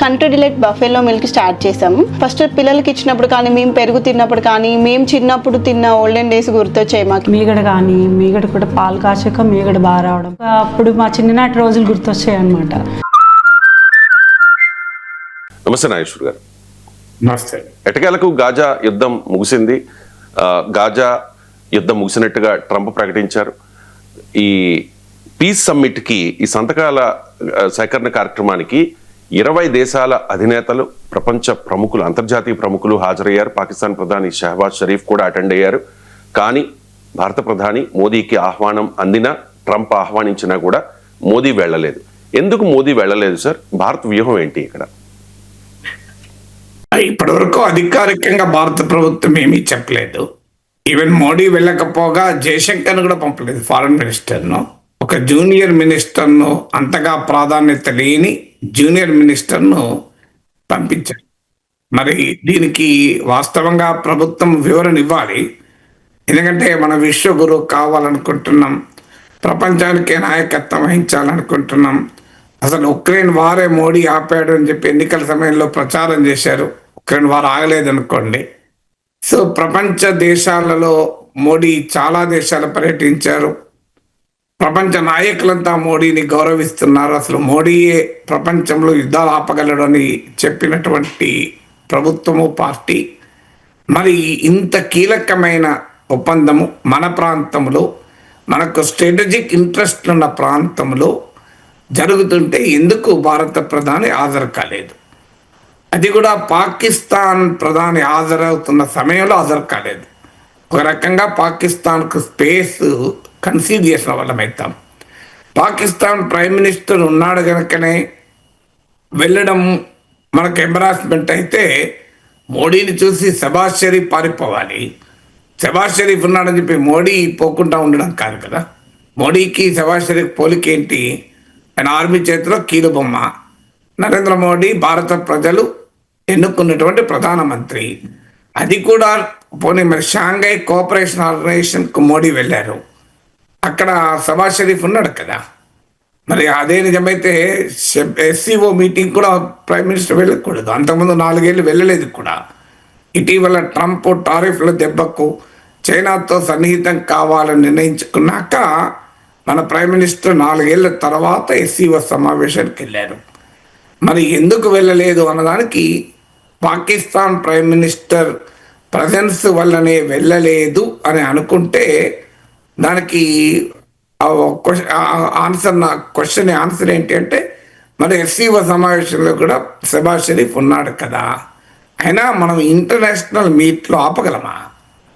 Country delight buffalo milk start చేసాము. First పిల్లలకి ఇచ్చినప్పుడు కానీ, మేము పెరుగు తిన్నప్పుడు కానీ, మేము చిన్నప్పుడు తిన్న ఓల్డెన్ డేస్ గుర్తొచ్చాయి మాకు. మీగడ కూడా పాలు కాచాక మీగడ బాగా రావడం, అప్పుడు మా చిన్ననాటి రోజులు గుర్తొచ్చాయి అనమాట. నమస్తే నాగేశ్వర్ గారు. నమస్తే. ఎటకేలకు గాజా యుద్ధం ముగిసింది. గాజా యుద్ధం ముగిసినట్టుగా ట్రంప్ ప్రకటించారు. ఈ పీస్ సమ్మిట్కి, ఈ సంతకాల సేకరణ కార్యక్రమానికి 20 దేశాల అధినేతలు, ప్రపంచ ప్రముఖులు, అంతర్జాతీయ ప్రముఖులు హాజరయ్యారు. పాకిస్తాన్ ప్రధాని షహబాజ్ షరీఫ్ కూడా అటెండ్ అయ్యారు. కానీ భారత ప్రధాని మోదీకి ఆహ్వానం అందినా, ట్రంప్ ఆహ్వానించినా కూడా మోదీ వెళ్ళలేదు. ఎందుకు మోదీ వెళ్ళలేదు సార్? భారత వ్యూహం ఏంటి ఇక్కడ? ఇప్పటి వరకు అధికారికంగా భారత ప్రభుత్వం ఏమీ చెప్పలేదు. ఈవెన్ మోడీ వెళ్ళకపోగా జయశంకర్ కూడా పంపలేదు ఫారెన్ మినిస్టర్ను. ఒక జూనియర్ మినిస్టర్ను, అంతగా ప్రాధాన్యత లేని జూనియర్ మినిస్టర్ను పంపించారు. మరి దీనికి వాస్తవంగా ప్రభుత్వం వివరణ ఇవ్వాలి. ఎందుకంటే మన విశ్వగురు కావాలనుకుంటున్నాం, ప్రపంచానికే నాయకత్వం వహించాలనుకుంటున్నాం. అసలు ఉక్రెయిన్ వారే మోడీ ఆపాడు అని చెప్పి ఎన్నికల సమయంలో ప్రచారం చేశారు. ఉక్రెయిన్ వారు ఆగలేదనుకోండి. సో ప్రపంచ దేశాలలో మోడీ చాలా దేశాలు పర్యటించారు. ప్రపంచ నాయకులంతా మోడీని గౌరవిస్తున్నారు. అసలు మోడీయే ప్రపంచంలో యుద్ధాలు ఆపగలడు అని చెప్పినటువంటి ప్రభుత్వము, పార్టీ. మరి ఇంత కీలకమైన ఒప్పందము మన ప్రాంతంలో, మనకు స్ట్రాటజిక్ ఇంట్రెస్ట్ ఉన్న ప్రాంతంలో జరుగుతుంటే ఎందుకు భారత ప్రధాని హాజరు కాలేదు? అది కూడా పాకిస్తాన్ ప్రధాని హాజరవుతున్న సమయంలో హాజరు కాలేదు. ఒక రకంగా పాకిస్తాన్కు స్పేస్ కన్సీడ్ చేసిన వాళ్ళమవుతాం. పాకిస్తాన్ ప్రైమ్ మినిస్టర్ ఉన్నాడు కనుకనే వెళ్ళడం మనకు ఎంబరాస్మెంట్ అయితే, మోడీని చూసి షహబాజ్ షరీఫ్ పారిపోవాలి. షహబాజ్ షరీఫ్ ఉన్నాడని చెప్పి మోడీ పోకుండా ఉండడం కాదు కదా. మోడీకి షహబాజ్ షరీఫ్ పోలికేంటి? ఆయన ఆర్మీ చేతిలో కీలుబొమ్మ. నరేంద్ర మోడీ భారత ప్రజలు ఎన్నుకున్నటువంటి ప్రధానమంత్రి. అది కూడా పోనీ మరి షాంఘై కోఆపరేషన్ ఆర్గనైజేషన్కు మోడీ వెళ్ళారు. అక్కడ షహబాజ్ షరీఫ్ ఉన్నాడు కదా. మరి అదే నిజమైతే SCO మీటింగ్ కూడా ప్రైమ్ మినిస్టర్ వెళ్ళకూడదు. అంతకుముందు 4 ఏళ్ళు వెళ్ళలేదు కూడా. ఇటీవల ట్రంప్ టారిఫ్ల దెబ్బకు చైనాతో సన్నిహితం కావాలని నిర్ణయించుకున్నాక మన ప్రైమ్ మినిస్టర్ 4 ఏళ్ల తర్వాత SCO సమావేశానికి వెళ్ళారు. మరి ఎందుకు వెళ్ళలేదు అన్నదానికి పాకిస్తాన్ ప్రైమ్ మినిస్టర్ ప్రజెన్స్ వల్లనే వెళ్ళలేదు అని అనుకుంటే, దానికి ఆన్సర్, నా క్వశ్చన్ ఆన్సర్ ఏంటి అంటే, మరి SCO సమావేశంలో కూడా షహబాజ్ షరీఫ్ ఉన్నాడు కదా. అయినా మనం ఇంటర్నేషనల్ మీట్లో ఆపగలమా?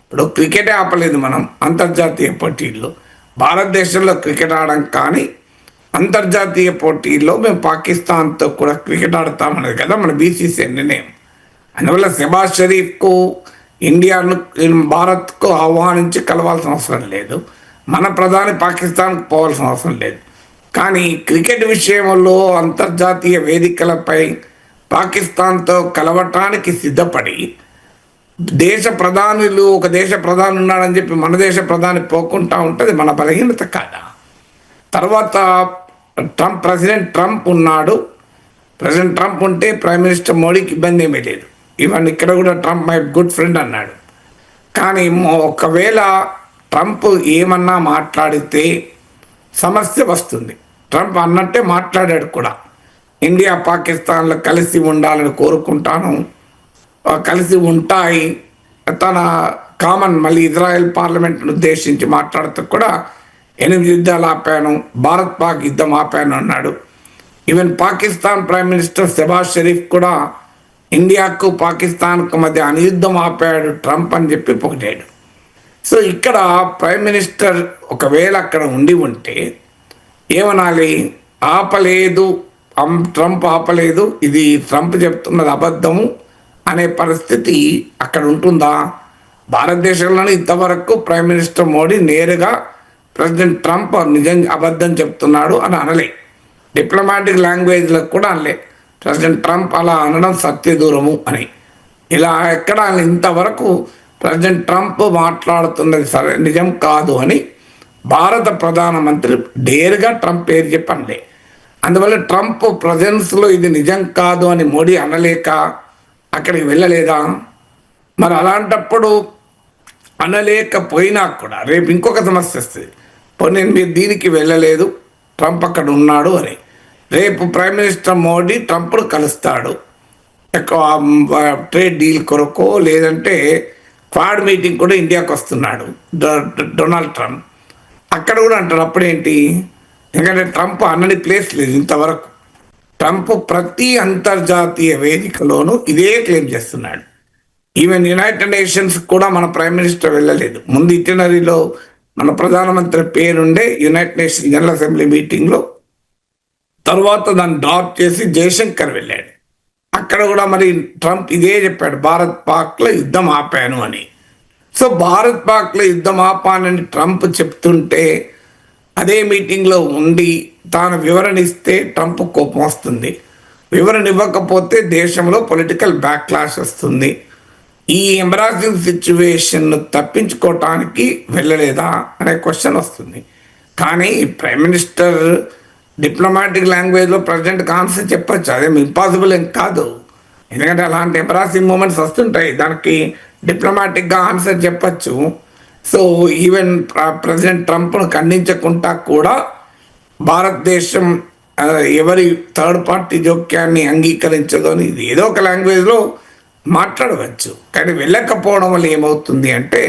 ఇప్పుడు క్రికెటే ఆపలేదు మనం అంతర్జాతీయ పోటీల్లో. భారతదేశంలో క్రికెట్ ఆడడం, కానీ అంతర్జాతీయ పోటీల్లో మేము పాకిస్తాన్తో కూడా క్రికెట్ ఆడతామన్నది కదా మన BCCI నిర్ణయం. అందువల్ల షహబాజ్ షరీఫ్కు ఇండియాను, భారత్కు ఆహ్వానించి కలవాల్సిన అవసరం లేదు. మన ప్రధాని పాకిస్తాన్కు పోవాల్సిన అవసరం లేదు. కానీ క్రికెట్ విషయంలో అంతర్జాతీయ వేదికలపై పాకిస్తాన్తో కలవటానికి సిద్ధపడి, దేశ ప్రధానులు, ఒక దేశ ప్రధాని ఉన్నాడని చెప్పి మన దేశ ప్రధాని పోకుండా ఉంటుంది మన బలహీనత కాదా? తర్వాత ప్రెసిడెంట్ ట్రంప్ ఉన్నాడు. ప్రెసిడెంట్ ట్రంప్ ఉంటే ప్రైమ్ మినిస్టర్ మోడీకి ఇబ్బంది ఏమీ లేదు. ఈవెన్ ఇక్కడ కూడా ట్రంప్ మై గుడ్ ఫ్రెండ్ అన్నాడు. కానీ ఒకవేళ ట్రంప్ ఏమన్నా మాట్లాడితే సమస్య వస్తుంది. ట్రంప్ అన్నట్టే మాట్లాడాడు కూడా. ఇండియా పాకిస్తాన్లో కలిసి ఉండాలని కోరుకుంటాను, కలిసి ఉంటాయి. తన కామన్ మళ్ళీ ఇజ్రాయెల్ పార్లమెంట్ను ఉద్దేశించి మాట్లాడుతూ కూడా 8 యుద్ధాలు ఆపాను, భారత్ పాక్ యుద్ధం ఆపాను అన్నాడు. Even Pakistan prime minister Shehbaz Sharif కూడా ఇండియాకు పాకిస్తాన్కు మధ్య అనుయుద్ధం ఆపాడు ట్రంప్ అని చెప్పి పొగిడాడు. సో ఇక్కడ ప్రైమ్ మినిస్టర్ ఒకవేళ అక్కడ ఉంటే ఏమనాలి? ఆపలేదు, ట్రంప్ ఆపలేదు, ఇది ట్రంప్ చెప్తున్నది అబద్ధము అనే పరిస్థితి అక్కడ ఉంటుందా? భారతదేశంలోనే ఇంతవరకు ప్రైమ్ మినిస్టర్ మోడీ నేరుగా ప్రెసిడెంట్ ట్రంప్ నిజం అబద్ధం చెప్తున్నాడు అని అనలే. డిప్లొమాటిక్ లాంగ్వేజ్లో కూడా అనలే ప్రెసిడెంట్ ట్రంప్ అలా అనడం సత్యదూరము అని. ఇలా ఎక్కడ ఇంతవరకు ప్రెసిడెంట్ ట్రంప్ మాట్లాడుతున్నది సరే నిజం కాదు అని భారత ప్రధానమంత్రి డేరుగా ట్రంప్ పేరు చెప్పండి. అందువల్ల ట్రంప్ ప్రజెన్స్లో ఇది నిజం కాదు అని మోడీ అనలేక అక్కడికి వెళ్ళలేదా? మరి అలాంటప్పుడు అనలేకపోయినా కూడా రేపు ఇంకొక సమస్య వస్తుంది. పోనీ మీరు దీనికి వెళ్ళలేదు, ట్రంప్ అక్కడ ఉన్నాడు అని. రేపు ప్రైమ్ మినిస్టర్ మోడీ ట్రంప్ను కలుస్తాడు ట్రేడ్ డీల్ కొరకు, లేదంటే క్వాడ్ మీటింగ్ కూడా ఇండియాకి వస్తున్నాడు డొనాల్డ్ ట్రంప్. అక్కడ కూడా అంటారు అప్పుడేంటి, ఎందుకంటే ట్రంప్ అన్నని ప్లేస్ లేదు ఇంతవరకు. ట్రంప్ ప్రతి అంతర్జాతీయ వేదికలోనూ ఇదే క్లెయిమ్ చేస్తున్నాడు. ఈవెన్ యునైటెడ్ నేషన్స్ కూడా మన ప్రైమ్ మినిస్టర్ వెళ్ళలేదు. ముందు ఇటినరీలో మన ప్రధానమంత్రి పేరుండే యునైటెడ్ నేషన్స్ జనరల్ అసెంబ్లీ మీటింగ్లో, తర్వాత దాన్ని డ్రాప్ చేసి జయశంకర్ వెళ్ళాడు. అక్కడ కూడా మరి ట్రంప్ ఇదే చెప్పాడు, భారత్ పాక్లో యుద్ధం ఆపాను అని. సో భారత్ పాక్లో యుద్ధం ఆపానని ట్రంప్ చెప్తుంటే అదే మీటింగ్లో ఉండి తాను వివరణ ఇస్తే ట్రంప్ కోపం వస్తుంది. వివరణ ఇవ్వకపోతే దేశంలో పొలిటికల్ బ్యాక్లాష్ వస్తుంది. ఈ ఎంబరాసింగ్ సిచ్యువేషన్ను తప్పించుకోవటానికి వెళ్ళలేదా అనే క్వశ్చన్ వస్తుంది. కానీ ప్రైమ్ మినిస్టర్ డిప్లొమాటిక్ లాంగ్వేజ్లో ప్రెసిడెంట్కి ఆన్సర్ చెప్పచ్చు, అదేం ఇంపాసిబుల్ ఏం కాదు. ఎందుకంటే అలాంటి ఎంబరాసింగ్ మూమెంట్స్ వస్తుంటాయి, దానికి డిప్లొమాటిక్గా ఆన్సర్ చెప్పచ్చు. సో ఈవెన్ ప్రెసిడెంట్ ట్రంప్ను ఖండించకుండా కూడా భారతదేశం ఎవరి థర్డ్ పార్టీ జోక్యాన్ని అంగీకరించదు అని ఇది ఏదో ఒక లాంగ్వేజ్లో మాట్లాడవచ్చు. కానీ వెళ్ళకపోవడం వల్ల ఏమవుతుంది అంటే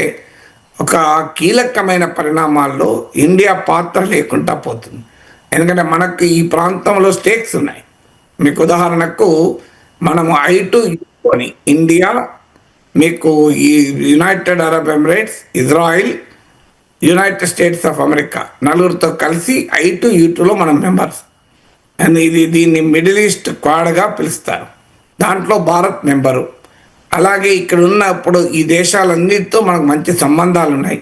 ఒక కీలకమైన పరిణామాల్లో ఇండియా పాత్ర లేకుండా పోతుంది. ఎందుకంటే మనకు ఈ ప్రాంతంలో స్టేక్స్ ఉన్నాయి. మీకు ఉదాహరణకు మనము I2 అని ఇండియా, మీకు ఈ United Arab Emirates, Israel, United states of America నలుగురితో కలిసి I2U2లో మనం మెంబర్స్. అండ్ దీన్ని మిడిల్ ఈస్ట్ క్వాడ్గా పిలుస్తారు. దాంట్లో భారత్ మెంబరు. అలాగే ఇక్కడ ఉన్నప్పుడు ఈ దేశాలన్నిటితో మనకు మంచి సంబంధాలు ఉన్నాయి,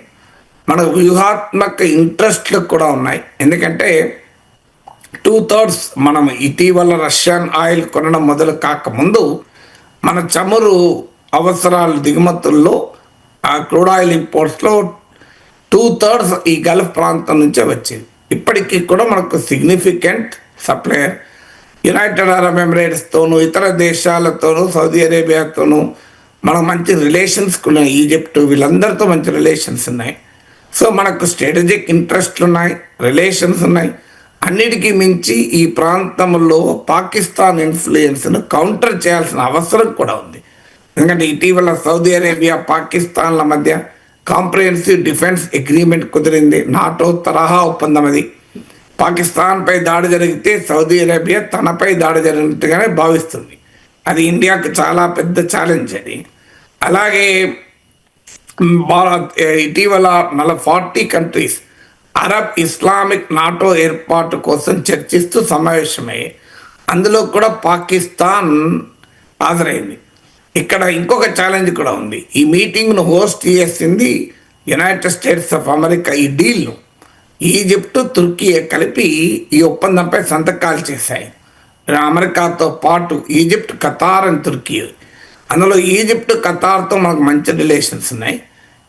మనకు వ్యూహాత్మక ఇంట్రెస్ట్లు కూడా ఉన్నాయి. ఎందుకంటే 2/3 మనం ఇటీవల రష్యన్ ఆయిల్ కొనడం మొదలు కాకముందు మన చమురు అవసరాలు దిగుమతుల్లో ఆ క్రూడ్ ఆయిల్ ఇంపోర్ట్స్లో 2/3 ఈ గల్ఫ్ ప్రాంతం నుంచే వచ్చేది. ఇప్పటికీ కూడా మనకు సిగ్నిఫికెంట్ సప్లయర్. యునైటెడ్ అరబ్ ఎమిరేట్స్తోనూ ఇతర దేశాలతోనూ సౌదీ అరేబియాతోనూ మనకు మంచి రిలేషన్స్ ఉన్నాయి. ఈజిప్ట్ వీళ్ళందరితో మంచి రిలేషన్స్ ఉన్నాయి. సో మనకు స్ట్రాటజిక్ ఇంట్రెస్ట్లు ఉన్నాయి, రిలేషన్స్ ఉన్నాయి. అన్నిటికీ మించి ఈ ప్రాంతంలో పాకిస్తాన్ ఇన్ఫ్లుయెన్స్ను కౌంటర్ చేయాల్సిన అవసరం కూడా ఉంది. ఎందుకంటే ఇటీవల సౌదీ అరేబియా పాకిస్తాన్ల మధ్య కాంప్రహెన్సివ్ డిఫెన్స్ అగ్రిమెంట్ కుదిరింది. నాటో తరహా ఒప్పందం అది. పాకిస్తాన్పై దాడి జరిగితే సౌదీ అరేబియా తనపై దాడి జరిగినట్టుగానే భావిస్తుంది. అది ఇండియాకు చాలా పెద్ద ఛాలెంజ్ అది. అలాగే ఇటీవల 40 కంట్రీస్ అరబ్ ఇస్లామిక్ నాటో ఏర్పాటు కోసం చర్చిస్తూ సమావేశమయ్యాయి. అందులో కూడా పాకిస్తాన్ హాజరైంది. ఇక్కడ ఇంకొక ఛాలెంజ్ కూడా ఉంది. ఈ మీటింగ్ను హోస్ట్ చేసింది యునైటెడ్ స్టేట్స్ ఆఫ్ అమెరికా. ఈ డీల్ను ఈజిప్టు, తుర్కీ కలిపి ఈ ఒప్పందంపై సంతకాలు చేశాయి. అమెరికాతో పాటు ఈజిప్ట్, ఖతార్ అండ్ తుర్కీ. అందులో ఈజిప్ట్, ఖతార్తో మనకు మంచి రిలేషన్స్ ఉన్నాయి,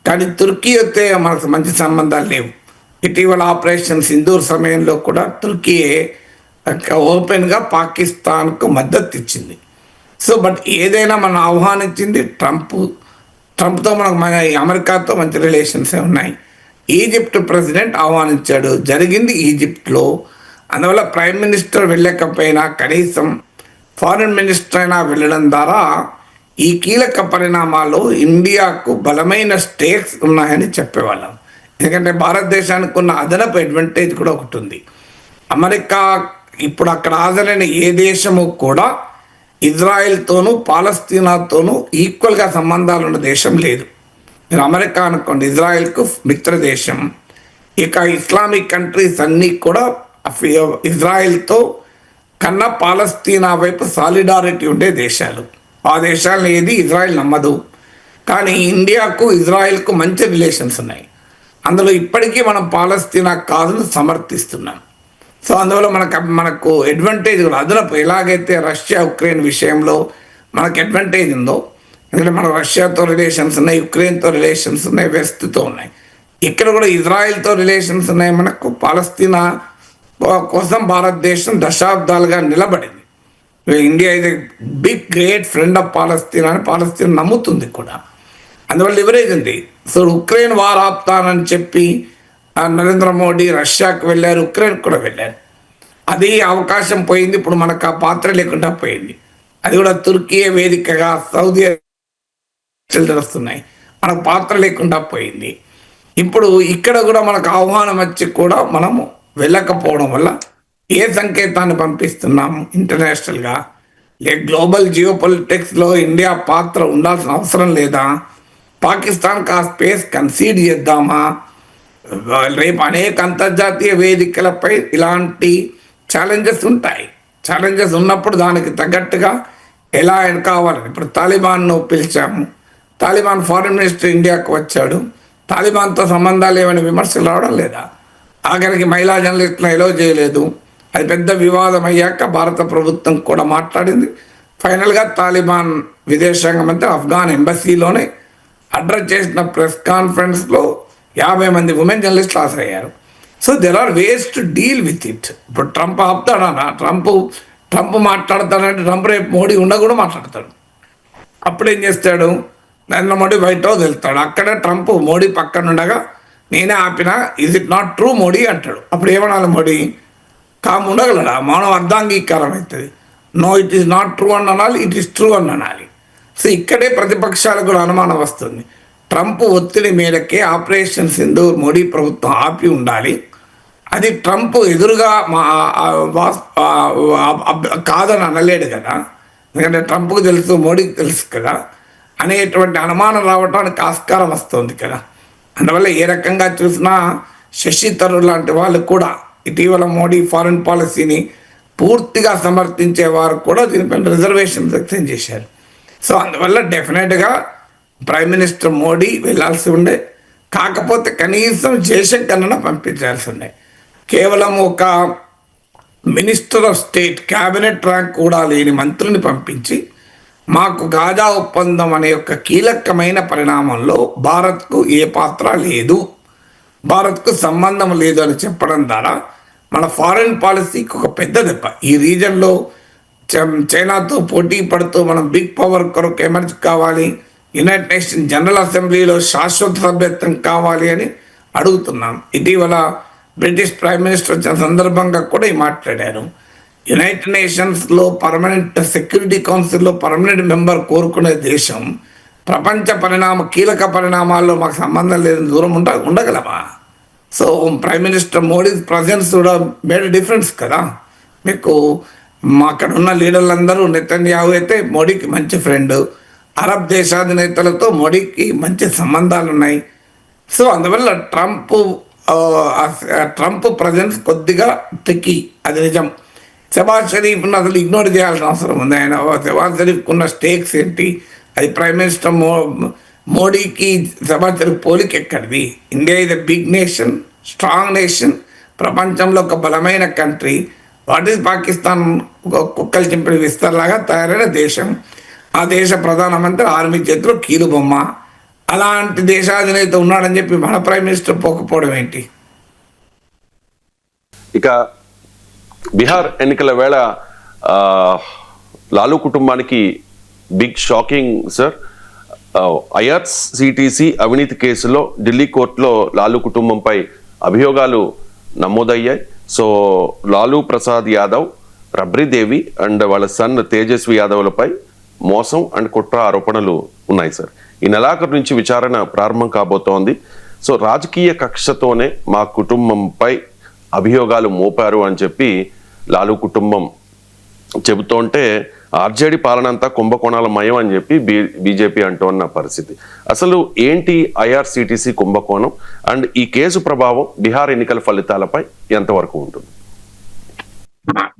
కానీ తుర్కీ అయితే మనకు మంచి సంబంధాలు లేవు. ఇటీవల ఆపరేషన్ సింధూర్ సమయంలో కూడా తుర్కీ ఓపెన్గా పాకిస్తాన్కు మద్దతు ఇచ్చింది. సో బట్ ఏదైనా మనం ఆహ్వానించింది ట్రంప్తో మనకు అమెరికాతో మంచి రిలేషన్సే ఉన్నాయి. ఈజిప్ట్ ప్రెసిడెంట్ ఆహ్వానించాడు, జరిగింది ఈజిప్ట్లో. అందువల్ల ప్రైమ్ మినిస్టర్ వెళ్ళకపోయినా కనీసం ఫారిన్ మినిస్టర్ అయినా వెళ్ళడం ద్వారా ఈ కీలక పరిణామాల్లో ఇండియాకు బలమైన స్టేక్స్ ఉన్నాయని చెప్పేవాళ్ళం. ఎందుకంటే భారతదేశానికి ఉన్న అదనపు అడ్వాంటేజ్ కూడా ఒకటి ఉంది. అమెరికా ఇప్పుడు అక్కడ హాజరైన ఏ దేశము కూడా ఇజ్రాయెల్తోనూ పాలస్తీనాతోనూ ఈక్వల్గా సంబంధాలు ఉన్న దేశం లేదు. మీరు అమెరికా అనుకోండి, ఇజ్రాయెల్కు మిత్ర దేశం. ఇక ఇస్లామిక్ కంట్రీస్ అన్నీ కూడా ఇజ్రాయెల్తో కన్నా పాలస్తీనా వైపు సాలిడారిటీ ఉండే దేశాలు. ఆ దేశాలను ఏది ఇజ్రాయెల్ నమ్మదు. కానీ ఇండియాకు ఇజ్రాయెల్కు మంచి రిలేషన్స్ ఉన్నాయి. అందులో ఇప్పటికీ మనం పాలస్తీనా కాదును సమర్థిస్తున్నాం. సో అందువల్ల మనకు అడ్వాంటేజ్ కూడా అదనపు. ఎలాగైతే రష్యా ఉక్రెయిన్ విషయంలో మనకు అడ్వాంటేజ్ ఉందో, ఎందుకంటే మన రష్యాతో రిలేషన్స్ ఉన్నాయి, యుక్రెయిన్తో రిలేషన్స్ ఉన్నాయి, వెస్ట్తో ఉన్నాయి. ఇక్కడ కూడా ఇజ్రాయెల్తో రిలేషన్స్ ఉన్నాయి మనకు, పాలస్తీనా కోసం భారతదేశం దశాబ్దాలుగా నిలబడింది. ఇండియా ఇది big great friend of Palestine అని పాలస్తీన్ నమ్ముతుంది కూడా. అందువల్ల లివరేజ్ ఉంది. సో ఉక్రెయిన్ వార్ ఆపుతానని చెప్పి నరేంద్ర మోడీ రష్యాకు వెళ్ళారు, ఉక్రెయిన్ కూడా వెళ్ళారు. అది అవకాశం పోయింది. ఇప్పుడు మనకు ఆ పాత్ర లేకుండా పోయింది. అది కూడా తుర్కీ వేదికగా సౌదీ వస్తున్నాయి, మనకు పాత్ర లేకుండా పోయింది. ఇప్పుడు ఇక్కడ కూడా మనకు ఆహ్వానం వచ్చి కూడా మనము వెళ్ళకపోవడం వల్ల ఏ సంకేతాన్ని పంపిస్తున్నాము ఇంటర్నేషనల్గా? గ్లోబల్ జియో పొలిటిక్స్లో ఇండియా పాత్ర ఉండాల్సిన అవసరం లేదా? పాకిస్తాన్కి ఆ స్పేస్ కన్సీడ్ చేద్దామా? రేపు అనేక అంతర్జాతీయ వేదికలపై ఇలాంటి ఛాలెంజెస్ ఉంటాయి. ఛాలెంజెస్ ఉన్నప్పుడు దానికి తగ్గట్టుగా ఎలా కావాలని ఇప్పుడు తాలిబాన్ను పిలిచాము. తాలిబాన్ ఫారిన్ మినిస్టర్ ఇండియాకు వచ్చాడు. తాలిబాన్తో సంబంధాలు ఏమైనా విమర్శలు రావడం లేదా? ఆఖరికి మహిళా జర్నలిస్టులను ఎలో చేయలేదు. అది పెద్ద వివాదం అయ్యాక భారత ప్రభుత్వం కూడా మాట్లాడింది. ఫైనల్గా తాలిబాన్ విదేశాంగ మంత్రి ఆఫ్ఘాన్ ఎంబసీలోనే అడ్రస్ చేసిన ప్రెస్ కాన్ఫరెన్స్లో 50 మంది ఉమెన్ జర్నలిస్టులు హాజరయ్యారు. So there are ways to deal with it. ఇప్పుడు ట్రంప్ ఆపుతాడనా? ట్రంప్ మాట్లాడతాడంటే ట్రంప్ రేపు మోడీ కూడా మాట్లాడతాడు. అప్పుడేం చేస్తాడు? నరేంద్ర మోడీ వైట్ హౌస్ వెళ్తాడు. అక్కడ ట్రంప్ మోడీ పక్కన ఉండగా నేనే ఆపినా, is it not true Modi అంటాడు. అప్పుడు ఏమనాలి? మోడీ కాము ఉండగలడా? మౌనం అర్ధాంగీకారం అవుతుంది. No it is not true అని అనాలి, ఇట్ ఈస్ ట్రూ అని అనాలి. సో ఇక్కడే ప్రతిపక్షాలకు కూడా అనుమానం వస్తుంది. ట్రంప్ ఒత్తిడి మేరకే ఆపరేషన్ సింధూర్ మోడీ ప్రభుత్వం ఆపి ఉండాలి. అది ట్రంప్ ఎదురుగా కాదని అనలేడు కదా, ఎందుకంటే ట్రంప్కు తెలుసు, మోడీకి తెలుసు కదా అనేటువంటి అనుమానం రావడానికి ఆస్కారం వస్తుంది కదా. అందువల్ల ఏ రకంగా చూసినా శశి థరూర్ లాంటి వాళ్ళు కూడా ఇటీవల మోడీ ఫారిన్ పాలసీని పూర్తిగా సమర్థించే వారు కూడా దీనిపైన రిజర్వేషన్ వ్యక్తం చేశారు. సో అందువల్ల డెఫినెట్గా ప్రైమ్ మినిస్టర్ మోడీ వెళ్ళాల్సి ఉండే, కాకపోతే కనీసం జయశంకర్ను పంపించాల్సి ఉండే. కేవలం ఒక minister of state cabinet rank కూడా లేని మంత్రిని పంపించి మాకు గాజా ఒప్పందం అనే ఒక కీలకమైన పరిణామంలో భారత్కు ఏ పాత్ర లేదు, భారత్కు సంబంధం లేదు అని చెప్పడం ద్వారా మన ఫారిన్ పాలసీకి ఒక పెద్ద దెబ్బ. ఈ రీజన్లో చైనాతో పోటీ పడుతూ మనం బిగ్ పవర్ కొరకు ఎమర్జ్ కావాలి, యునైటెడ్ నేషన్ జనరల్ అసెంబ్లీలో శాశ్వత సభ్యత్వం కావాలి అని అడుగుతున్నాం. ఇటీవల బ్రిటిష్ ప్రైమ్ మినిస్టర్ వచ్చిన సందర్భంగా కూడా మాట్లాడారు. యునైటెడ్ నేషన్స్లో పర్మనెంట్ సెక్యూరిటీ కౌన్సిల్లో పర్మనెంట్ మెంబర్ కోరుకునే దేశం ప్రపంచ కీలక పరిణామాల్లో మాకు సంబంధం లేదని దూరం ఉండగలమా? So prime minister Modi presence కూడా మేడ్ డిఫరెన్స్ కదా. మీకు అక్కడ ఉన్న లీడర్లందరూ నెతన్యాహు అయితే మోడీకి మంచి ఫ్రెండ్, అరబ్ దేశాధినేతలతో మోడీకి మంచి సంబంధాలు ఉన్నాయి. సో అందువల్ల ట్రంప్ ప్రజెన్స్ కొద్దిగా ట్రిక్కీ, అది నిజం. షెబాజ్ షరీఫ్ను అసలు ఇగ్నోర్ చేయాల్సిన అవసరం ఉంది. ఆయన షెబాజ్ షరీఫ్కి ఉన్న స్టేక్స్ ఏంటి? అది ప్రైమ్ మినిస్టర్ మోడీకి షెబాజ్ షరీఫ్ పోలిక ఎక్కడిది? India is a big nation, strong nation, ప్రపంచంలో ఒక బలమైన కంట్రీ. What is Pakistan? కుక్కలు చింపిన విస్తరలాగా తయారైన దేశం. ఆ దేశ ప్రధానమంత్రి ఆర్మీ చేతిలో కీలుబొమ్మ. అలాంటి దేశాధినేత ఉన్నాడని చెప్పి మన ప్రైమ్ మినిస్టర్ పోకపోవడం ఏంటి? ఇక బీహార్ ఎన్నికల వేళ లాలూ కుటుంబానికి బిగ్ షాకింగ్ సార్. ఐఆర్సిటిసి అవినీతి కేసులో ఢిల్లీ కోర్టులో లాలూ కుటుంబంపై అభియోగాలు నమోదయ్యాయి. సో లాలూ ప్రసాద్ యాదవ్, రబ్రీదేవి అండ్ వాళ్ళ సన్ తేజస్వి యాదవ్లపై మోసం అండ్ కుట్ర ఆరోపణలు ఉన్నాయి సార్. ఈ నెలాఖరు నుంచి విచారణ ప్రారంభం కాబోతోంది. సో రాజకీయ కక్షతోనే మా కుటుంబంపై అభియోగాలు మోపారు అని చెప్పి లాలూ కుటుంబం చెబుతోంటే ఆర్జేడీ పాలన అంతా కుంభకోణాల మయం అని చెప్పి బీజేపీ అంటోన్న పరిస్థితి. అసలు ఏంటి ఐఆర్సిటిసి కుంభకోణం అండ్ ఈ కేసు ప్రభావం బీహార్ ఎన్నికల ఫలితాలపై ఎంతవరకు ఉంటుంది?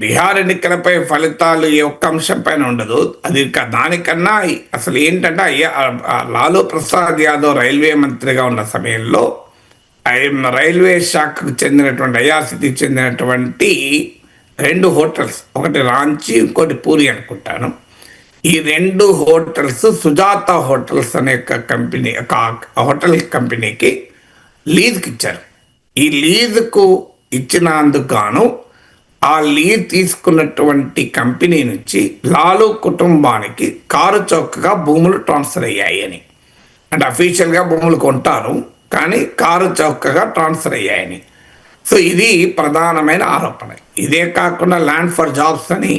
బీహార్ ఎన్నికలపై ఫలితాలు ఏ ఒక్క అంశం పైన ఉండదు. అది దానికన్నా అసలు ఏంటంటే లాలూ ప్రసాద్ యాదవ్ రైల్వే మంత్రిగా ఉన్న సమయంలో రైల్వే శాఖకు చెందినటువంటి ఐఆర్సిటికి చెందినటువంటి 2 హోటల్స్, ఒకటి రాంచీ, ఇంకోటి పూరి అనుకుంటాను. ఈ 2 హోటల్స్ సుజాత హోటల్స్ అనే కంపెనీ, హోటల్ కంపెనీకి లీజుకి ఇచ్చారు. ఈ లీజుకు ఇచ్చినందుకు గాను ఆ లీడ్ తీసుకున్నటువంటి కంపెనీ నుంచి లాలు కుటుంబానికి కారు చౌకగా భూములు ట్రాన్స్ఫర్ అయ్యాయి అని. అంటే అఫీషియల్గా భూములు కొంటారు, కానీ కారు చౌకగా ట్రాన్స్ఫర్ అయ్యాయని. సో ఇది ప్రధానమైన ఆరోపణ. ఇదే కాకుండా ల్యాండ్ ఫర్ జాబ్స్ అని,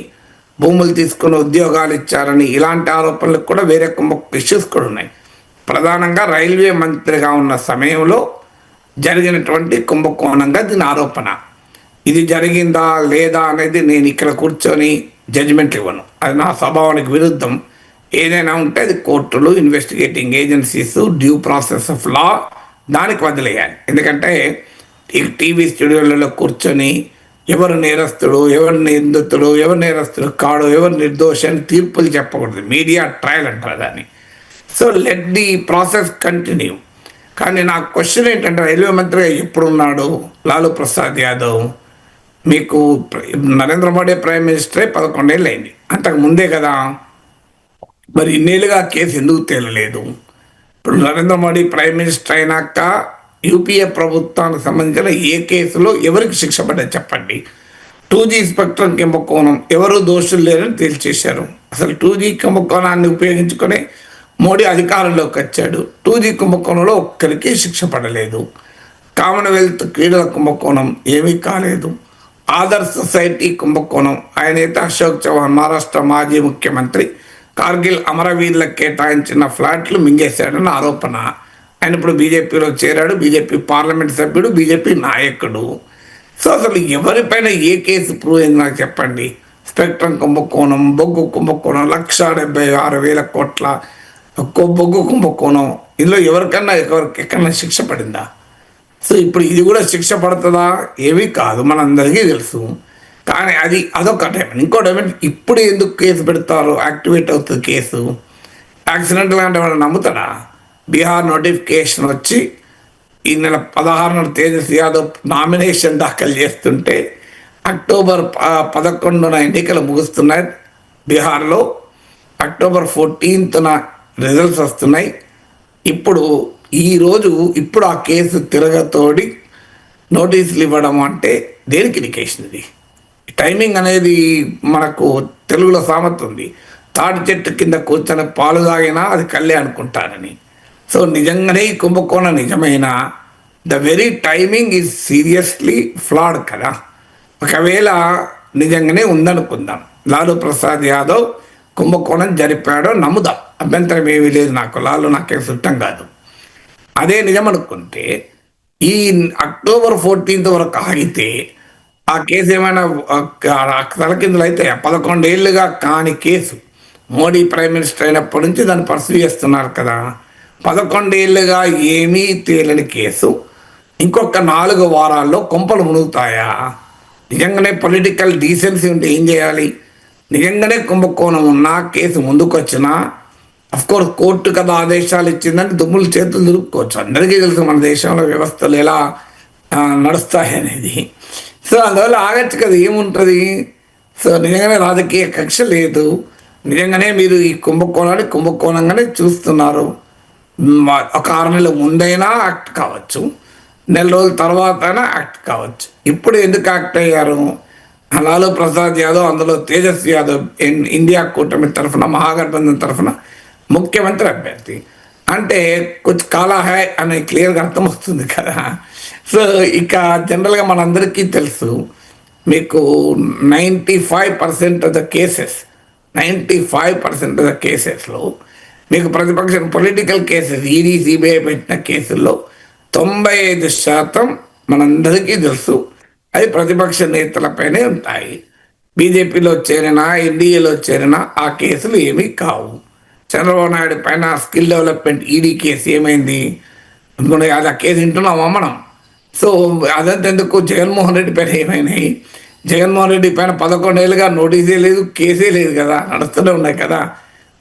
భూములు తీసుకుని ఉద్యోగాలు ఇచ్చారని, ఇలాంటి ఆరోపణలకు కూడా వేరే ఇష్యూస్ కూడా ఉన్నాయి. ప్రధానంగా రైల్వే మంత్రిగా ఉన్న సమయంలో జరిగినటువంటి కుంభకోణంగా దీని ఆరోపణ. ఇది జరిగిందా లేదా అనేది నేను ఇక్కడ కూర్చొని జడ్జిమెంట్ ఇవ్వను, అది నా స్వభావానికి విరుద్ధం. ఏదైనా ఉంటే అది కోర్టులు, investigating agencies, due process of law, దానికి వదిలేయాలి. ఎందుకంటే ఈ టీవీ స్టూడియోలలో కూర్చొని ఎవరు నేరస్తుడు, ఎవరు నిందితుడు, ఎవరు నేరస్తుడు కాడు, ఎవరు నిర్దోషి అని తీర్పులు చెప్పకూడదు. మీడియా ట్రయల్ అంటారు దాన్ని. So let the process continue. కానీ నా క్వశ్చన్ ఏంటంటే, రైల్వే మంత్రిగా ఎప్పుడున్నాడు లాలూ ప్రసాద్ యాదవ్? మీకు నరేంద్ర మోడీ ప్రైమ్ మినిస్టరే 11 ఏళ్ళు అయింది, అంతకు ముందే కదా. మరి ఇన్నేళ్ళుగా కేసు ఎందుకు తేలలేదు? ఇప్పుడు నరేంద్ర మోడీ ప్రైమ్ మినిస్టర్ అయినాక యూపీఏ ప్రభుత్వానికి సంబంధించిన ఏ కేసులో ఎవరికి శిక్ష పడ్డది చెప్పండి? 2G స్పెక్ట్రమ్ కుంభకోణం ఎవరు దోషులు లేరని తేల్చేశారు. అసలు 2G కుంభకోణాన్ని ఉపయోగించుకొని మోడీ అధికారంలోకి వచ్చాడు. 2G కుంభకోణంలో ఒక్కరికి శిక్ష పడలేదు. కామన్వెల్త్ క్రీడల కుంభకోణం ఏమీ కాలేదు. ఆదర్శ్ సొసైటీ కుంభకోణం, ఆయనైతే అశోక్ చౌహాన్ మహారాష్ట్ర మాజీ ముఖ్యమంత్రి కార్గిల్ అమరవీరులకు కేటాయించిన ఫ్లాట్లు మింగేశాడని ఆరోపణ. ఆయన ఇప్పుడు బీజేపీలో చేరాడు, బీజేపీ పార్లమెంట్ సభ్యుడు, బీజేపీ నాయకుడు. సో అసలు ఎవరిపైన ఏ కేసు ప్రూవ్ అయింది నాకు చెప్పండి? స్పెక్ట్రమ్ కుంభకోణం, బొగ్గు కుంభకోణం, 1,76,000 కోట్ల బొగ్గు కుంభకోణం, ఇందులో ఎవరికన్నా ఎక్కడన్నా శిక్ష పడిందా? సో ఇప్పుడు ఇది కూడా శిక్ష పడుతుందా? ఏమీ కాదు, మనందరికీ తెలుసు. కానీ అదొక డైమెండ్. ఇంకో డైమెండ్, ఇప్పుడు ఎందుకు కేసు పెడతారు, యాక్టివేట్ అవుతుంది కేసు? యాక్సిడెంటల్ అంటే వాళ్ళు నమ్ముతాడా? బీహార్ నోటిఫికేషన్ వచ్చి ఈ నెల 16న తేజస్వి యాదవ్ నామినేషన్ దాఖలు చేస్తుంటే అక్టోబర్ 11న ఎన్నికలు ముగుస్తున్నాయి బీహార్లో. అక్టోబర్ 14న రిజల్ట్స్ వస్తున్నాయి. ఇప్పుడు ఇప్పుడు ఆ కేసు తిరగతోడి నోటీసులు ఇవ్వడం అంటే దేనికి ఇండికేషన్? ఇది టైమింగ్ అనేది మనకు తెలుగులో సామెత ఉంది, తాటి చెట్టు కింద కూర్చొని పాలు తాగినా అది కళ్ళే అనుకుంటానని. సో నిజంగానే ఈ కుంభకోణం నిజమైన the very timing is seriously ఫ్లాడ్ కదా. ఒకవేళ నిజంగానే ఉందనుకుందాం, లాలూ ప్రసాద్ యాదవ్ కుంభకోణం జరిపాడో నమ్ముదాం, అభ్యంతరం ఏమీ లేదు నాకు. లాలూ నాకేం చుట్టం కాదు. అదే నిజం అనుకుంటే ఈ అక్టోబర్ 14th వరకు ఆగితే ఆ కేసు ఏమైనా తలకిందులు అయితే 11 ఏళ్ళుగా కాని కేసు మోడీ ప్రైమ్ మినిస్టర్ అయినప్పటి నుంచి దాన్ని పర్సూ చేస్తున్నారు కదా. 11 ఏళ్ళుగా ఏమీ తేలని కేసు ఇంకొక 4 వారాల్లో కొంపలు మునుగుతాయా? నిజంగానే పొలిటికల్ డీసెన్సీ ఉంటే ఏం చేయాలి? నిజంగానే కుంభకోణం ఉన్నా కేసు ముందుకు వచ్చినా అఫ్కోర్స్ కోర్టు కదా ఆదేశాలు ఇచ్చిందంటే దుమ్ములు చేతులు దులుపుకోవచ్చు. అందరికీ తెలుసు మన దేశంలో వ్యవస్థలు ఎలా నడుస్తాయి అనేది. సో అందువల్ల ఆగచ్చు కదా, ఏముంటుంది? సో నిజంగానే రాజకీయ కక్ష లేదు, నిజంగానే మీరు ఈ కుంభకోణంగానే చూస్తున్నారు. ఒక 6 నెలల ముందైనా యాక్ట్ కావచ్చు, నెల రోజుల తర్వాత అయినా యాక్ట్ కావచ్చు. ఇప్పుడు ఎందుకు యాక్ట్ అయ్యారు? లాలూ ప్రసాద్ యాదవ్, అందులో తేజస్వి యాదవ్ ఇండియా కూటమి తరఫున, మహాగఠబంధన్ తరఫున ముఖ్యమంత్రి అభ్యర్థి అంటే కొంచెం కాలా హై అనే క్లియర్గా అర్థం వస్తుంది కదా. సో ఇక జనరల్గా మనందరికీ తెలుసు, మీకు 95% of the cases 95% of the కేసెస్లో మీకు ప్రతిపక్షం పొలిటికల్ కేసెస్ ఈడీ సిబిఐ పెట్టిన కేసుల్లో 95% మనందరికీ తెలుసు అది ప్రతిపక్ష నేతలపైనే ఉంటాయి. బీజేపీలో చేరినా, ఎన్డీఏలో చేరినా ఆ కేసులు ఏమీ కావు. చంద్రబాబు నాయుడు పైన స్కిల్ డెవలప్మెంట్ ఈడీ కేసు ఏమైంది? అది ఆ కేసు వింటున్నామా మనం? సో అదంతా ఎందుకు? జగన్మోహన్ రెడ్డి పైన ఏమైనాయి? జగన్మోహన్ రెడ్డి పైన 11 ఏళ్ళుగా నోటీసే లేదు, కేసే లేదు కదా, నడుస్తూనే ఉన్నాయి కదా.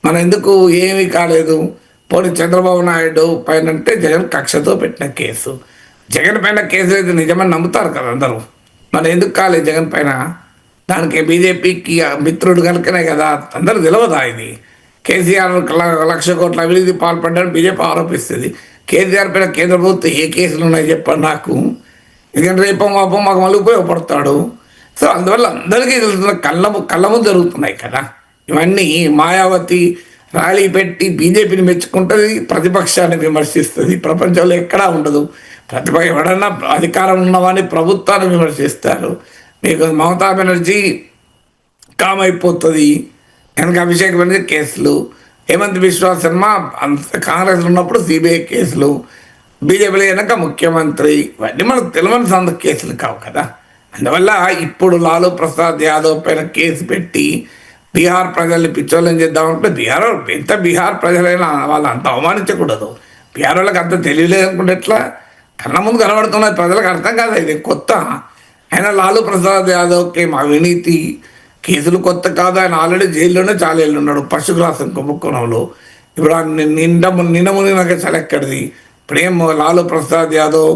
మనం ఎందుకు ఏమీ కాలేదు? పోనీ చంద్రబాబు నాయుడు పైన అంటే జగన్ కక్షతో పెట్టిన కేసు, జగన్ పైన కేసు అయితే నిజమని నమ్ముతారు కదా అందరూ. మనం ఎందుకు కాలేదు జగన్ పైన? దానికి బీజేపీకి మిత్రుడు కనుకనే కదా, అందరూ తెలియదా ఇది? కేసీఆర్ 1,00,000 కోట్ల అవినీతి పాల్పడ్డాడు బీజేపీ ఆరోపిస్తుంది. కేసీఆర్ పైన కేంద్ర ప్రభుత్వం ఏ కేసులు ఉన్నాయి చెప్పండి నాకు. ఎందుకంటే రేపు మాకు మళ్ళీ ఉపయోగపడతాడు. సో అందువల్ల అందరికీ తెలుస్తున్న కళ్ళ ముందు జరుగుతున్నాయి కదా ఇవన్నీ. మాయావతి ర్యాలీ పెట్టి బీజేపీని మెచ్చుకుంటుంది, ప్రతిపక్షాన్ని విమర్శిస్తుంది. ప్రపంచంలో ఎక్కడా ఉండదు. ఎవడన్నా అధికారం ఉన్నవాని ప్రభుత్వాన్ని విమర్శిస్తారు. మీకు మమతా బెనర్జీ కామ్ అయిపోతుంది, వెనక అభిషేక్ బెనర్జీ కేసులు, హేమంత్ బిశ్వా శర్మ కాంగ్రెస్లో ఉన్నప్పుడు సిబిఐ కేసులు, బీజేపీలో వెనక ముఖ్యమంత్రి, ఇవన్నీ మనకు తెలియని సంద కేసులు కావు కదా. అందువల్ల ఇప్పుడు లాలూ ప్రసాద్ యాదవ్ పైన కేసు పెట్టి బీహార్ ప్రజల్ని పిచ్చోళ్ళని చేద్దామంటే బీహార్ ప్రజలైనా వాళ్ళు అంత అవమానించకూడదు. బీహార్ వాళ్ళకి అంత తెలియలేదు అనుకుంటే ఎట్లా? కళ్ళ ముందు కనబడుతున్నది, ప్రజలకు అర్థం కాదు, ఇది కొత్త. ఆయన లాలూ ప్రసాద్ యాదవ్కి అవినీతి కేసులు కొత్త కాదు. ఆయన ఆల్రెడీ జైల్లోనే చాలా ఏళ్ళు ఉన్నాడు పశుగ్రాసం కుంభకోణంలో. ఇప్పుడు నిన్నమునినాక చలెక్కడిది. ఇప్పుడేం లాలూ ప్రసాద్ యాదవ్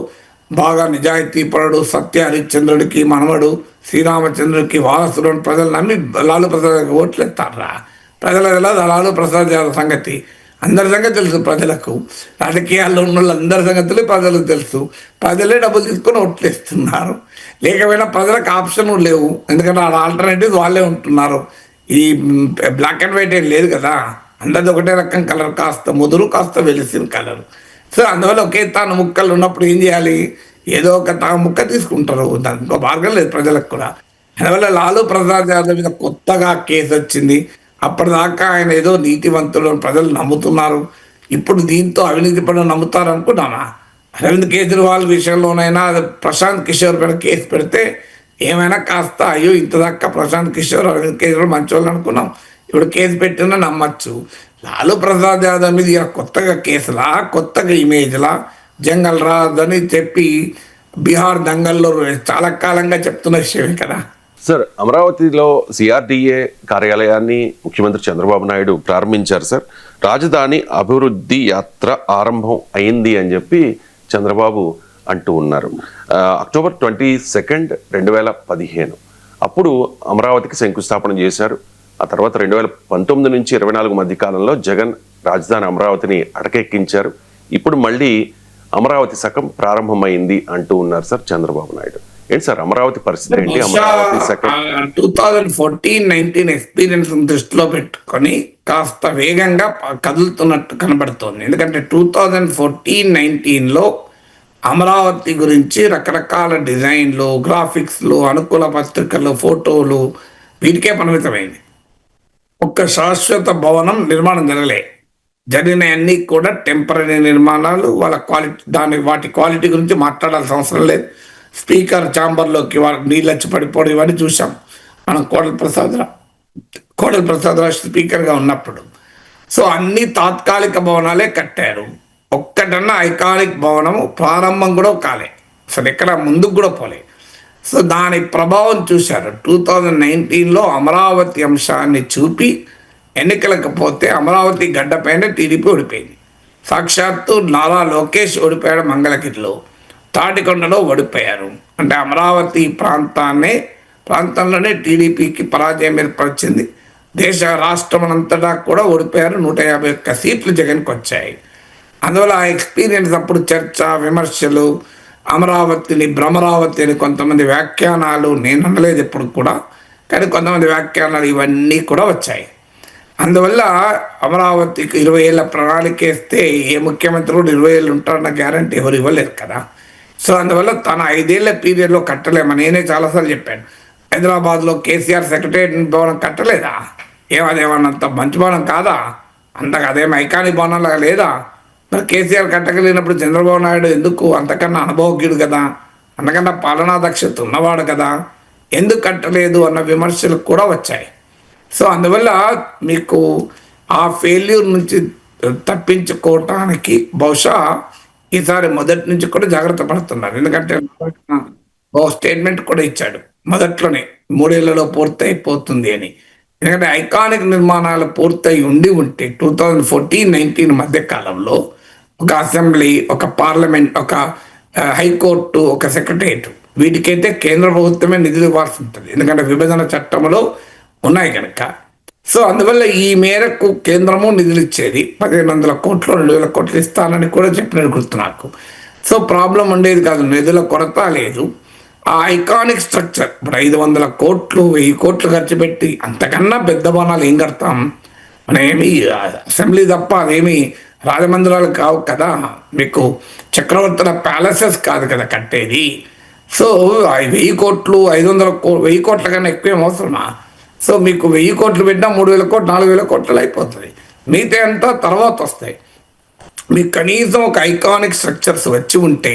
బాగా నిజాయితీ పరుడు, సత్య హరిశ్చంద్రుడికి మనవడు, శ్రీరామచంద్రుడికి వారసుడు ప్రజలు నమ్మి లాలూ ప్రసాద్ ఓట్లు ఎత్తారా? ప్రజలకు తెలియదు లాలూ ప్రసాద్ యాదవ్ సంగతి. అందరి సంగతి తెలుసు ప్రజలకు. రాజకీయాల్లో ఉన్న వాళ్ళందరి సంగతులు ప్రజలకు తెలుసు. ప్రజలే డబ్బులు తీసుకొని ఓట్లు ఇస్తున్నారు. లేకపోయినా ప్రజలకు ఆప్షన్ లేవు, ఎందుకంటే ఆల్టర్నేటివ్ వాళ్ళే ఉంటున్నారు. ఈ బ్లాక్ అండ్ వైట్ ఏం లేదు కదా, అందరిది ఒకటే రకం కలర్, కాస్త ముదురు కాస్త వెలిసిన కలర్. సో అందువల్ల ఒకే తాను ముక్కలు ఉన్నప్పుడు ఏం చేయాలి? ఏదో ఒక ముక్క తీసుకుంటారు, దాంట్లో మార్గం లేదు ప్రజలకు కూడా. అందువల్ల లాలూ ప్రసాద్ యాదవ్ మీద కొత్తగా కేసు వచ్చింది. అప్పటిదాకా ఆయన ఏదో నీతివంతులు ప్రజలు నమ్ముతున్నారు. ఇప్పుడు దీంతో అవినీతి పనులు నమ్ముతారు అనుకున్నానా? అరవింద్ కేజ్రీవాల్ విషయంలోనైనా ప్రశాంత్ కిషోర్ పైన కేసు పెడితే ఏమైనా కాస్త అయ్యో ఇంతదాకా ప్రశాంత్ కిషోర్ అరవింద్ కేజ్రీవాల్ మంచోళ్ళు అనుకున్నాం. ఇప్పుడు కేసు పెట్టినా నమ్మచ్చు. లాలూ ప్రసాద్ యాదవ్ మీద కొత్తగా కేసులా, కొత్తగా ఇమేజ్లా, జంగల్ రాజ్ అని చెప్పి బీహార్ దంగల్లో చాలా కాలంగా చెప్తున్న విషయమే కదా. సార్, అమరావతిలో సిఆర్డీఏ కార్యాలయాన్ని ముఖ్యమంత్రి చంద్రబాబు నాయుడు ప్రారంభించారు సార్. రాజధాని అభివృద్ధి యాత్ర ఆరంభం అయింది అని చెప్పి చంద్రబాబు అంటూ ఉన్నారు. అక్టోబర్ 22, 2015 అప్పుడు అమరావతికి శంకుస్థాపన చేశారు. ఆ తర్వాత 2019 నుంచి 24 మధ్య కాలంలో జగన్ రాజధాని అమరావతిని అటకెక్కించారు. ఇప్పుడు మళ్ళీ అమరావతి శకం ప్రారంభమైంది అంటూ ఉన్నారు సార్ చంద్రబాబు నాయుడు. ఏంటి సార్ అమరావతి పరిస్థితి ఏంటి? అమరావతి శకం 2014-19 ఎక్స్పీరియన్స్ దృష్టిలో పెట్టుకొని కాస్త వేగంగా కదులుతున్నట్టు కనబడుతోంది. ఎందుకంటే 2014-19లో అమరావతి గురించి రకరకాల డిజైన్లు, గ్రాఫిక్స్లు, అనుకూల పత్రికలు, ఫోటోలు వీటికే పరిమితమైంది. ఒక్క శాశ్వత భవనం నిర్మాణం జరిగిన అన్ని కూడా టెంపరీ నిర్మాణాలు. వాళ్ళ క్వాలిటీ వాటి క్వాలిటీ గురించి మాట్లాడాల్సిన అవసరం లేదు. స్పీకర్ ఛాంబర్లోకి నీళ్ళు వచ్చి పడిపోవడం ఇవన్నీ చూసాం మనం కోడెల ప్రసాదరావు స్పీకర్గా ఉన్నప్పుడు. సో అన్ని తాత్కాలిక భవనాలే కట్టారు. ఒక్కటన్నా ఐకానిక్ భవనము ప్రారంభం కూడా కాలే, అసలు ఎక్కడ ముందుకు కూడా పోలే. సో దాని ప్రభావం చూశారు. 2019లో అమరావతి అంశాన్ని చూపి ఎన్నికలకు పోతే అమరావతి గడ్డపైన టీడీపీ ఓడిపోయింది. సాక్షాత్తు నారా లోకేష్ ఓడిపోయాడు మంగళగిరిలో, తాటికొండలో ఓడిపోయారు. అంటే అమరావతి ప్రాంతంలోనే టీడీపీకి పరాజయం ఏర్పరిచింది. రాష్ట్రం అంతటా కూడా ఓడిపోయారు. 151 సీట్లు జగన్కి వచ్చాయి. అందువల్ల ఆ ఎక్స్పీరియన్స్ అప్పుడు చర్చ, విమర్శలు, అమరావతిని భ్రమరావతి అని కొంతమంది వ్యాఖ్యానాలు, నేను అనలేదు ఎప్పుడు కూడా, కానీ కొంతమంది వ్యాఖ్యానాలు ఇవన్నీ కూడా వచ్చాయి. అందువల్ల అమరావతికి 20 ఏళ్ళ ప్రణాళిక వేస్తే ఏ ముఖ్యమంత్రి కూడా 20 ఏళ్ళు ఉంటారన్న గ్యారంటీ ఎవరు ఇవ్వలేరు కదా. సో అందువల్ల తన 5 ఏళ్ల పీరియడ్లో కట్టలేమని నేనే చాలాసార్లు చెప్పాను. హైదరాబాద్లో కేసీఆర్ సెక్రటేరియట్ భవనం కట్టలేదా? అదేమన్నంత మంచి భవనం కాదా? అంతగా అదేం ఐకానిక్ భవనంలాగా లేదా? మరి కేసీఆర్ కట్టగలిగినప్పుడు చంద్రబాబు నాయుడు ఎందుకు? అంతకన్నా అనుభవజ్ఞుడు కదా, అంతకన్నా పాలనా దక్షత ఉన్నవాడు కదా, ఎందుకు కట్టలేదు అన్న విమర్శలు కూడా వచ్చాయి. సో అందువల్ల మీకు ఆ ఫెయిల్యూర్ నుంచి తప్పించుకోవటానికి బహుశా ఈసారి మొదటి నుంచి కూడా జాగ్రత్త పడుతున్నారు. ఎందుకంటే ఓ స్టేట్మెంట్ కూడా ఇచ్చాడు మొదట్లోనే, 3 ఏళ్లలో పూర్తయిపోతుంది అని. ఎందుకంటే ఐకానిక్ నిర్మాణాలు పూర్తయి ఉంటే 2014-19 మధ్య కాలంలో ఒక అసెంబ్లీ, ఒక పార్లమెంట్, ఒక హైకోర్టు, ఒక సెక్రటరియట్, వీటికైతే కేంద్ర ప్రభుత్వమే నిధులు ఇవ్వాల్సి ఉంటుంది. ఎందుకంటే విభజన చట్టంలో ఉన్నాయి కనుక. సో అందువల్ల ఈ మేరకు కేంద్రము నిధులు ఇచ్చేది. 1500 కోట్లు 2000 కోట్లు ఇస్తానని కూడా చెప్పినట్టు గుర్తు నాకు. సో ప్రాబ్లం ఉండేది కాదు, నిధుల కొరత లేదు. ఆ ఐకానిక్ స్ట్రక్చర్ ఇప్పుడు 500 కోట్లు 1000 కోట్లు ఖర్చు పెట్టి అంతకన్నా పెద్ద భవనాలు ఏం కడతాం? మనం ఏమి అసెంబ్లీ తప్ప అదేమి రాజమందిరాలు కావు కదా, మీకు చక్రవర్తుల ప్యాలెసెస్ కాదు కదా కట్టేది. సో 1000 కోట్లు 1000 కోట్ల కన్నా ఎక్కువ అవసరమా? సో మీకు 1000 కోట్లు పెట్టినా 3000 కోట్లు 4000 కోట్లు అయిపోతుంది. మిగతా అంతా తర్వాత వస్తాయి. మీకు కనీసం ఒక ఐకానిక్ స్ట్రక్చర్స్ వచ్చి ఉంటే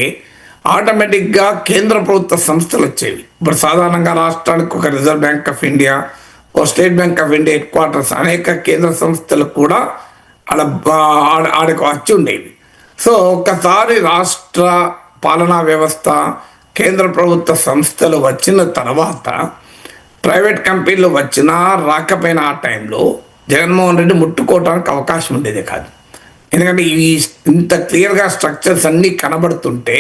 ఆటోమేటిక్గా కేంద్ర ప్రభుత్వ సంస్థలు వచ్చేవి. ఇప్పుడు సాధారణంగా రాష్ట్రానికి ఒక రిజర్వ్ బ్యాంక్ ఆఫ్ ఇండియా, ఓ State Bank of India headquarters, అనేక కేంద్ర సంస్థలు కూడా ఆడకు వచ్చి ఉండేవి. సో ఒక్కసారి రాష్ట్ర పాలనా వ్యవస్థ కేంద్ర ప్రభుత్వ సంస్థలు వచ్చిన తర్వాత ప్రైవేట్ కంపెనీలు వచ్చినా రాకపోయినా ఆ టైంలో జగన్మోహన్ రెడ్డి ముట్టుకోవడానికి అవకాశం ఉండేది కాదు. ఎందుకంటే ఈ ఇంత క్లియర్గా స్ట్రక్చర్స్ అన్నీ కనబడుతుంటే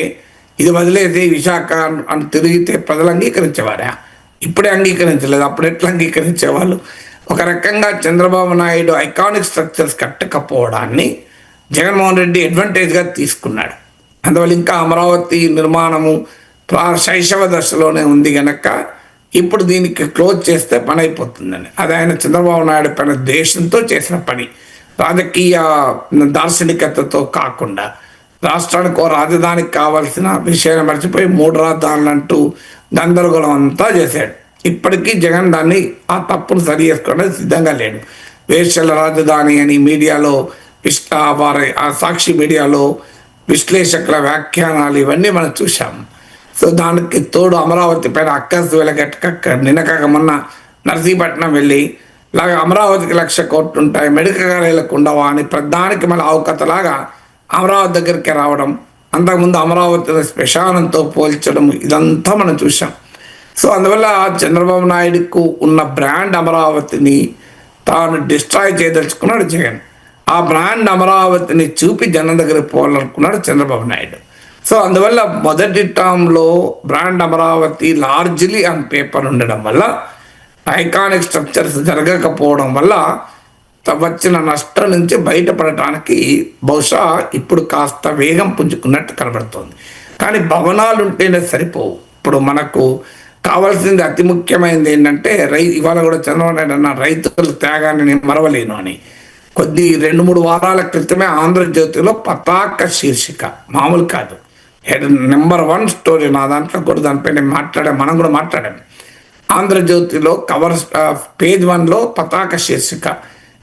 ఇది వదిలేసి విశాఖ అని తిరిగితే ప్రజలు అంగీకరించేవారా? ఇప్పుడే అంగీకరించలేదు, అప్పుడు ఎట్లా అంగీకరించేవాళ్ళు? ఒక రకంగా చంద్రబాబు నాయుడు ఐకానిక్ స్ట్రక్చర్స్ కట్టకపోవడాన్ని జగన్మోహన్ రెడ్డి అడ్వాంటేజ్గా తీసుకున్నాడు. అందువల్ల ఇంకా అమరావతి నిర్మాణము శైశవ దశలోనే ఉంది కనుక ఇప్పుడు దీనికి క్లోజ్ చేస్తే పని అయిపోతుందని, అది ఆయన చంద్రబాబు నాయుడు పైన దేశంతో చేసిన పని, రాజకీయ దార్శనికతతో కాకుండా రాష్ట్రానికి ఓ రాజధానికి కావాల్సిన విషయాన్ని మర్చిపోయి 3 రాజధానులు అంటూ గందరగోళం అంతా చేశాడు. ఇప్పటికీ జగన్ దాన్ని ఆ తప్పును సరి చేసుకోవడానికి సిద్ధంగా లేడు. వేశ్యల రాజధాని అని మీడియాలో వారి ఆ సాక్షి మీడియాలో విశ్లేషకుల వ్యాఖ్యానాలు ఇవన్నీ మనం చూసాం. సో దానికి తోడు అమరావతి పైన అక్కసు వెలగట్టక నిన్నకాక మొన్న నర్సీపట్నం వెళ్ళి ఇలాగ అమరావతికి 1,00,000 కోట్లు ఉంటాయి, మెడికల్ కాలేజీలకు ఉండవా అని ప్రధానికి మళ్ళీ అవకతలాగా అమరావతి దగ్గరికి రావడం, అంతకుముందు అమరావతి శ్మశానంతో పోల్చడం, ఇదంతా మనం చూసాం. సో అందువల్ల చంద్రబాబు నాయుడుకు ఉన్న బ్రాండ్ అమరావతిని తాను డిస్ట్రాయ్ చేయదలుచుకున్నాడు జగన్. ఆ బ్రాండ్ అమరావతిని చూపి జనం దగ్గరికి పోవాలనుకున్నాడు చంద్రబాబు నాయుడు. సో అందువల్ల మొదటి టర్మ్లో brand Amaravati largely on paper ఉండడం వల్ల, ఐకానిక్ స్ట్రక్చర్స్ జరగకపోవడం వల్ల వచ్చిన నష్టం నుంచి బయటపడటానికి బహుశా ఇప్పుడు కాస్త వేగం పుంజుకున్నట్టు కనబడుతోంది. కానీ భవనాలు ఉంటేనే సరిపోవు. ఇప్పుడు మనకు కావాల్సింది అతి ముఖ్యమైనది ఏంటంటే ఇవాళ కూడా చంద్రబాబు నాయుడు అన్న రైతుల త్యాగాన్ని నేను మరవలేను అని. 2-3 వారాల క్రితమే ఆంధ్రజ్యోతిలో పతాక శీర్షిక, మామూలు కాదు, నెంబర్ 1 స్టోరీ. నా దాంట్లో కూడా దానిపై మనం కూడా మాట్లాడాము. ఆంధ్రజ్యోతిలో కవర్ పేజ్ 1లో పతాక శీర్షిక,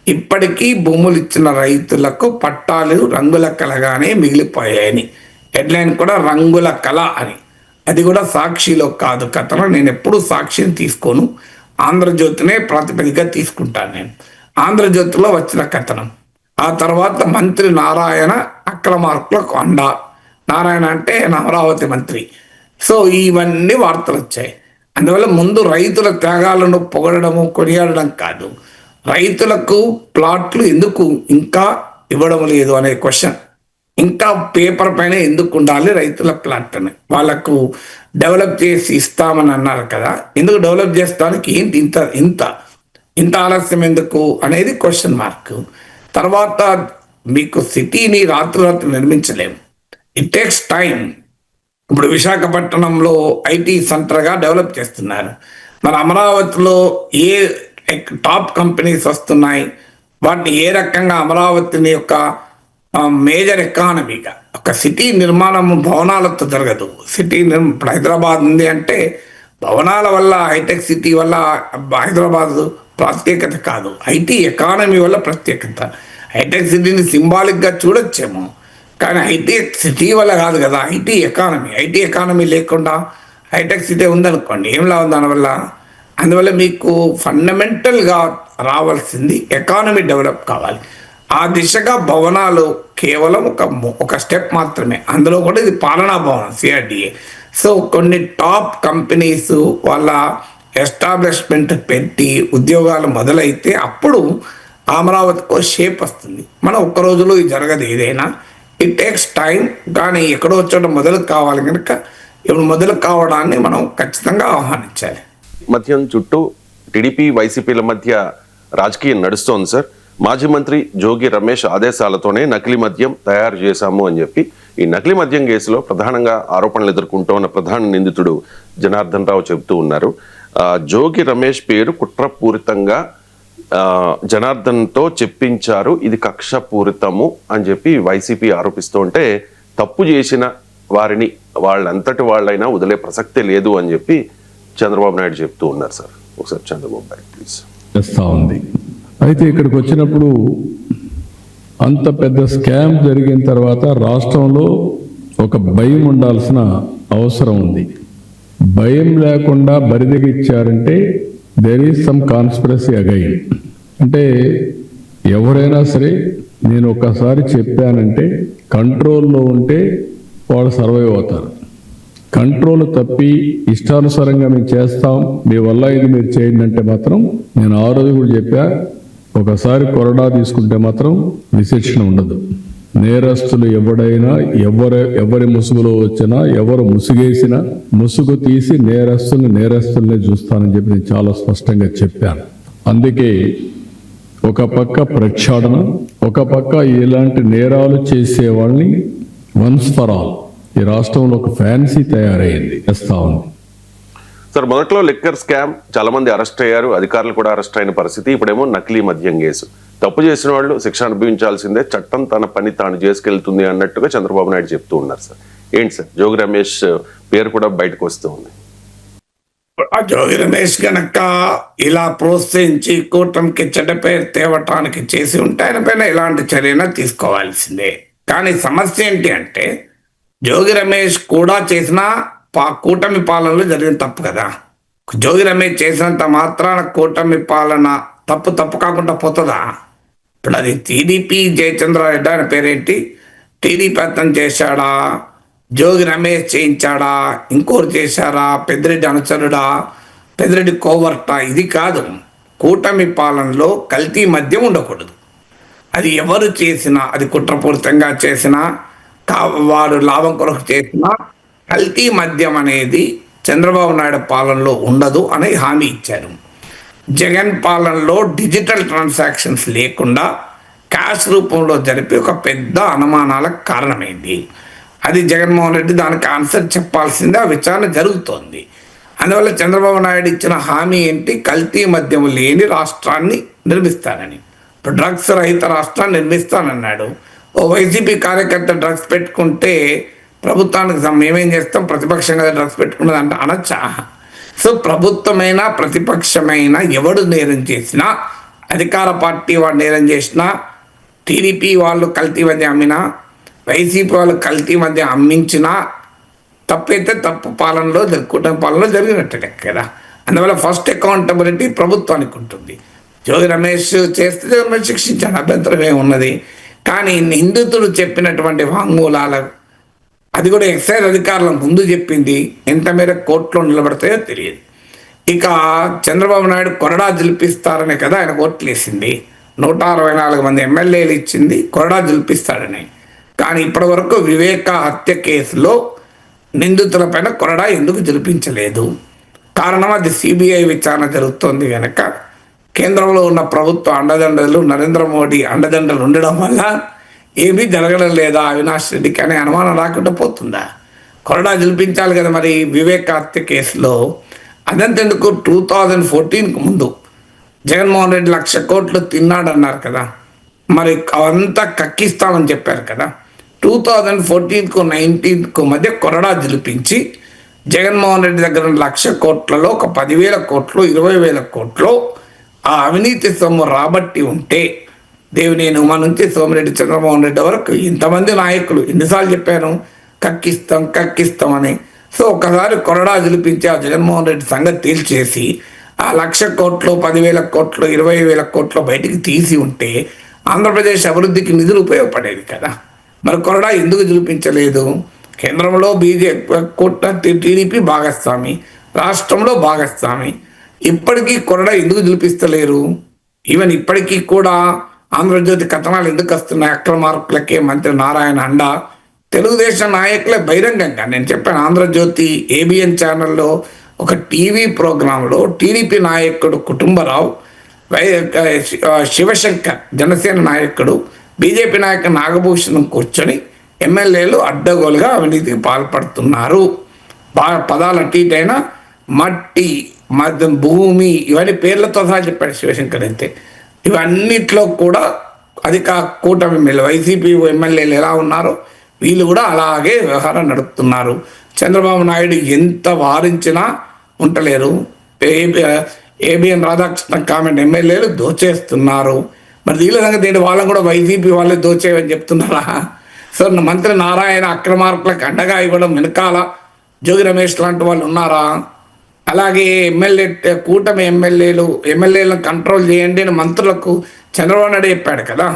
ఇప్పటికీ భూములు ఇచ్చిన రైతులకు పట్టాలు రంగుల కలగానే మిగిలిపోయాయని. హెడ్లైన్ కూడా రంగుల కళ అని. అది కూడా సాక్షిలో కాదు కథనం. నేను ఎప్పుడు సాక్షిని తీసుకోను, ఆంధ్రజ్యోతినే ప్రాతిపదికగా తీసుకుంటాను నేను. ఆంధ్రజ్యోతిలో వచ్చిన కథనం. ఆ తర్వాత మంత్రి నారాయణ అక్రమార్కులకు అండ. నారాయణ అంటే అమరావతి మంత్రి. సో ఇవన్నీ వార్తలు వచ్చాయి. అందువల్ల ముందు రైతుల త్యాగాలను పొగడము కొనియాడడం కాదు, రైతులకు ప్లాట్లు ఎందుకు ఇంకా ఇవ్వడం లేదు అనే క్వశ్చన్. ఇంకా పేపర్ పైన ఎందుకు ఉండాలి రైతుల ప్లాట్ అని? వాళ్ళకు డెవలప్ చేసి ఇస్తామని అన్నారు కదా, ఎందుకు డెవలప్ చేస్తానికి ఏంటి ఇంత ఆలస్యం ఎందుకు అనేది క్వశ్చన్ మార్క్. తర్వాత మీకు సిటీని రాత్రి నిర్మించలేము, ఇట్ టేక్స్ టైం. ఇప్పుడు విశాఖపట్నంలో ఐటీ సెంటర్గా డెవలప్ చేస్తున్నారు. మన అమరావతిలో ఏ టాప్ కంపెనీస్ వస్తున్నాయి, వాటిని ఏ రకంగా అమరావతిని యొక్క మేజర్ ఎకానమీగా, ఒక సిటీ నిర్మాణం భవనాలతో జరగదు. ఇప్పుడు హైదరాబాద్ ఉంది అంటే భవనాల వల్ల, హైటెక్ సిటీ వల్ల హైదరాబాద్ ప్రత్యేకత కాదు, ఐటీ ఎకానమీ వల్ల ప్రత్యేకత. హైటెక్ సిటీని సింబాలిక్గా చూడొచ్చేమో, కానీ హైటెక్ సిటీ వల్ల కాదు కదా, ఐటీ ఎకానమీ లేకుండా హైటెక్ సిటీ ఉందనుకోండి, ఏం లాభం దానివల్ల? అందువల్ల మీకు ఫండమెంటల్గా రావాల్సింది ఎకానమీ డెవలప్ కావాలి. ఆ దిశగా భవనాలు కేవలం ఒక స్టెప్ మాత్రమే. అందులో కూడా ఇది పాలనా భవనం, సిఆర్డిఏ. సో కొన్ని టాప్ కంపెనీస్ వాళ్ళ ఎస్టాబ్లిష్మెంట్ పెట్టి ఉద్యోగాలు మొదలైతే అప్పుడు అమరావతికో షేప్ వస్తుంది. మనం ఒక్క రోజులో ఇది జరగదు, ఏదైనా ఇట్ టేక్స్ టైం. కానీ ఎక్కడో చోట మొదలు కావాలి కనుక ఇప్పుడు మొదలు కావడాన్ని మనం ఖచ్చితంగా ఆహ్వానించాలి. మధ్యం చుట్టూ టీడీపీ వైసీపీల మధ్య రాజకీయం నడుస్తోంది సార్. మాజీ మంత్రి జోగి రమేష్ ఆదేశాలతోనే నకిలీ మద్యం తయారు చేశాము అని చెప్పి ఈ నకిలీ మద్యం కేసులో ప్రధానంగా ఆరోపణలు ఎదుర్కొంటూ ఉన్న ప్రధాన నిందితుడు జనార్దన్ రావు చెబుతూ ఉన్నారు. జోగి రమేష్ పేరు కుట్రపూరితంగా జనార్దన్తో చెప్పించారు, ఇది కక్షపూరితము అని చెప్పి వైసీపీ ఆరోపిస్తూ ఉంటే తప్పు చేసిన వారిని వాళ్ళంతటి వాళ్ళైనా వదిలే ప్రసక్తే లేదు అని చెప్పి చంద్రబాబు నాయుడు చెప్తూ ఉన్నారు. సార్ ఒకసారి చంద్రబాబు నాయుడు ప్లీజ్. చేస్తూ ఉంది. అయితే ఇక్కడికి వచ్చినప్పుడు అంత పెద్ద స్కామ్ జరిగిన తర్వాత రాష్ట్రంలో ఒక భయం ఉండాల్సిన అవసరం ఉంది. భయం లేకుండా బరిదెగిచ్చారంటే there is some conspiracy again. అంటే ఎవరైనా సరే నేను ఒకసారి చెప్పానంటే కంట్రోల్లో ఉంటే వాళ్ళు సర్వైవ్ అవుతారు. కంట్రోల్ తప్పి ఇష్టానుసారంగా మేము చేస్తాం, మీ వల్ల ఇది మీరు చేయండి అంటే మాత్రం నేను ఆ రోజు కూడా చెప్పా, ఒకసారి కొరడా తీసుకుంటే మాత్రం విశిక్షణ ఉండదు. నేరస్తులు ఎవడైనా ఎవరి ముసుగులో వచ్చినా ఎవరు ముసుగేసినా ముసుగు తీసి నేరస్తుల్ని చూస్తానని చెప్పి నేను చాలా స్పష్టంగా చెప్పాను. అందుకే ఒక పక్క ప్రక్షాళన, ఒక పక్క ఇలాంటి నేరాలు చేసే వాళ్ళని వన్స్ ఫర్ ఆల్ ఈ రాష్ట్రంలో ఒక ఫ్యాన్సీ తయారైంది చేస్తా ఉంది. సార్ మొదట్లో లిక్కర్ స్కామ్ చాలా మంది అరెస్ట్ అయ్యారు, అధికారులు కూడా అరెస్ట్ అయిన పరిస్థితి. ఇప్పుడేమో నకిలీ మద్యం కేసు. తప్పు చేసిన వాళ్ళు శిక్ష అనుభవించాల్సిందే, చట్టం తన పని తాను చేసుకెళ్తుంది అన్నట్టుగా చంద్రబాబు నాయుడు చెప్తూ ఉన్నారు. సార్ ఏంటి సార్ జోగి రమేష్ పేరు కూడా బయటకు వస్తూ ఉంది. జోగి రమేష్ గనక ఇలా ప్రోత్సహించి కూటమికి చెడ్డ పేరు తేవటానికి చేసి ఉంటే ఆయన పైన ఎలాంటి చర్యన తీసుకోవాల్సిందే. కానీ సమస్య ఏంటి అంటే జోగి రమేష్ కూడా చేసిన కూటమి పాలనలో జరిగిన తప్పు కదా. జోగి రమేష్ చేసినంత మాత్రాన కూటమి పాలన తప్పు కాకుండా పోతుందా? ఇప్పుడు అది టీడీపీ జయచంద్ర రెడ్డి ఆయన పేరేంటి, టీడీపీ అతను చేశాడా, జోగి రమేష్ చేయించాడా, ఇంకోరు చేశారా, పెద్దిరెడ్డి అనుచరుడా, పెద్దిరెడ్డి కోవర్టా, ఇది కాదు. కూటమి పాలనలో కల్తీ మద్యం ఉండకూడదు. అది ఎవరు చేసినా, అది కుట్రపూరితంగా చేసినా, వారు లాభం కొరకు చేసినా కల్తీ మద్యం అనేది చంద్రబాబు నాయుడు పాలనలో ఉండదు అని హామీ ఇచ్చారు. జగన్ పాలనలో డిజిటల్ ట్రాన్సాక్షన్స్ లేకుండా క్యాష్ రూపంలో జరిపి ఒక పెద్ద అనుమానాలకు కారణమైంది. అది జగన్మోహన్ రెడ్డి దానికి ఆన్సర్ చెప్పాల్సిందే, ఆ విచారణ జరుగుతోంది. అందువల్ల చంద్రబాబు నాయుడు ఇచ్చిన హామీ ఏంటి, కల్తీ మద్యం లేని రాష్ట్రాన్ని నిర్మిస్తానని. ఇప్పుడు డ్రగ్స్ రహిత రాష్ట్రాన్ని నిర్మిస్తానన్నాడు. ఓ వైసీపీ కార్యకర్త డ్రగ్స్ పెట్టుకుంటే ప్రభుత్వానికి మేమేం చేస్తాం, ప్రతిపక్షంగా డ్రగ్స్ పెట్టుకున్నదంటే అనొచ్చా? సో ప్రభుత్వమైనా ప్రతిపక్షమైనా ఎవడు నేరం చేసినా, అధికార పార్టీ వాడు నేరం చేసినా, టీడీపీ వాళ్ళు కల్తీ మద్యం అమ్మినా, వైసీపీ వాళ్ళు కల్తీ మద్యం అమ్మించినా తప్పైతే తప్పు పాలనలో కూటమి పాలనలో జరిగినట్టే కదా. అందువల్ల ఫస్ట్ అకౌంటబిలిటీ ప్రభుత్వానికి ఉంటుంది. జోగి రమేష్ చేస్తే జోగి రమేష్ శిక్షించాడు, అభ్యంతరం ఏమున్నది. కానీ నిందితుడు చెప్పినటువంటి వాంగ్మూలాల అది కూడా ఎక్సైజ్ అధికారుల ముందు చెప్పింది ఎంత మేర కోర్టులో నిలబడతాయో తెలియదు. ఇక చంద్రబాబు నాయుడు కొరడా జులిపిస్తారనే కదా ఆయన కోర్టులు వేసింది. 164 మంది ఎమ్మెల్యేలు ఇచ్చింది కొరడా జులిపిస్తాడని. కానీ ఇప్పటి వరకు వివేక హత్య కేసులో నిందితుల పైన కొరడా ఎందుకు జులిపించలేదు? కారణం అది సిబిఐ విచారణ జరుగుతోంది కనుక కేంద్రంలో ఉన్న ప్రభుత్వ అండదండలు, నరేంద్ర మోడీ అండదండలు ఉండడం వల్ల ఏమీ జరగడం లేదా అవినాష్ రెడ్డికి అనే అనుమానం రాకుండా పోతుందా? కొరడా జులిపించాలి కదా మరి వివేక హత్య కేసులో. అదంతెందుకు 2014కు ముందు జగన్మోహన్ రెడ్డి 1,00,000 కోట్లు తిన్నాడన్నారు కదా, మరి అవంతా కక్కిస్తామని చెప్పారు కదా. 2014కు 19కు మధ్య కొరడా జులిపించి జగన్మోహన్ రెడ్డి దగ్గర 1,00,000 కోట్లలో ఒక 10,000 కోట్లు 20,000 కోట్లు ఆ అవినీతి సొమ్ము రాబట్టి ఉంటే దేవినేని ఉమా నుంచి సోమిరెడ్డి చంద్రమోహన్ రెడ్డి వరకు ఇంతమంది నాయకులు ఎన్నిసార్లు చెప్పాను కక్కిస్తామని. సో ఒకసారి కొరడా జులిపించి ఆ జగన్మోహన్ రెడ్డి సంగతి తేల్చేసి ఆ 1,00,000 కోట్లు 10,000 కోట్లు 20,000 కోట్లు బయటికి తీసి ఉంటే ఆంధ్రప్రదేశ్ అభివృద్ధికి నిధులు ఉపయోగపడేది కదా. మరి కొరడా ఎందుకు జులిపించలేదు? కేంద్రంలో టీడీపీ భాగస్వామి, రాష్ట్రంలో భాగస్వామి, ఇప్పటికీ కొరడా ఎందుకు జులిపిస్తలేరు? ఈవెన్ ఇప్పటికీ కూడా ఆంధ్రజ్యోతి కథనాలు ఎందుకు వస్తున్నాయి? అక్రమార్కులకే మంత్రి నారాయణ అండ. తెలుగుదేశం నాయకులే బహిరంగంగా నేను చెప్పాను, ఆంధ్రజ్యోతి ఏబిఎన్ ఛానల్లో ఒక టీవీ ప్రోగ్రాంలో టీడీపీ నాయకుడు కుటుంబరావు శివశంకర్ జనసేన నాయకుడు, బీజేపీ నాయకుడు నాగభూషణం కూర్చొని ఎమ్మెల్యేలు అడ్డగోలుగా అవినీతికి పాల్పడుతున్నారు. పదాలు అటు ఇటైనా మట్టి, భూమి ఇవన్నీ పేర్లతో సహా చెప్పాడు శివశంకర్. అయితే ఇవన్నిట్లో కూడా కూటమి ఎమ్మెల్యే వైసీపీ ఎమ్మెల్యేలు ఎలా ఉన్నారో వీళ్ళు కూడా అలాగే వ్యవహారం నడుపుతున్నారు. చంద్రబాబు నాయుడు ఎంత వారించినా ఉంటలేరు. ఏబిఎన్ రాధాకృష్ణ కామెంట్ ఎమ్మెల్యేలు దోచేస్తున్నారు. మరి వీళ్ళ సంగతి ఏంటి? వాళ్ళని కూడా వైసీపీ వాళ్ళే దోచేయని చెప్తున్నారా? సో మంత్రి నారాయణ అక్రమార్కులకు అండగా ఇవ్వడం వెనకాల జోగి రమేష్ లాంటి వాళ్ళు ఉన్నారా? అలాగే కూటమి ఎమ్మెల్యేలను కంట్రోల్ చేయండి అని మంత్రులకు చంద్రబాబు నాయుడు చెప్పాడు కదా.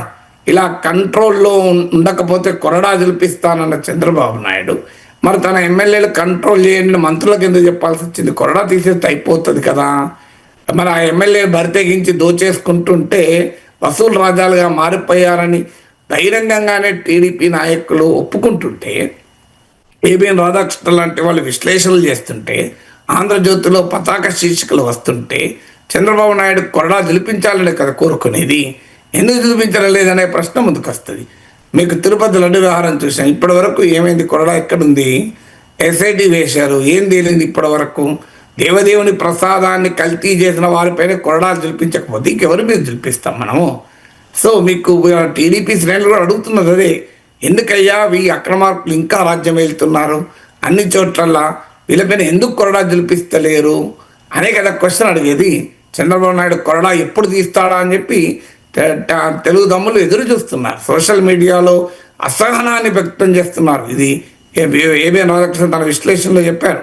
ఇలా కంట్రోల్లో ఉండకపోతే కొరడా జులిపిస్తానన్న చంద్రబాబు నాయుడు మరి తన ఎమ్మెల్యేలు కంట్రోల్ చేయండి మంత్రులకు ఎందుకు చెప్పాల్సి వచ్చింది? కొరడా తీసేస్తే అయిపోతుంది కదా. మరి ఆ ఎమ్మెల్యేలు బరితెగించి దోచేసుకుంటుంటే వసూలు రాజాలుగా మారిపోయారని బహిరంగంగానే టీడీపీ నాయకులు ఒప్పుకుంటుంటే, ఏబిఎన్ రాధాకృష్ణ లాంటి వాళ్ళు విశ్లేషణలు చేస్తుంటే, ఆంధ్రజ్యోతిలో పతాక శీర్షికలు వస్తుంటే చంద్రబాబు నాయుడు కొరడా జులిపించాలనే కదా కోరుకునేది. ఎందుకు జులిపించడం లేదనే ప్రశ్న ముందుకు వస్తుంది. మీకు తిరుపతి లడ్డు వ్యవహారం చూసాం. ఇప్పటి వరకు ఏమైంది? కొరడా ఎక్కడుంది? ఎస్ఐటి వేశారు, ఏం తేలింది ఇప్పటి వరకు? దేవదేవుని ప్రసాదాన్ని కల్తీ చేసిన వారిపైన కొరడాలు జులిపించకపోతే ఇంకెవరి మీద జులిపిస్తాం మనము? సో మీకు టీడీపీ శ్రేణులు కూడా అడుగుతున్నది అదే. ఎందుకయ్యా ఈ అక్రమార్కులు ఇంకా రాజ్యం వెళ్తున్నారు? అన్ని చోట్లల్లా వీళ్ళపైన ఎందుకు కొరడా జులిపిస్తలేరు అనే కదా క్వశ్చన్ అడిగేది. చంద్రబాబు నాయుడు కొరడా ఎప్పుడు తీస్తాడా అని చెప్పి తెలుగు దమ్ములు ఎదురు చూస్తున్నారు. సోషల్ మీడియాలో అసహనాన్ని వ్యక్తం చేస్తున్నారు. ఇది ఏబిఎన్ రాధాకృష్ణ తన విశ్లేషణలో చెప్పారు.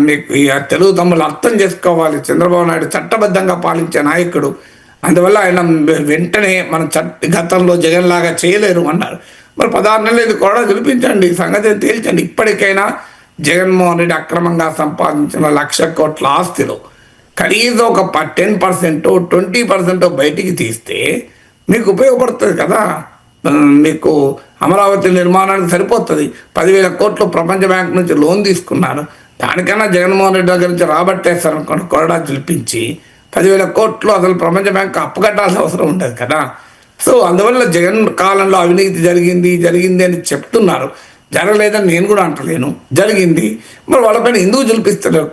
మీకు ఈ తెలుగు దమ్ములు అర్థం చేసుకోవాలి, చంద్రబాబు నాయుడు చట్టబద్ధంగా పాలించే నాయకుడు, అందువల్ల ఆయన వెంటనే మనం గతంలో జగన్ లాగా చేయలేరు అన్నారు. మరి 16 నెలలు ఇది కూడా చూపించండి, సంగతి తేల్చండి. ఇప్పటికైనా జగన్మోహన్ రెడ్డి అక్రమంగా సంపాదించిన 1,00,000 కోట్ల ఆస్తిలో కనీసం ఒక 10%, 20% బయటికి తీస్తే మీకు ఉపయోగపడుతుంది కదా. మీకు అమరావతి నిర్మాణానికి సరిపోతుంది. 10,000 కోట్లు ప్రపంచ బ్యాంక్ నుంచి లోన్ తీసుకున్నారు. దానికన్నా జగన్మోహన్ రెడ్డి దగ్గర నుంచి రాబట్టేస్తారు అనుకోండి, కొరడా చూపించి 10,000 కోట్లు అసలు ప్రపంచ బ్యాంక్ అప్పు కట్టాల్సిన అవసరం ఉండదు కదా. సో అందువల్ల జగన్ కాలంలో అవినీతి జరిగింది అని చెప్తున్నారు. జరగలేదని నేను కూడా అంటలేను, జరిగింది. మరి వాళ్ళపైన ఎందుకు చూపిస్తారు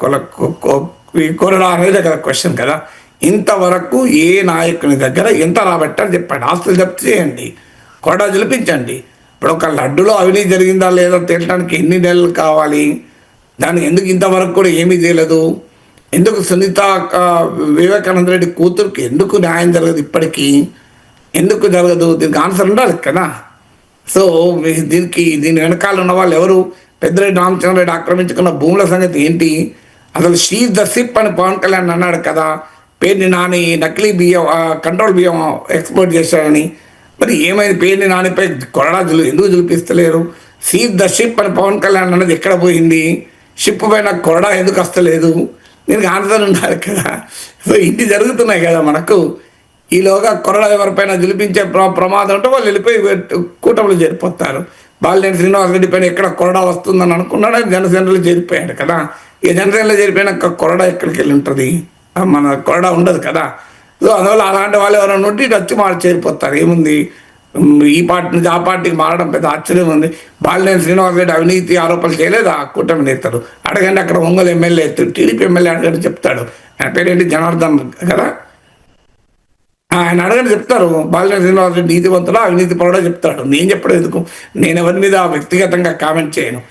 కొరడా అనేది కదా క్వశ్చన్ కదా. ఇంతవరకు ఏ నాయకుని దగ్గర ఎంత రాబట్టారు చెప్పండి. ఆస్తులు జప్తు చేయండి, కొరడా చూపించండి. ఇప్పుడు ఒక లడ్డులో అవినీతి జరిగిందా లేదా తేలడానికి ఎన్ని నెలలు కావాలి? దానికి ఎందుకు ఇంతవరకు కూడా ఏమీ తెలియదు? ఎందుకు సునీత వివేకానంద రెడ్డి కూతురికి ఎందుకు న్యాయం జరగదు? ఇప్పటికీ ఎందుకు జరగదు? దీనికి ఆన్సర్ ఉండాలి కదా. సో దీని వెనకాల ఉన్న వాళ్ళు ఎవరు? పెద్దిరెడ్డి రామచంద్రరెడ్డి ఆక్రమించుకున్న భూముల సంగతి ఏంటి? అసలు షీజ్ ద సిప్ అని పవన్ కళ్యాణ్ అన్నాడు కదా. పేరుని నాని నకిలీ బియ్యం, కంట్రోల్ బియ్యం ఎక్స్పోర్ట్ చేశాడని. మరి ఏమైంది? పేరుని నానిపై కొరడా ఎందుకు చూపిస్తలేరు? సీజ్ ద షిప్ అని పవన్ కళ్యాణ్ అన్నది ఎక్కడ పోయింది? షిప్ పైన కొరడా ఎందుకు వస్తలేదు? దీనికి ఆన్సర్ ఉండాలి కదా. సో ఇన్ని జరుగుతున్నాయి కదా మనకు. ఈలోగా కొరడా ఎవరిపైన జులిపించే ప్రమాదం ఉంటే వాళ్ళు వెళ్ళిపోయి కూటమిలో చేరిపోతారు. బాలినేని శ్రీనివాసరెడ్డి పైన ఎక్కడ కొరడా వస్తుందని అనుకున్నాడు, జనసేనలో చేరిపోయాడు కదా. ఇక జనసేనలో చేరిపోయినాక కొరడా ఎక్కడికి వెళ్ళి ఉంటుంది? మన కొరడా ఉండదు కదా. సో అందువల్ల అలాంటి వాళ్ళు ఎవరైనా ఉంటే ఇటు వచ్చి వాళ్ళు చేరిపోతారు. ఏముంది, ఈ పార్టీ నుంచి ఆ పార్టీకి మారడం పెద్ద ఆశ్చర్యం ఉంది. బాలినేని శ్రీనివాసరెడ్డి అవినీతి ఆరోపణలు చేయలేదు ఆ కూటమి నేతలు. అడగండి, అక్కడ ఒంగోలు ఎమ్మెల్యే టీడీపీ ఎమ్మెల్యే అడగండి చెప్తాడు. ఆయన పేరేంటి? జనార్దన్ కదా. ఆయన అడగని చెప్తారు. బాలినేని శ్రీనివాసరెడ్డి నీతివంతుడా అవినీతి పరుడా చెప్తాడు. నేను చెప్పడం ఎందుకు? నేను ఎవరి మీద వ్యక్తిగతంగా కామెంట్ చేయను.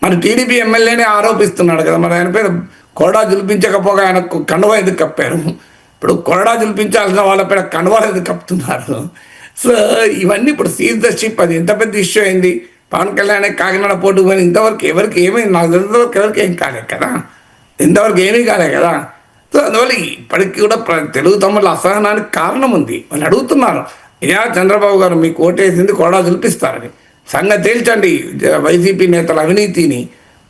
మరి టీడీపీ ఎమ్మెల్యేనే ఆరోపిస్తున్నాడు కదా. మరి ఆయన పేరు కొరడా జులిపించకపోగా ఆయనకు కండువా ఎందుకు కప్పారు? ఇప్పుడు కొరడా జులిపించాల్సిన వాళ్ళపైన కండువాలు ఎందుకు కప్పుతున్నారు? సో ఇవన్నీ ఇప్పుడు సీజ్ ద షిప్, అది ఎంత పెద్ద ఇష్యూ అయింది. పవన్ కళ్యాణ్ కాకినాడ పోటీ పోయిన ఇంతవరకు ఎవరికి ఏమైంది? నాకు తెలిసినంతవరకు ఎవరికి ఏం కాలేదు కదా, ఇంతవరకు ఏమీ కాలేదు కదా. సో అందువల్ల ఇప్పటికీ కూడా తెలుగు తమ్ముళ్ళ అసహనానికి కారణం ఉంది. వాళ్ళు అడుగుతున్నారు, యా చంద్రబాబు గారు మీకు ఓటేసింది కొరడా చూపిస్తారని, సంగతి తేల్చండి, వైసీపీ నేతల అవినీతిని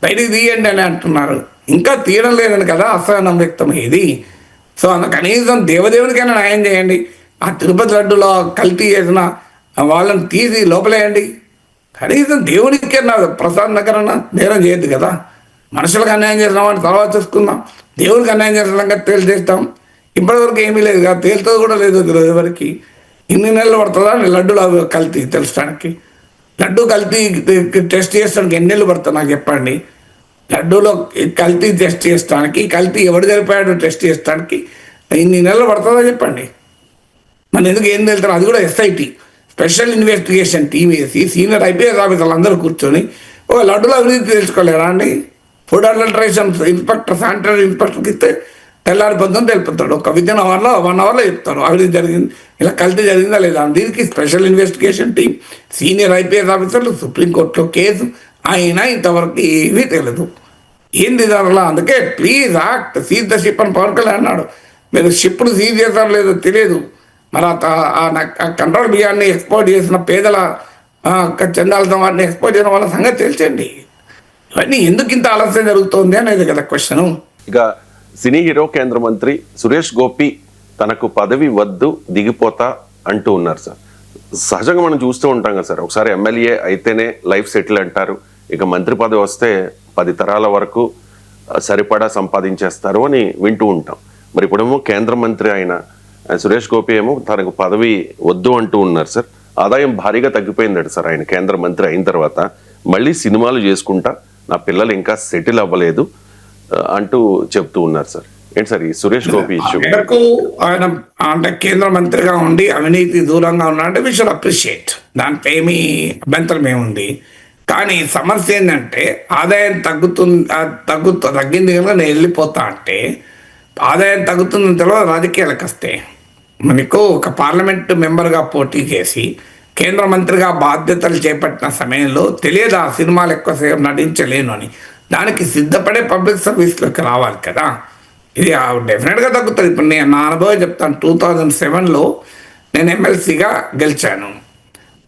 బయటికి తీయండి అని అంటున్నారు. ఇంకా తీయడం లేదని కదా అసహనం వ్యక్తమయ్యేది. సో కనీసం దేవదేవునికైనా న్యాయం చేయండి. ఆ తిరుపతి లడ్డులో కల్తీ చేసిన వాళ్ళని తీసి లోపలేయండి. కనీసం దేవునికైనా ప్రసాద్ నగర్ అన్న నేరం చేయొద్దు కదా. మనుషులకు అన్యాయం చేసిన వాడిని తర్వాత చూసుకుందాం, దేవునికి అన్యాయం చేసిన సంగతి తెలియజేస్తాం. ఇప్పటివరకు ఏమీ లేదు కదా, తేలుతుంది కూడా లేదు తెలియదు ఎవరికి. ఇన్ని నెలలు పడుతుందా లడ్డూలు కల్తీ తెలుసడానికి? లడ్డు కల్తీ టెస్ట్ చేస్తానికి ఎన్ని నెలలు పడుతుంది నాకు చెప్పండి. లడ్డూలో కల్తీ టెస్ట్ చేస్తానికి, కల్తీ ఎవడు జరిపాడు టెస్ట్ చేస్తానికి ఇన్ని నెలలు పడుతుందా చెప్పండి. మన ఎందుకు ఏం తెలుస్తారు? అది కూడా ఎస్ఐటి స్పెషల్ ఇన్వెస్టిగేషన్ టీం వేసి సీనియర్ ఐపీఎస్ ఆఫీసర్లు అందరూ కూర్చొని లడ్డూల అభివృద్ధి తెలుసుకోలేరా అండి? ఫుడ్ అడల్టరేషన్ ఇన్స్పెక్టర్, శానిటరీ ఇన్స్పెక్టర్కి ఇస్తే తెల్లారి పొద్దున తెలుపుతాడు. ఒక విదిన్ వన్ అవర్లో చెప్తారు అభివృద్ధి జరిగింది, ఇలా కల్తీ జరిగిందా లేదా. దీనికి special investigation team, senior IPS ఆఫీసర్లు, సుప్రీంకోర్టులో కేసు, అయినా ఇంతవరకు ఏమీ తెలియదు. ఏంది దానిలో? అందుకే please act, seize the ship అని పవన్ కళ్యాణ్ అన్నాడు. మీరు షిప్ను సీజ్ చేస్తారో లేదో తెలియదు. మరి ఆ కంట్రోల్ బియ్యాన్ని ఎక్స్పోర్ట్ చేసిన పేదల చందాలతో వాటిని ఎక్స్పోర్ట్ చేయడం వల్ల సంగతి తెలిసండి. ఇవన్నీ ఎందుకు ఇంత ఆలస్యం జరుగుతోంది అనేది కదా క్వశ్చన్. ఇక సినీ హీరో కేంద్ర మంత్రి సురేష్ గోపి తనకు పదవి వద్దు, దిగిపోతా అంటూ ఉన్నారు సార్. సహజంగా మనం చూస్తూ ఉంటాం కదా సార్, ఒకసారి ఎమ్మెల్యే అయితేనే లైఫ్ సెటిల్ అంటారు, ఇక మంత్రి పదవి వస్తే 10 తరాల వరకు సరిపడా సంపాదించేస్తారు అని వింటూ ఉంటాం. మరి ఇప్పుడేమో కేంద్ర మంత్రి అయిన సురేష్ గోపి ఏమో తనకు పదవి వద్దు అంటూ ఉన్నారు సార్. ఆదాయం భారీగా తగ్గిపోయిందట సార్ ఆయన కేంద్ర మంత్రి అయిన తర్వాత. మళ్ళీ సినిమాలు చేసుకుంటా, నా పిల్లలు ఇంకా సెటిల్ అవ్వలేదు అంటూ చెప్తూ ఉన్నారు సార్. ఏంటి సార్ ఈ సురేష్ గోపి ఇష్యూ? ఆయన అంటే కేంద్ర మంత్రిగా ఉండి అవినీతి దూరంగా ఉన్నాడంటే వి షుడ్ అప్రిషియేట్, దాంట్లో ఏమీ అభ్యంతరం ఏముంది. కానీ సమస్య ఏంటంటే ఆదాయం తగ్గింది కనుక నేను వెళ్ళిపోతా అంటే ఆదాయం తగ్గుతుందని తెలియదు రాజకీయాలకు వస్తే. మనకు ఒక పార్లమెంటు మెంబర్గా పోటీ చేసి కేంద్ర మంత్రిగా బాధ్యతలు చేపట్టిన సమయంలో తెలియదు ఆ సినిమాలు ఎక్కువసేపు నటించలేను అని. దానికి సిద్ధపడే పబ్లిక్ సర్వీస్లోకి రావాలి కదా. ఇది డెఫినెట్గా తగ్గుతుంది. ఇప్పుడు నేను నా అనుభవం చెప్తాను. 2007లో నేను ఎమ్మెల్సీగా గెలిచాను.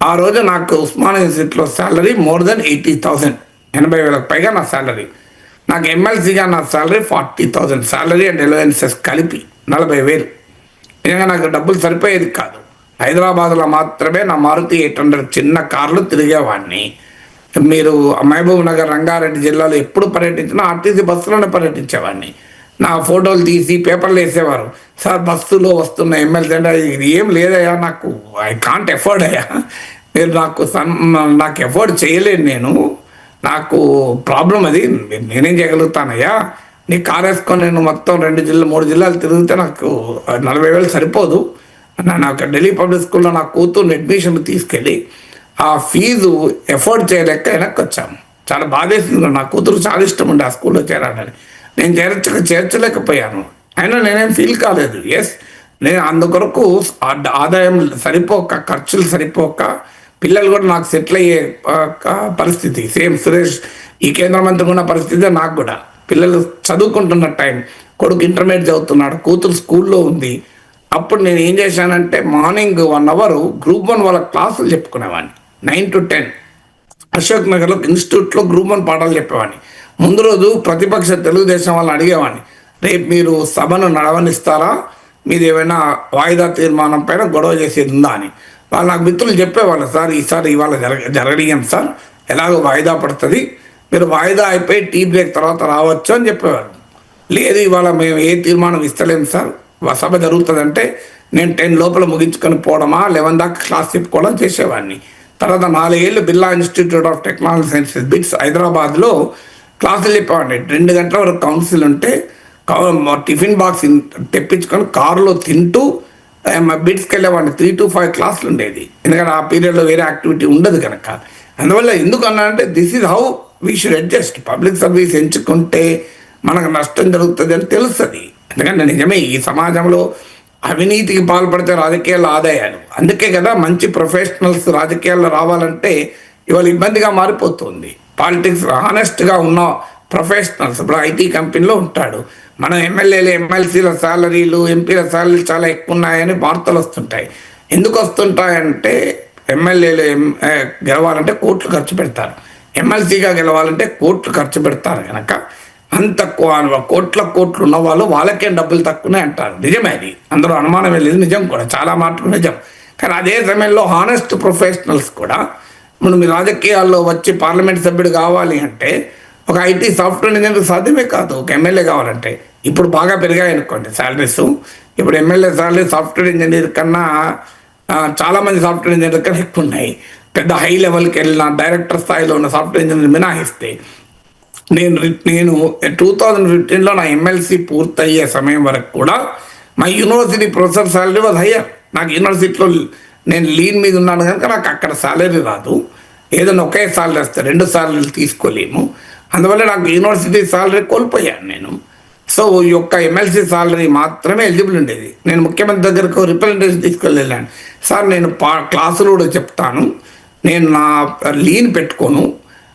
ఆ రోజు నాకు ఉస్మానియా యూనివర్సిటీలో శాలరీ మోర్ దెన్ 80,000, 80,000కు పైగా నా శాలరీ. నాకు ఎమ్మెల్సీగా నా శాలరీ 40,000 శాలరీ అండ్ ఎలవెన్సెస్ కలిపి 40,000. నిజంగా నాకు డబ్బులు సరిపోయేది కాదు. హైదరాబాద్లో మాత్రమే నా మారుతి 800 చిన్న కార్లు తిరిగేవాడిని. మీరు మహబూబ్ నగర్, రంగారెడ్డి జిల్లాలో ఎప్పుడు పర్యటించినా ఆర్టీసీ బస్సులోనే పర్యటించేవాడిని. నా ఫోటోలు తీసి పేపర్లు వేసేవారు. సార్ బస్సులో వస్తున్న ఎమ్మెల్సీ అంటే ఇది ఏం లేదయ్యా, నాకు ఐ కాంట్ ఎఫోర్డ్ అయ్యా, మీరు నాకు ఎఫోర్డ్ చేయలేను, నాకు ప్రాబ్లం అది, నేనేం చేయగలుగుతానయ్యా, నీ కారు వేసుకొని నేను మొత్తం 2-3 జిల్లాలు తిరిగితే నాకు 40,000 సరిపోదు. నాకు ఢిల్లీ పబ్లిక్ స్కూల్లో నా కూతుర్ని అడ్మిషన్ తీసుకెళ్ళి ఆ ఫీజు ఎఫోర్డ్ చేయలేక వెనక్కి వచ్చాము. చాలా బాధేసింది. నా కూతురు చాలా ఇష్టం ఉండే ఆ స్కూల్లో చేరాలని. నేను చేర్చలేకపోయాను. అయినా నేనేం ఫీల్ కాలేదు. ఎస్, నేను అందుకొరకు ఆదాయం సరిపోక, ఖర్చులు సరిపోక, పిల్లలు కూడా నాకు సెటిల్ అయ్యే పరిస్థితి, సేమ్ సురేష్ ఈ కేంద్ర మంత్రి ఉన్న పరిస్థితి నాకు కూడా. పిల్లలు చదువుకుంటున్న టైం, కొడుకు ఇంటర్మీడియట్ చదువుతున్నాడు, కూతురు స్కూల్లో ఉంది. అప్పుడు నేను ఏం చేశానంటే మార్నింగ్ 1 అవర్ గ్రూప్ 1 వాళ్ళ క్లాసులు చెప్పుకునేవాడిని. 9 to 10 అశోక్ నగర్లో ఇన్స్టిట్యూట్లో గ్రూప్ 1 పాఠాలు చెప్పేవాడిని. ముందు రోజు ప్రతిపక్ష తెలుగుదేశం వాళ్ళని అడిగేవాడిని, రేపు మీరు సభను నడవనిస్తారా, మీది ఏమైనా వాయిదా తీర్మానం పైన గొడవ చేసేది ఉందా అని. వాళ్ళు నాకు మిత్రులు చెప్పేవాళ్ళు, సార్ ఈసారి ఇవాళ జరగనియం సార్, ఎలాగో వాయిదా పడుతుంది, మీరు వాయిదా అయిపోయి టీ బ్రేక్ తర్వాత రావచ్చు అని చెప్పేవారు. లేదు ఇవాళ మేము ఏ తీర్మానం ఇస్తలేము సార్, సభ జరుగుతుందంటే నేను 10 లోపల ముగించుకొని పోవడమా, 11 దాకా క్లాస్ చెప్పుకోవడం చేసేవాడిని. తర్వాత 4 ఏళ్ళు Birla institute of technology sciences bits హైదరాబాద్లో క్లాసులు చెప్పేవాడిని. 2 గంటల వరకు కౌన్సిల్ ఉంటే టిఫిన్ బాక్స్ తెప్పించుకొని కారులో తింటూ బిట్స్కి వెళ్ళేవాడిని. 3 to 5 క్లాసులు ఉండేది, ఎందుకంటే ఆ పీరియడ్లో వేరే యాక్టివిటీ ఉండదు కనుక. అందువల్ల ఎందుకు అన్నానంటే this is how we should adjust. Public service ఎంచుకుంటే మనకు నష్టం జరుగుతుంది అని తెలుస్తుంది. ఎందుకంటే నిజమే ఈ సమాజంలో అవినీతికి పాల్పడితే రాజకీయాల్లో ఆదాయాలు. అందుకే కదా మంచి ప్రొఫెషనల్స్ రాజకీయాల్లో రావాలంటే ఇవాళ ఇబ్బందిగా మారిపోతుంది. పాలిటిక్స్ హానెస్ట్గా ఉన్న ప్రొఫెషనల్స్, ఇప్పుడు ఐటీ కంపెనీలో ఉంటాడు, మనం ఎమ్మెల్యేలు, ఎమ్మెల్సీల శాలరీలు, ఎంపీల శాలరీలు చాలా ఎక్కువ ఉన్నాయని వార్తలు వస్తుంటాయి. ఎందుకు వస్తుంటాయంటే ఎమ్మెల్యేలు గెలవాలంటే కోట్లు ఖర్చు పెడతారు, ఎమ్మెల్సీగా గెలవాలంటే కోట్లు ఖర్చు పెడతారు కనుక అంత కోట్లు ఉన్న వాళ్ళు వాళ్ళకే డబ్బులు తక్కువనే అంటారు. నిజమే, అది అందరూ అనుమానం వెళ్ళేది నిజం కూడా, చాలా మాటలు నిజం. కానీ అదే సమయంలో హానెస్ట్ ప్రొఫెషనల్స్ కూడా ఇప్పుడు మీ రాజకీయాల్లో వచ్చి పార్లమెంట్ సభ్యుడు కావాలి అంటే ఒక ఐటీ సాఫ్ట్వేర్ ఇంజనీర్ సాధ్యమే కాదు. ఒక ఎమ్మెల్యే కావాలంటే ఇప్పుడు బాగా పెరిగాయి అనుకోండి శాలరీస్. ఇప్పుడు ఎమ్మెల్యే శాలరీ సాఫ్ట్వేర్ ఇంజనీర్ కన్నా చాలామంది సాఫ్ట్వేర్ ఇంజనీర్ కన్నా ఎక్కువ ఉన్నాయి. పెద్ద హై లెవెల్కి వెళ్ళిన డైరెక్టర్ స్థాయిలో ఉన్న సాఫ్ట్వేర్ ఇంజనీర్ మినహాయిస్తే నేను 2015లో నా ఎమ్మెల్సీ పూర్తయ్యే సమయం వరకు కూడా మా university professor salary was higher. నాకు యూనివర్సిటీలో నేను లీన్ మీద ఉన్నాను కనుక నాకు అక్కడ శాలరీ రాదు. ఏదైనా ఒకే సాలరీ వస్తే 2 సాలరీలు తీసుకోలేము. అందువల్ల నాకు యూనివర్సిటీ సాలరీ కోల్పోయాను నేను. సో ఈ యొక్క ఎమ్మెల్సీ సాలరీ మాత్రమే ఎలిజిబుల్ ఉండేది. నేను ముఖ్యమంత్రి దగ్గరకు రిప్రజెంటేషన్ తీసుకెళ్ళాను. సార్ నేను క్లాసులు కూడా చెప్తాను, నేను నా లీన్ పెట్టుకోను,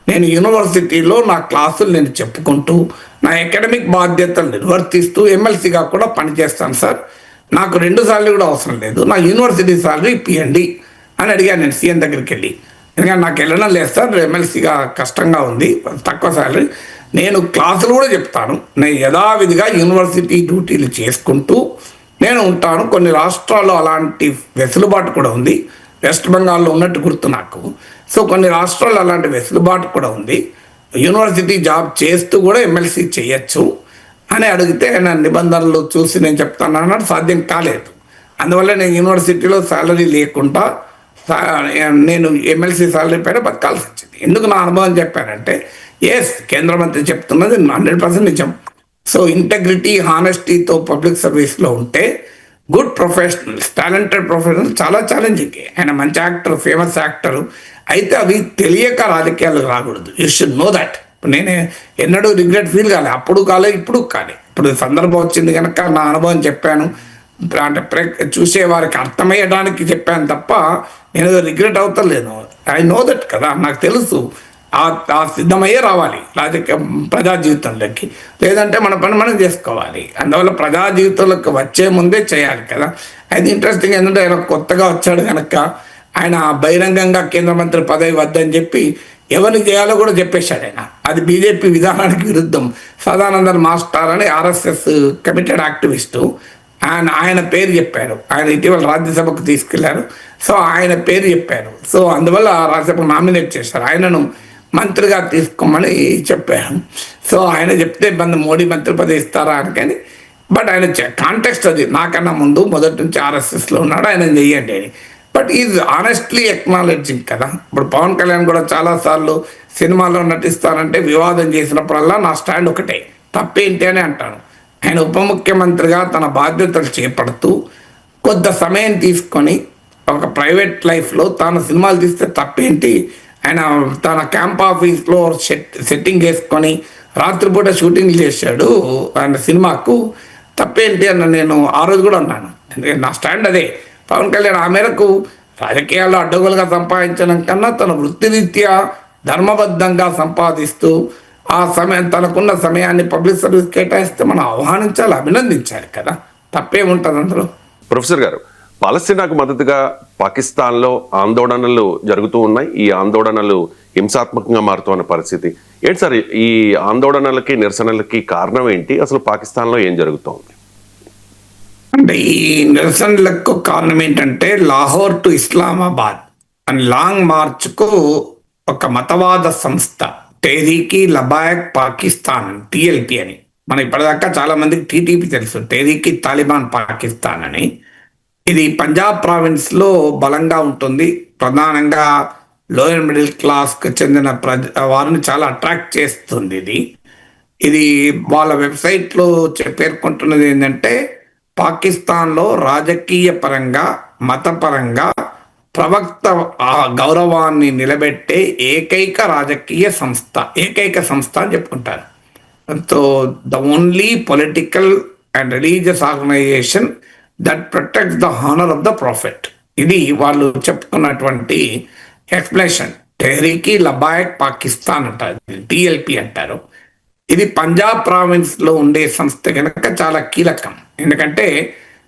నేను యూనివర్సిటీలో నా క్లాసులు నేను చెప్పుకుంటూ నా అకాడమిక్ బాధ్యతలు నిర్వర్తిస్తూ ఎమ్మెల్సీగా కూడా పనిచేస్తాను సార్. నాకు 2 సార్లు కూడా అవసరం లేదు, నా యూనివర్సిటీ సాలరీ ఇప్పియండి అని అడిగాను నేను సీఎం దగ్గరికి వెళ్ళి. ఎందుకంటే నాకు వెళ్ళడం లేదు సార్, ఎమ్మెల్సీగా కష్టంగా ఉంది, తక్కువ సాలరీ, నేను క్లాసులు కూడా చెప్తాను, నేను యథావిధిగా యూనివర్సిటీ డ్యూటీలు చేసుకుంటూ నేను ఉంటాను. కొన్ని రాష్ట్రాల్లో అలాంటి వెసులుబాటు కూడా ఉంది, వెస్ట్ బెంగాల్లో ఉన్నట్టు గుర్తు నాకు. సో కొన్ని రాష్ట్రాల్లో అలాంటి వెసులుబాటు కూడా ఉంది, యూనివర్సిటీ జాబ్ చేస్తూ కూడా ఎమ్మెల్సీ చేయొచ్చు అని అడిగితే నా నిబంధనలు చూసి నేను చెప్తాను అన్నాడు. సాధ్యం కాలేదు. అందువల్ల నేను యూనివర్సిటీలో శాలరీ లేకుండా నేను ఎమ్మెల్సీ శాలరీ పైన బతకాల్సి వచ్చింది. ఎందుకు నా అనుభవం చెప్పానంటే, ఎస్ కేంద్ర మంత్రి చెప్తున్నది 100% నిజం. సో ఇంటెగ్రిటీ హానెస్టీతో పబ్లిక్ సర్వీస్లో ఉంటే గుడ్ ప్రొఫెషనల్స్, టాలెంటెడ్ ప్రొఫెషనల్స్ చాలా ఛాలెంజింగ్. ఆయన మంచి యాక్టర్, ఫేమస్ యాక్టర్ అయితే అవి తెలియక రాజకీయాలు రాకూడదు. You should know that. నేను ఎన్నడూ రిగ్రెట్ ఫీల్ కాలే, అప్పుడు కాలే, ఇప్పుడు కాలే. ఇప్పుడు సందర్భం వచ్చింది కనుక నా అనుభవం చెప్పాను, అంటే చూసే వారికి అర్థమయ్యడానికి చెప్పాను తప్ప నేను రిగ్రెట్ అవుతలేను. ఐ నో దట్ కదా, నాకు తెలుసు. ఆ సిద్ధమయ్యే రావాలి రాజకీయ ప్రజా జీవితంలోకి, లేదంటే మన పని మనం చేసుకోవాలి. అందువల్ల ప్రజా జీవితంలోకి వచ్చే ముందే చేయాలి కదా. అది ఇంట్రెస్టింగ్ ఏంటంటే ఆయన కొత్తగా వచ్చాడు కనుక ఆయన బహిరంగంగా కేంద్ర మంత్రి పదవి వద్దని చెప్పి ఎవరిని చేయాలో కూడా చెప్పేశాడు ఆయన. అది బీజేపీ విధానానికి విరుద్ధం. సదానందన్ మాస్టర్ అని ఆర్ఎస్ఎస్ కమిటెడ్ యాక్టివిస్టు, ఆయన పేరు చెప్పారు. ఆయన ఇటీవల రాజ్యసభకు తీసుకెళ్లారు. సో ఆయన పేరు చెప్పారు. సో అందువల్ల రాజ్యసభకు నామినేట్ చేశారు, ఆయనను మంత్రిగా తీసుకోమని చెప్పారు. సో ఆయన చెప్తే మోడీ మంత్రి పదవి ఇస్తారా అని. కానీ బట్ ఆయన కాంటెక్స్ట్ అది, నాకన్నా ముందు మొదటి నుంచి ఆర్ఎస్ఎస్లో ఉన్నాడు, ఆయన చెయ్యండి అని. బట్ ఈజ్ ఆనెస్ట్లీ ఎక్నాలెడ్జింగ్ కదా. ఇప్పుడు పవన్ కళ్యాణ్ కూడా చాలాసార్లు సినిమాలో నటిస్తానంటే వివాదం చేసినప్పుడల్లా నా స్టాండ్ ఒకటే, తప్పేంటి అని అంటాను. ఆయన ఉప ముఖ్యమంత్రిగా తన బాధ్యతలు చేపడుతూ కొంత సమయం తీసుకొని ఒక ప్రైవేట్ లైఫ్లో తాను సినిమాలు తీస్తే తప్పేంటి, ఆయన తన క్యాంప్ ఆఫీస్లో సెట్టింగ్ వేసుకొని రాత్రిపూట షూటింగ్లు చేశాడు ఆయన సినిమాకు, తప్పేంటి అన్న నేను ఆ రోజు కూడా అన్నాను. ఎందుకంటే నా స్టాండ్ అదే. పవన్ కళ్యాణ్ ఆ మేరకు రాజకీయాల్లో అడ్డగోలుగా సంపాదించడం కన్నా తన వృత్తిరీత్యా ధర్మబద్ధంగా సంపాదిస్తూ ఆ సమయం తనకున్న సమయాన్ని పబ్లిక్ సర్వీస్ కేటాయిస్తే మనం ఆహ్వానించాలి, అభినందించాలి కదా, తప్పేముంటుంది అందులో. ప్రొఫెసర్ గారు, పాలస్తీనాకు మద్దతుగా పాకిస్తాన్లో ఆందోళనలు జరుగుతూ ఉన్నాయి. ఈ ఆందోళనలు హింసాత్మకంగా మారుతున్న పరిస్థితి ఏంటి సార్? ఈ ఆందోళనలకి నిరసనలకి కారణం ఏంటి? అసలు పాకిస్తాన్లో ఏం జరుగుతోంది? అంటే ఈ నిరసనలకు కారణం ఏంటంటే, లాహోర్ టు ఇస్లామాబాద్ అని లాంగ్ మార్చ్కు ఒక మతవాద సంస్థ టెహ్రీకి లబాయక్ పాకిస్తాన్ టిఎల్పి అని, మన ఇప్పటిదాకా చాలా మందికి టీటీపీ తెలుసు, టెహ్రీకి తాలిబాన్ పాకిస్తాన్ అని. ఇది పంజాబ్ ప్రావిన్స్లో బలంగా ఉంటుంది. ప్రధానంగా లోయర్ మిడిల్ క్లాస్కి చెందిన వారిని చాలా అట్రాక్ట్ చేస్తుంది. ఇది వాళ్ళ వెబ్సైట్లో పేర్కొంటున్నది ఏంటంటే, పాకిస్తాన్లో రాజకీయ పరంగా మతపరంగా ప్రవక్త గౌరవాన్ని నిలబెట్టే ఏకైక రాజకీయ సంస్థ, ఏకైక సంస్థ అని చెప్పుకుంటారు. So the only political and religious organisation that protects the honour of the prophet. ఇది వాళ్ళు చెప్పుకున్నటువంటి ఎక్స్ప్లెనేషన్. టెహ్రీకి లబాయక్ పాకిస్తాన్ అంటారు, టిఎల్పి అంటారు. ఇది పంజాబ్ ప్రావిన్స్లో ఉండే సంస్థ కనుక చాలా కీలకం. ఎందుకంటే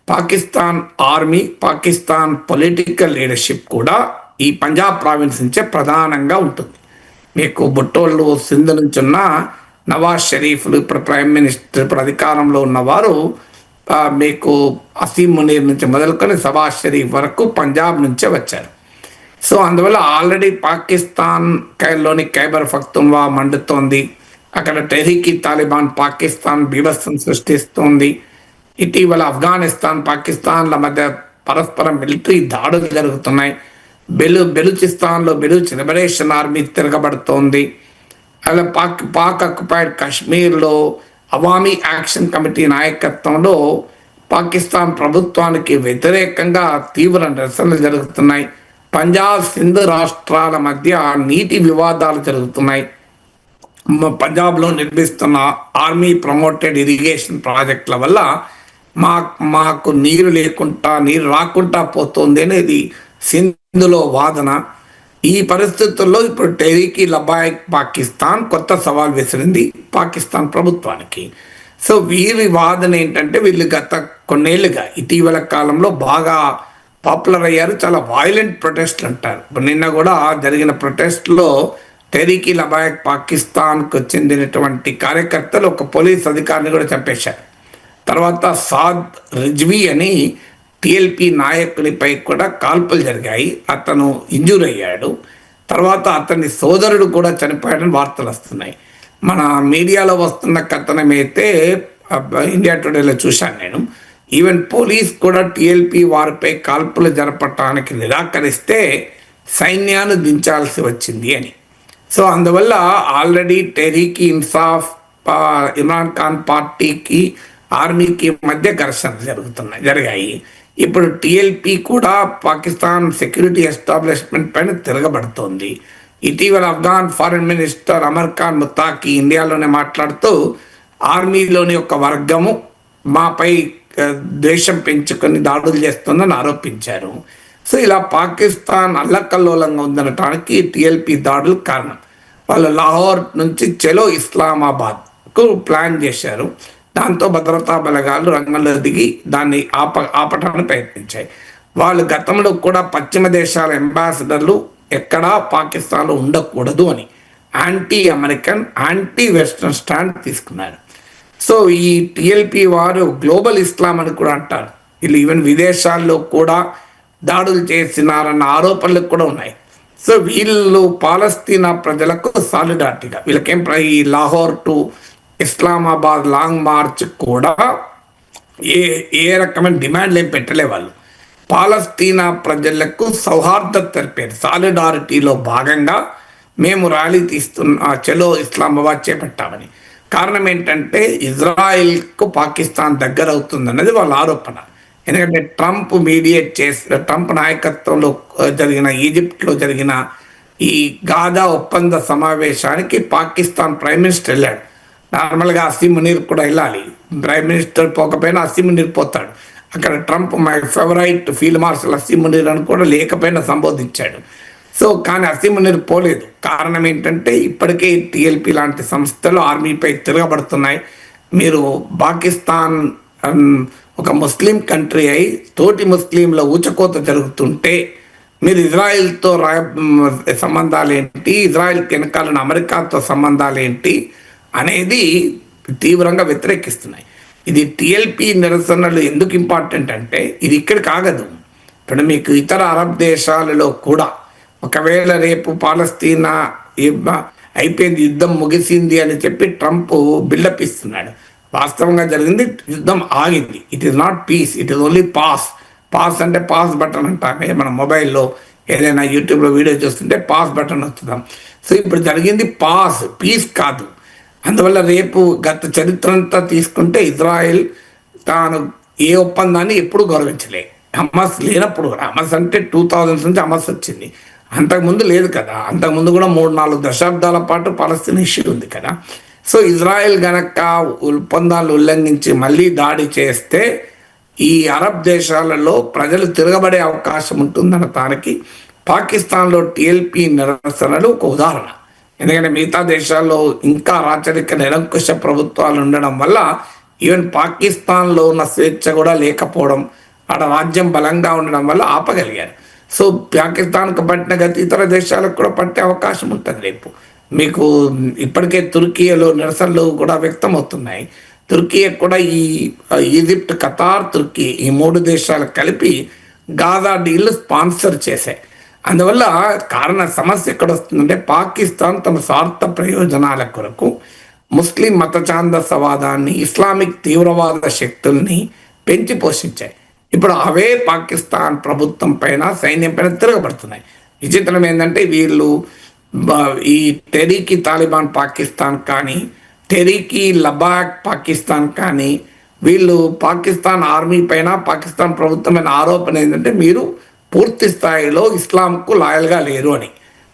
Pakistan army, Pakistan political leadership కూడా ఈ పంజాబ్ ప్రావిన్స్ నుంచే ప్రధానంగా ఉంటుంది. మీకు బుట్టోళ్ళు సింధు నుంచి ఉన్న నవాజ్ షరీఫ్లు, ఇప్పుడు ప్రైమ్ మినిస్టర్, ఇప్పుడు అధికారంలో ఉన్నవారు మీకు అసీం మునీర్ నుంచి మొదలుకొని షబాజ్ షరీఫ్ వరకు పంజాబ్ నుంచే వచ్చారు. సో అందువల్ల ఆల్రెడీ పాకిస్తాన్ లోని ఖైబర్ పఖ్తూన్వా మండుతోంది, అక్కడ టెహ్రీకి తాలిబాన్ పాకిస్తాన్ బీభత్సం సృష్టిస్తోంది. ఇటీవల ఆఫ్ఘనిస్తాన్ పాకిస్తాన్ల మధ్య పరస్పర మిలిటరీ దాడులు జరుగుతున్నాయి. బెలూచిస్తాన్లో బెలూచ్ లిబరేషన్ ఆర్మీ తిరగబడుతోంది. అలా పాక్ ఆక్యుపైడ్ కాశ్మీర్లో అవామీ యాక్షన్ కమిటీ నాయకత్వంలో పాకిస్తాన్ ప్రభుత్వానికి వ్యతిరేకంగా తీవ్ర నిరసనలు జరుగుతున్నాయి. పంజాబ్ సింధ్ రాష్ట్రాల మధ్య నీటి వివాదాలు జరుగుతున్నాయి. పంజాబ్లో నిర్మిస్తున్న ఆర్మీ ప్రమోటెడ్ ఇరిగేషన్ ప్రాజెక్టుల వల్ల మాకు నీరు రాకుండా పోతుంది అనేది సింధులో వాదన. ఈ పరిస్థితుల్లో ఇప్పుడు టెహ్రీకి లబాయిక్ పాకిస్తాన్ కొత్త సవాల్ విసిరింది పాకిస్తాన్ ప్రభుత్వానికి. సో వీరి వాదన ఏంటంటే వీళ్ళు గత కొన్నేళ్లుగా ఇటీవల కాలంలో బాగా పాపులర్ అయ్యారు. చాలా వాయిలెంట్ ప్రొటెస్ట్లు అంటారు. నిన్న కూడా జరిగిన ప్రొటెస్ట్లో టెహ్రీకి లబాయిక్ పాకిస్తాన్కు చెందినటువంటి కార్యకర్తలు ఒక పోలీస్ అధికారిని కూడా చంపేశారు. తర్వాత సాద్ రిజ్వీ అని టిఎల్పి నాయకునిపై కూడా కాల్పులు జరిగాయి. అతను ఇంజూర్ అయ్యాడు. తర్వాత అతని సోదరుడు కూడా చనిపోయాడని వార్తలు వస్తున్నాయి. మన మీడియాలో వస్తున్న కథనం అయితే ఇండియా టుడేలో చూశాను నేను. ఈవెన్ పోలీస్ కూడా టిఎల్పి వారిపై కాల్పులు జరపటానికి నిరాకరిస్తే సైన్యాన్ని దించాల్సి వచ్చింది అని. సో అందువల్ల ఆల్రెడీ టెహ్రీకి ఇన్సాఫ్ ఇమ్రాన్ ఖాన్ పార్టీకి ఆర్మీకి మధ్య ఘర్షణలు జరిగాయి. ఇప్పుడు టిఎల్పి కూడా పాకిస్తాన్ సెక్యూరిటీ ఎస్టాబ్లిష్మెంట్ పైన తిరగబడుతోంది. ఇటీవల ఆఫ్ఘాన్ ఫారెన్ మినిస్టర్ అమర్ ఖాన్ ముత్తాకి ఇండియాలోనే మాట్లాడుతూ ఆర్మీలోని ఒక వర్గము మాపై ద్వేషం పెంచుకొని దాడులు చేస్తుందని ఆరోపించారు. సో ఇలా పాకిస్తాన్ అల్లకల్లోలంగా ఉందనటానికి టిఎల్పి దాడులు కారణం. వాళ్ళు లాహోర్ నుంచి చలో ఇస్లామాబాద్కు ప్లాన్ చేశారు. దాంతో భద్రతా బలగాలు రంగంలో దిగి దాన్ని ఆపటానికి ప్రయత్నించాయి. వాళ్ళు గతంలో కూడా పశ్చిమ దేశాల అంబాసిడర్లు ఎక్కడా పాకిస్తాన్లో ఉండకూడదు అని anti American anti western stand తీసుకున్నారు. సో ఈ టిఎల్పి వారు గ్లోబల్ ఇస్లాం అని కూడా అంటారు. వీళ్ళు ఈవెన్ విదేశాల్లో కూడా దాడులు చేసినారన్న ఆరోపణలు కూడా ఉన్నాయి. సో వీళ్ళు పాలస్తీనా ప్రజలకు సాలిడారిటీగా వీళ్ళకేం ఈ Lahore to Islamabad long March కూడా ఏ రకమైన డిమాండ్లు ఏం పెట్టలే. వాళ్ళు పాలస్తీనా ప్రజలకు సౌహార్దత తెలిపారు. సాలిడారిటీలో భాగంగా మేము ర్యాలీ తీస్తున్న చలో ఇస్లామాబాద్ చేపట్టామని. కారణం ఏంటంటే ఇజ్రాయిల్కు పాకిస్తాన్ దగ్గర అవుతుందన్నది వాళ్ళ ఆరోపణ. ఎందుకంటే ట్రంప్ నాయకత్వంలో జరిగిన ఈజిప్ట్లో జరిగిన ఈ గాజా ఒప్పంద సమావేశానికి పాకిస్తాన్ ప్రైమ్ మినిస్టర్ వెళ్ళాడు. నార్మల్గా అసీం మునీర్ కూడా వెళ్ళాలి. ప్రైమ్ మినిస్టర్ పోకపోయినా అసీం మునీర్ పోతాడు. అక్కడ Trump my favourite field marshal Asim Munir అని కూడా లేకపోయినా సంబోధించాడు. సో కానీ అసీం మునీర్ పోలేదు. కారణం ఏంటంటే ఇప్పటికే టిఎల్పి లాంటి సంస్థలు ఆర్మీపై తిరగబడుతున్నాయి. మీరు పాకిస్తాన్ ఒక ముస్లిం కంట్రీ అయి తోటి ముస్లింల ఊచకోత జరుగుతుంటే మీరు ఇజ్రాయిల్తో సంబంధాలు ఏంటి, ఇజ్రాయిల్కి వెనకాలన్న అమెరికాతో సంబంధాలు ఏంటి అనేది తీవ్రంగా వ్యతిరేకిస్తున్నాయి. ఇది టిఎల్పి నిరసనలు ఎందుకు ఇంపార్టెంట్ అంటే ఇది ఇక్కడికి ఆగదు. ఇప్పుడు మీకు ఇతర అరబ్ దేశాలలో కూడా ఒకవేళ రేపు పాలస్తీనా అయిపోయింది, యుద్ధం ముగిసింది అని చెప్పి ట్రంప్ బిల్డప్ ఇస్తున్నాడు. వాస్తవంగా జరిగింది యుద్ధం ఆగింది. It is not piece, it is only pass. Pass అంటే పాస్ బటన్ అంటామే. మన మొబైల్లో ఏదైనా యూట్యూబ్లో వీడియో చూస్తుంటే పాస్ బటన్ వస్తుందాం. సో ఇప్పుడు జరిగింది పాస్, పీస్ కాదు. అందువల్ల రేపు గత చరిత్ర అంతా తీసుకుంటే ఇజ్రాయెల్ తాను ఏ ఒప్పందాన్ని ఎప్పుడు గౌరవించలే. హమాస్ లేనప్పుడు కూడా, హమాస్ అంటే 2000 నుంచి హమాస్ వచ్చింది, అంతకుముందు లేదు కదా. అంతకుముందు కూడా 3-4 దశాబ్దాల పాటు పాలస్తీనా ఇష్యూ ఉంది కదా. సో ఇజ్రాయెల్ గనక ఒప్పందాలు ఉల్లంఘించి మళ్ళీ దాడి చేస్తే ఈ అరబ్ దేశాలలో ప్రజలు తిరగబడే అవకాశం ఉంటుందనటానికి పాకిస్తాన్లో టిఎల్పి నిరసనలు ఒక ఉదాహరణ. ఎందుకంటే మిగతా దేశాల్లో ఇంకా రాచరిక నిరంకుశ ప్రభుత్వాలు ఉండడం వల్ల ఈవెన్ పాకిస్తాన్లో ఉన్న స్వేచ్ఛ కూడా లేకపోవడం, ఆడ రాజ్యం బలంగా ఉండడం వల్ల ఆపగలిగారు. సో పాకిస్తాన్కు పట్టిన గతి ఇతర దేశాలకు కూడా పట్టే అవకాశం ఉంటుంది రేపు. మీకు ఇప్పటికే తుర్కీలో నిరసనలు కూడా వ్యక్తమవుతున్నాయి. తుర్కీ కూడా ఈ ఈజిప్ట్, ఖతార్, తుర్కీ ఈ 3 దేశాలు కలిపి గాజా డీల్ స్పాన్సర్ చేశాయి. అందువల్ల సమస్య ఎక్కడ వస్తుందంటే పాకిస్తాన్ తమ స్వార్థ ప్రయోజనాల కొరకు ముస్లిం మత ఛాందసవాదాన్ని, ఇస్లామిక్ తీవ్రవాద శక్తుల్ని పెంచి పోషించాయి. ఇప్పుడు అవే పాకిస్తాన్ ప్రభుత్వం పైన, సైన్యం పైన తిరగబడుతున్నాయి. విచిత్రం ఏంటంటే వీళ్ళు ఈ టెరీకి తాలిబాన్ పాకిస్తాన్ కానీ, టెరీకి లబాక్ పాకిస్తాన్ కానీ, వీళ్ళు పాకిస్తాన్ ఆర్మీ పైన, పాకిస్తాన్ ప్రభుత్వం పైన ఆరోపణ ఏంటంటే మీరు పూర్తి స్థాయిలో ఇస్లాంకు లాయల్గా లేరు అని.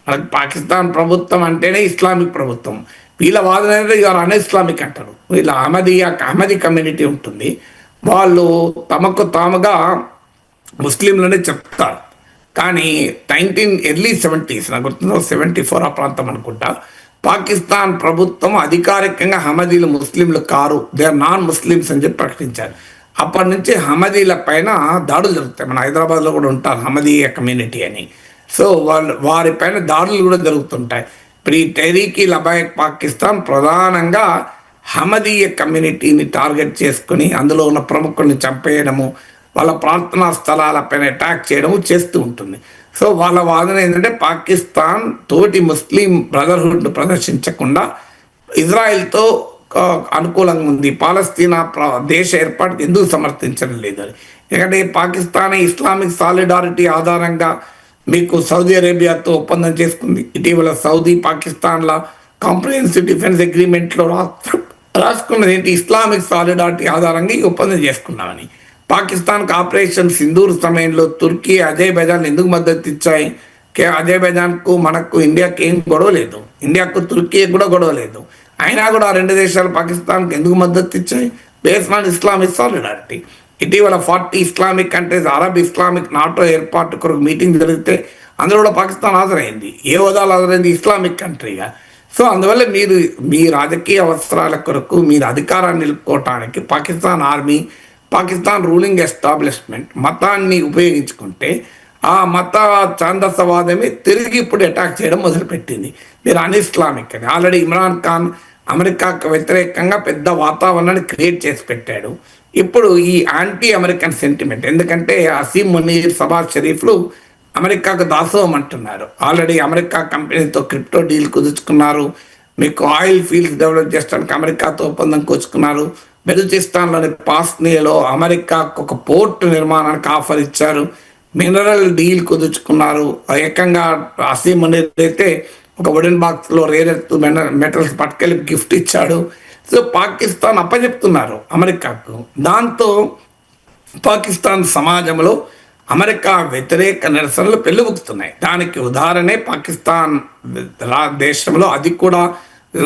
మనకు పాకిస్తాన్ ప్రభుత్వం అంటేనే ఇస్లామిక్ ప్రభుత్వం. వీళ్ళ వాదన యూఆర్ అన్ ఇస్లామిక్ అంటారు. వీళ్ళ అహ్మదీ కమ్యూనిటీ ఉంటుంది, వాళ్ళు తమకు తాముగా ముస్లింలనే చెప్తారు. కానీ ఎర్లీ 70s, నాకు గుర్తుందో 74 ఆ ప్రాంతం అనుకుంటా, పాకిస్తాన్ ప్రభుత్వం అధికారికంగా హమదీలు ముస్లింలు కారు, దే ఆర్ నాన్ ముస్లిమ్స్ అని చెప్పి ప్రకటించారు. అప్పటి నుంచి హమదీల పైన దాడులు జరుగుతాయి. మన హైదరాబాద్లో కూడా ఉంటారు హమదీయ కమ్యూనిటీ అని. సో వారిపైన దాడులు కూడా జరుగుతుంటాయి. ఇప్పుడు ఈ టెరీకి లబాయక్ పాకిస్తాన్ ప్రధానంగా హమదీయ కమ్యూనిటీని టార్గెట్ చేసుకుని అందులో ఉన్న ప్రముఖుల్ని చంపేయడము, వాళ్ళ ప్రార్థనా స్థలాలపైన అటాక్ చేయడము చేస్తూ ఉంటుంది. సో వాళ్ళ వాదన ఏంటంటే పాకిస్తాన్ తోటి ముస్లిం బ్రదర్హుడ్ ప్రదర్శించకుండా ఇజ్రాయెల్తో అనుకూలంగా ఉంది, పాలస్తీనా దేశ ఏర్పాటుకు ఎందుకు సమర్థించడం లేదు అని. ఎందుకంటే పాకిస్తాన్ ఇస్లామిక్ సాలిడారిటీ ఆధారంగా మీకు సౌదీ అరేబియాతో ఒప్పందం చేసుకుంది. ఇటీవల సౌదీ పాకిస్తాన్ల కాంప్రహెన్సివ్ డిఫెన్స్ అగ్రిమెంట్లో రాసుకున్నది ఏంటి, ఇస్లామిక్ సాలిడారిటీ ఆధారంగా ఈ ఒప్పందం చేసుకున్నామని. పాకిస్తాన్కి ఆపరేషన్ సింధూర్ సమయంలో తుర్కీ, అజర్బైజాన్ ఎందుకు మద్దతు ఇచ్చాయి? అజర్బైజాన్కు మనకు ఇండియాకి ఏం గొడవ లేదు, ఇండియాకు తుర్కీ కూడా గొడవ లేదు. అయినా కూడా ఆ రెండు దేశాలు పాకిస్తాన్కి ఎందుకు మద్దతు ఇచ్చాయి? Based on Islamic solidarity. ఇటీవల 40 Islamic countries Arab Islamic NATO ఏర్పాటు కొరకు మీటింగ్ జరిగితే అందులో కూడా పాకిస్తాన్ హాజరైంది. ఏ హోదాలో హాజరైంది? ఇస్లామిక్ కంట్రీగా. సో అందువల్ల మీరు మీ రాజకీయ అవసరాల కొరకు మీరు అధికారాన్ని నిలుపుకోవటానికి Pakistan army, Pakistan ruling establishment మతాన్ని ఉపయోగించుకుంటే ఆ మత ఛాందసవాదమే తిరిగి ఇప్పుడు అటాక్ చేయడం మొదలుపెట్టింది. మీరు అన్ ఇస్లామిక్ అని. ఆల్రెడీ ఇమ్రాన్ ఖాన్ అమెరికాకు వ్యతిరేకంగా పెద్ద వాతావరణాన్ని క్రియేట్ చేసి పెట్టాడు. ఇప్పుడు ఈ యాంటీ అమెరికన్ సెంటిమెంట్, ఎందుకంటే అసీం మునీర్, షబాజ్ షరీఫ్లు అమెరికాకు దాసోహం అంటున్నారు. ఆల్రెడీ అమెరికా కంపెనీతో క్రిప్టో డీల్ కుదుర్చుకున్నారు. మీకు ఆయిల్ ఫీల్డ్స్ డెవలప్ చేయడానికి అమెరికాతో ఒప్పందం కూర్చుకున్నారు. బెలూచిస్తాన్లోని పాస్నీలో అమెరికాకు ఒక పోర్టు నిర్మాణానికి ఆఫర్ ఇచ్చారు. మినరల్ డీల్ కుదుర్చుకున్నారు. ఏకంగా అసీం మునీర్ అయితే ఒక వుడెన్ బాక్స్లో రేర్ ఎర్త్ మెటల్స్ పట్టుకెళ్ళి గిఫ్ట్ ఇచ్చాడు. సో పాకిస్తాన్ అప్పచెప్తున్నారు అమెరికాకు. దాంతో పాకిస్తాన్ సమాజంలో అమెరికా వ్యతిరేక నిరసనలు పెళ్ళుబుకుతున్నాయి. దానికి ఉదాహరణే పాకిస్తాన్ దేశంలో, అది కూడా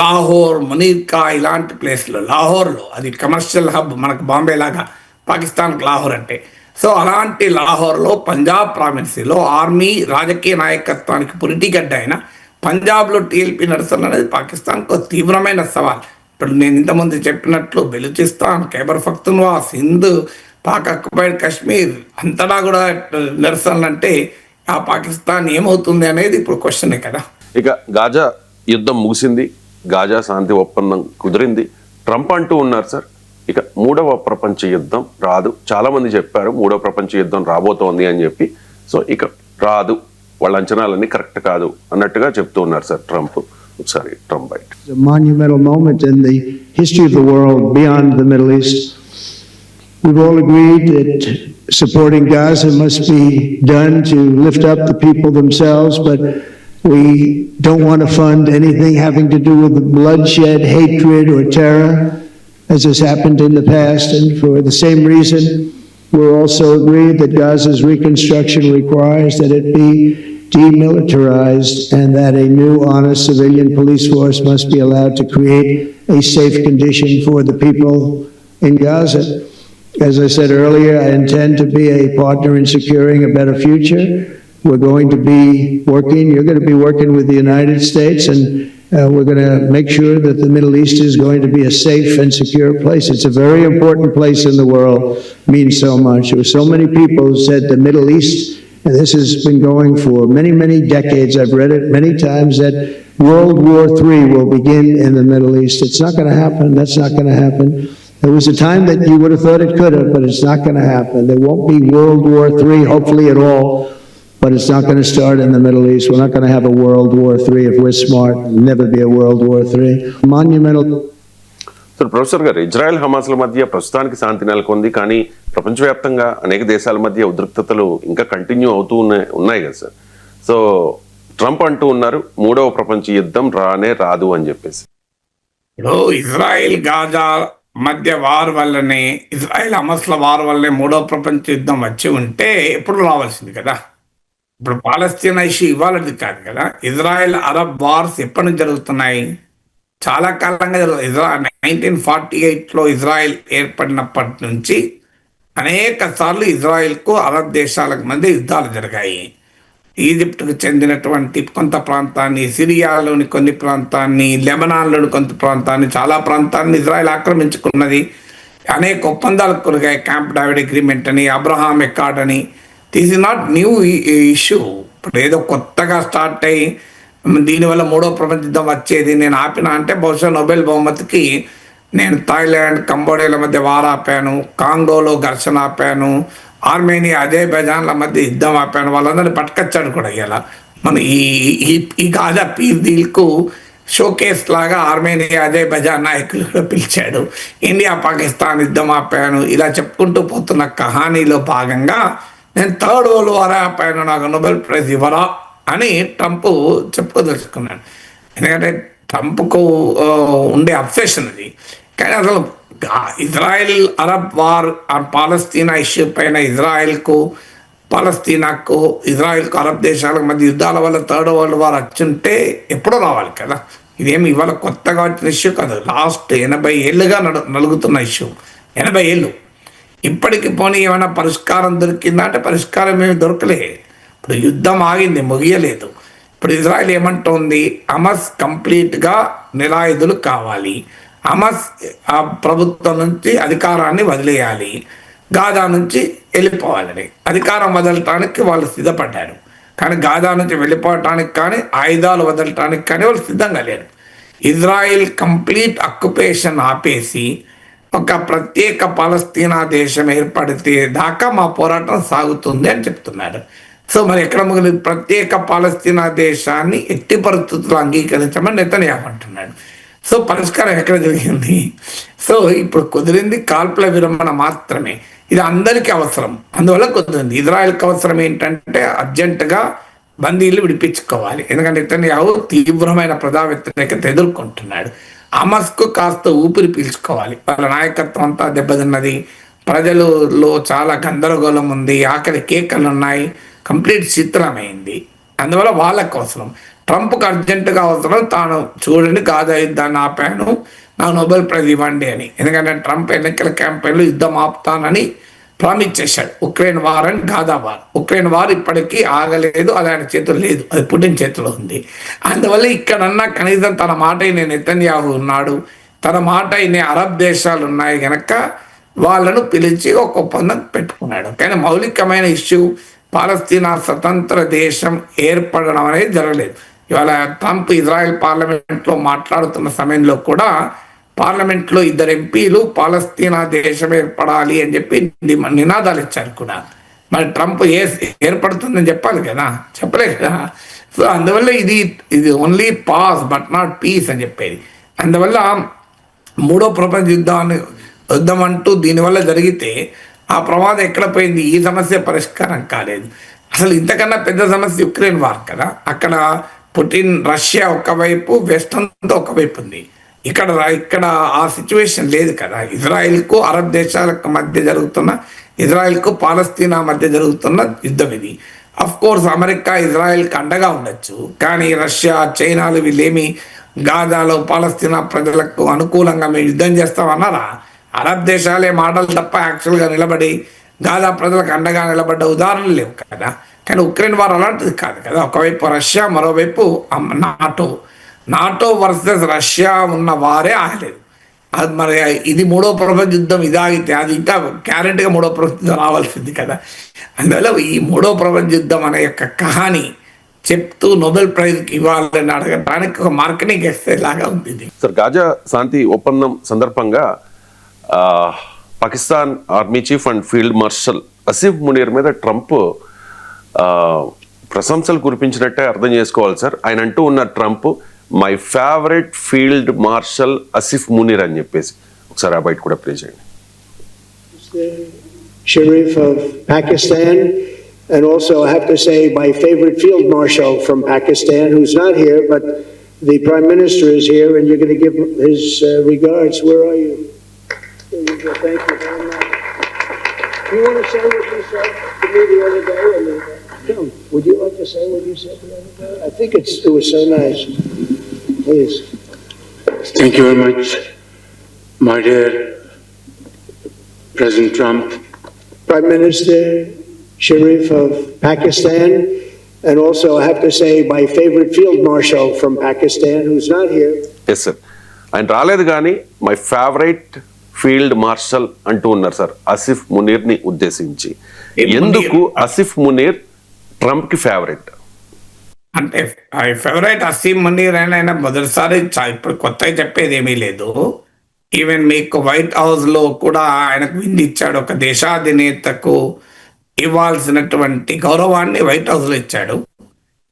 లాహోర్, మునీర్కా ఇలాంటి ప్లేస్లో. లాహోర్లో అది కమర్షియల్ హబ్, మనకు బాంబే లాగా పాకిస్తాన్కి లాహోర్ అంటే. సో అలాంటి లాహోర్లో పంజాబ్ ప్రావిన్సీలో ఆర్మీ రాజకీయ నాయకత్వానికి పురిటిగడ్డ అయిన పంజాబ్లో టీఎల్పీ నిరసన అనేది పాకిస్తాన్కు తీవ్రమైన సవాల్. ఇప్పుడు నేను ఇంతకుముందు చెప్పినట్లు బెలూచిస్తాన్, ఖైబర్ పఖ్తూన్ఖ్వా, సింధ్, పాక్ ఆక్యుపైడ్ కాశ్మీర్ అంతటా కూడా నిరసనలు అంటే ఆ పాకిస్తాన్ ఏమవుతుంది అనేది ఇప్పుడు క్వశ్చనే కదా. ఇక గాజా యుద్ధం ముగిసింది, గాజా శాంతి ఒప్పందం కుదిరింది. ట్రంప్ అంటూ ఉన్నారు సార్, ఇక 3వ ప్రపంచ యుద్ధం రాదు. చాలా మంది చెప్పారు 3వ ప్రపంచ యుద్ధం రాబోతోంది అని చెప్పి. సో ఇక రాదు, వాళ్ళ అంచనాలన్నీ కరెక్ట్ కాదు అన్నట్టుగా చెప్తూ ఉన్నారు సార్ ట్రంప్. ఒకసారి ట్రంప్ బయట. A monumental moment in the history of the world beyond the Middle East. We've all agreed that supporting Gaza must be done to lift up the people themselves, but we don't want to fund anything having to do with bloodshed, hatred, or terror, as has happened in the past. And for the same reason, we're also agreed that Gaza's reconstruction requires that it be demilitarized and that a new honest civilian police force must be allowed to create a safe condition for the people in Gaza. As I said earlier, I intend to be a partner in securing a better future. We're going to be working, you're going to be working with the United States, and we're going to make sure that the Middle East is going to be a safe and secure place. It's a very important place in the world, means so much. There were so many people who said the Middle East, and this has been going for many, many decades. I've read it many times that World War III will begin in the Middle East. It's not going to happen. That's not going to happen. There was a time that you would have thought it could have, but it's not going to happen. There won't be World War III, hopefully at all, but it's not going to start in the Middle East. We're not going to have a World War III if we're smart. There'll never be a World War III. Monumental so professor గారు, Israel హమాస్ల మధ్య ప్రస్తుతానికి శాంతి నెలకొంది, కానీ ప్రపంచవ్యాప్తంగా అనేక దేశాల మధ్య ఉద్రిక్తతలు ఇంకా కంటిన్యూ అవుతూ ఉన్నాయి కదా సార్. సో ట్రంప్ అంటూ ఉన్నారు 3వ ప్రపంచ యుద్ధం రాదు అని చెప్పేసి. ఇప్పుడు ఇజ్రాయెల్ గాజా మధ్య వార్ వల్లనే, ఇజ్రాయెల్ హమాస్ల వార్ వల్లనే 3వ ప్రపంచ యుద్ధం వచ్చి ఉంటే ఎప్పుడు రావాల్సింది కదా. ఇప్పుడు పాలస్తీనా ఇష్యూ ఇవ్వాలది కాదు కదా. ఇజ్రాయెల్ అరబ్ వార్స్ ఎప్పటి నుంచి జరుగుతున్నాయి? చాలా కాలంగా 1948లో ఇజ్రాయెల్ ఏర్పడినప్పటి నుంచి అనేక సార్లు ఇజ్రాయెల్కు అరబ్ దేశాలకు మధ్య యుద్ధాలు జరిగాయి. ఈజిప్ట్కు చెందినటువంటి కొంత ప్రాంతాన్ని, సిరియాలోని కొన్ని ప్రాంతాన్ని, లెబనాన్లోని కొంత ప్రాంతాన్ని, చాలా ప్రాంతాన్ని ఇజ్రాయెల్ ఆక్రమించుకున్నది. అనేక ఒప్పందాలు కొరిగాయి. క్యాంప్ డేవిడ్ అగ్రిమెంట్ అని, అబ్రహాం ఎకార్డ్ అని. This is not new issue. ఇప్పుడు ఏదో కొత్తగా స్టార్ట్ అయ్యి దీనివల్ల 3వ ప్రపంచ యుద్ధం వచ్చేది నేను ఆపినా అంటే బహుశా నోబెల్ బహుమతికి నేను థాయిలాండ్, కంబోడియాల మధ్య వార్ ఆపాను, కాంగోలో ఘర్షణ ఆపాను, ఆర్మేనియా, అజర్బైజాన్ల మధ్య యుద్ధం ఆపాను, వాళ్ళందరినీ పట్టుకొచ్చాడు కూడా. ఇలా మన ఈ గాజా పీస్ డీల్కు షోకేస్ లాగా ఆర్మేనియా, అజర్బైజాన్ నాయకులు కూడా పిలిచాడు. ఇండియా పాకిస్తాన్ యుద్ధం ఆపాను. ఇలా చెప్పుకుంటూ పోతున్న కహానీలో భాగంగా నేను 3rd వరల్డ్ వార్ ఆపాను, నాకు నోబెల్ ప్రైజ్ ఇవ్వరా అని ట్రంప్ చెప్పుకోదలుచుకున్నాడు. ఎందుకంటే ట్రంప్కు ఉండే అబ్సెషన్ అది. కానీ అసలు ఇజ్రాయెల్ అరబ్ వార్, పాలస్తీనా ఇష్యూ పైన ఇజ్రాయెల్కు, పాలస్తీనాకు, ఇజ్రాయెల్కు అరబ్ దేశాలకు మధ్య యుద్ధాల వల్ల 3rd వరల్డ్ వార్ వచ్చుంటే ఎప్పుడో రావాలి కదా. ఇదేమి ఇవాళ కొత్తగా వచ్చిన ఇష్యూ కాదు. లాస్ట్ 80 ఏళ్ళుగా నలుగుతున్న ఇష్యూ. 80 ఏళ్ళు. ఇప్పటికి పోనీ ఏమైనా పరిష్కారం దొరికిందా అంటే పరిష్కారం ఏమి దొరకలే. ఇప్పుడు యుద్ధం ఆగింది, ముగియలేదు. ఇప్పుడు ఇజ్రాయెల్ ఏమంటోంది, హమాస్ కంప్లీట్గా నిరాయుధులు కావాలి, హమాస్ ఆ ప్రభుత్వం నుంచి అధికారాన్ని వదిలేయాలి, గాజా నుంచి వెళ్ళిపోవాలని. అధికారం వదలటానికి వాళ్ళు సిద్ధపడ్డారు, కానీ గాజా నుంచి వెళ్ళిపోవటానికి కానీ ఆయుధాలు వదలటానికి కానీ వాళ్ళు సిద్ధంగా లేరు. ఇజ్రాయెల్ కంప్లీట్ ఆక్యుపేషన్ ఆపేసి ఒక ప్రత్యేక పాలస్తీనా దేశం ఏర్పడితే దాకా మా పోరాటం సాగుతుంది అని చెప్తున్నారు. సో మరి ఎక్కడ మిగిలిన ప్రత్యేక పాలస్తీనా దేశాన్ని ఎట్టి పరిస్థితుల్లో అంగీకరించమని నెతన్యాహు అంటున్నాడు. సో పరిష్కారం ఎక్కడ జరిగింది? సో ఇప్పుడు కుదిరింది కాల్పుల విరమణ మాత్రమే. ఇది అందరికీ అవసరం, అందువల్ల కుదిరింది. ఇజ్రాయెల్కి అవసరం ఏంటంటే అర్జెంటుగా బందీలు విడిపించుకోవాలి. ఎందుకంటే నెతన్యాహు తీవ్రమైన ప్రజా వ్యతిరేకత ఎదుర్కొంటున్నాడు. హమాస్కు కాస్త ఊపిరి పీల్చుకోవాలి. వాళ్ళ నాయకత్వం అంతా దెబ్బతిన్నది, ప్రజలలో చాలా గందరగోళం ఉంది, ఆకలి కేకలు ఉన్నాయి, కంప్లీట్ శిథిలమైంది. అందువల్ల వాళ్ళకు అవసరం. ట్రంప్కి అర్జెంటుగా అవసరం తాను చూడండి గాజా యుద్ధాన్ని ఆపాను, నాకు నోబెల్ ప్రైజ్ ఇవ్వండి అని. ఎందుకంటే ట్రంప్ ఎన్నికల క్యాంపెయిన్లో యుద్ధం ఆపుతానని ప్రామిస్ చేశాడు. Ukraine war and Gaza war. Ukraine war ఇప్పటికీ ఆగలేదు, అది ఆయన చేతులు లేదు, అది పుటిన్ చేతిలో ఉంది. అందువల్ల ఇక్కడన్నా కనీసం తన మాట అయిన నెతన్యాహు ఉన్నాడు, తన మాట అయిన అరబ్ దేశాలు ఉన్నాయి కనుక వాళ్ళను పిలిచి ఒక ఒప్పందం పెట్టుకున్నాడు. కానీ మౌలికమైన ఇష్యూ పాలస్తీనా స్వతంత్ర దేశం ఏర్పడడం అనేది జరగలేదు. ఇవాళ ట్రంప్ ఇజ్రాయెల్ పార్లమెంట్లో మాట్లాడుతున్న సమయంలో కూడా పార్లమెంట్లో 2 ఎంపీలు పాలస్తీనా దేశం ఏర్పడాలి అని చెప్పి నినాదాలు ఇచ్చారు కూడా. మరి ట్రంప్ ఏర్పడుతుందని చెప్పాలి కదా, చెప్పలే కదా. సో అందువల్ల ఇది only pass but not piece అని చెప్పేది. అందువల్ల 3వ ప్రపంచ యుద్ధం అంటూ దీనివల్ల జరిగితే ఆ ప్రమాదం ఎక్కడ పోయింది? ఈ సమస్య పరిష్కారం కాలేదు. అసలు ఇంతకన్నా పెద్ద సమస్య యుక్రెయిన్ వార్ కదా. అక్కడ పుటిన్, రష్యా ఒకవైపు, వెస్ట్ అంతా ఒకవైపు ఉంది. ఇక్కడ ఆ సిచ్యువేషన్ లేదు కదా. ఇజ్రాయెల్కు అరబ్ దేశాలకు మధ్య జరుగుతున్న, ఇజ్రాయెల్కు పాలస్తీనా మధ్య జరుగుతున్న యుద్ధం ఇది. అఫ్ కోర్స్ అమెరికా ఇజ్రాయెల్కి అండగా ఉండొచ్చు, కానీ రష్యా, చైనాలు వీళ్ళేమి గాజాలో పాలస్తీనా ప్రజలకు అనుకూలంగా మేము యుద్ధం చేస్తామన్నారా? అరబ్ దేశాలే మాటలు తప్ప యాక్చువల్గా నిలబడి గాజా ప్రజలకు అండగా నిలబడ్డ ఉదాహరణలు లేవు కదా. కానీ ఉక్రెయిన్ వార్ అలాంటిది కాదు కదా. ఒకవైపు రష్యా, మరోవైపు నాటో వర్సెస్ రష్యా ఉన్న వారే ఆగలేదు. అది మరి ఇది 3వ ప్రపంచ యుద్ధం ఇది ఆగితే అది ఇంకా గ్యారెంటీగా 3వ ప్రపంచ యుద్ధం రావాల్సింది కదా. అందువల్ల ఈ 3వ ప్రపంచ యుద్ధం అనే యొక్క కహాని చెప్తూ నోబెల్ ప్రైజ్కి ఇవ్వాలని అడగడానికి ఒక మార్కెటింగ్ ఎక్సైజ్ లాగా ఉంది. సార్, గాజా శాంతి ఒప్పందం సందర్భంగా Pakistan army chief and field marshal Asif Munir మీద ట్రంప్ ప్రశంసలు కురిపించినట్టే అర్థం చేసుకోవాలి సార్. ఆయన అంటూ ఉన్న Trump my favourite field marshal Asif Munir అని చెప్పేసి ఒకసారి ఆ బయట కూడా ప్లే చేయండి. Sharif of Pakistan, and also I have to say my favorite field marshal from Pakistan, who's not here, but the Prime Minister is here, and you're going to give his regards. Where are you? There you go. Thank you very much. Do you want to say what you said to me the other day? Come, would you like to say what you said the other day? I think it was so nice. Please. Thank you very much, my dear President Trump. Prime Minister Sharif of Pakistan, and also I have to say my favorite field marshal from Pakistan, who's not here. Yes sir, ఆయన రాలేదు కానీ my favourite field marshal అంటూ ఉన్నారు sir Asif మునీర్ని ఉద్దేశించి. ఎందుకు Asif Munir ట్రంప్కి favourite? అంటే favourite Asim Munir అయినా మొదటిసారి ఇప్పుడు కొత్తగా చెప్పేది ఏమీ లేదు. ఈవెన్ మీకు వైట్ హౌస్ లో కూడా ఆయనకు విందు ఇచ్చాడు. ఒక దేశాధినేతకు ఇవ్వాల్సినటువంటి గౌరవాన్ని వైట్ హౌస్ లో ఇచ్చాడు.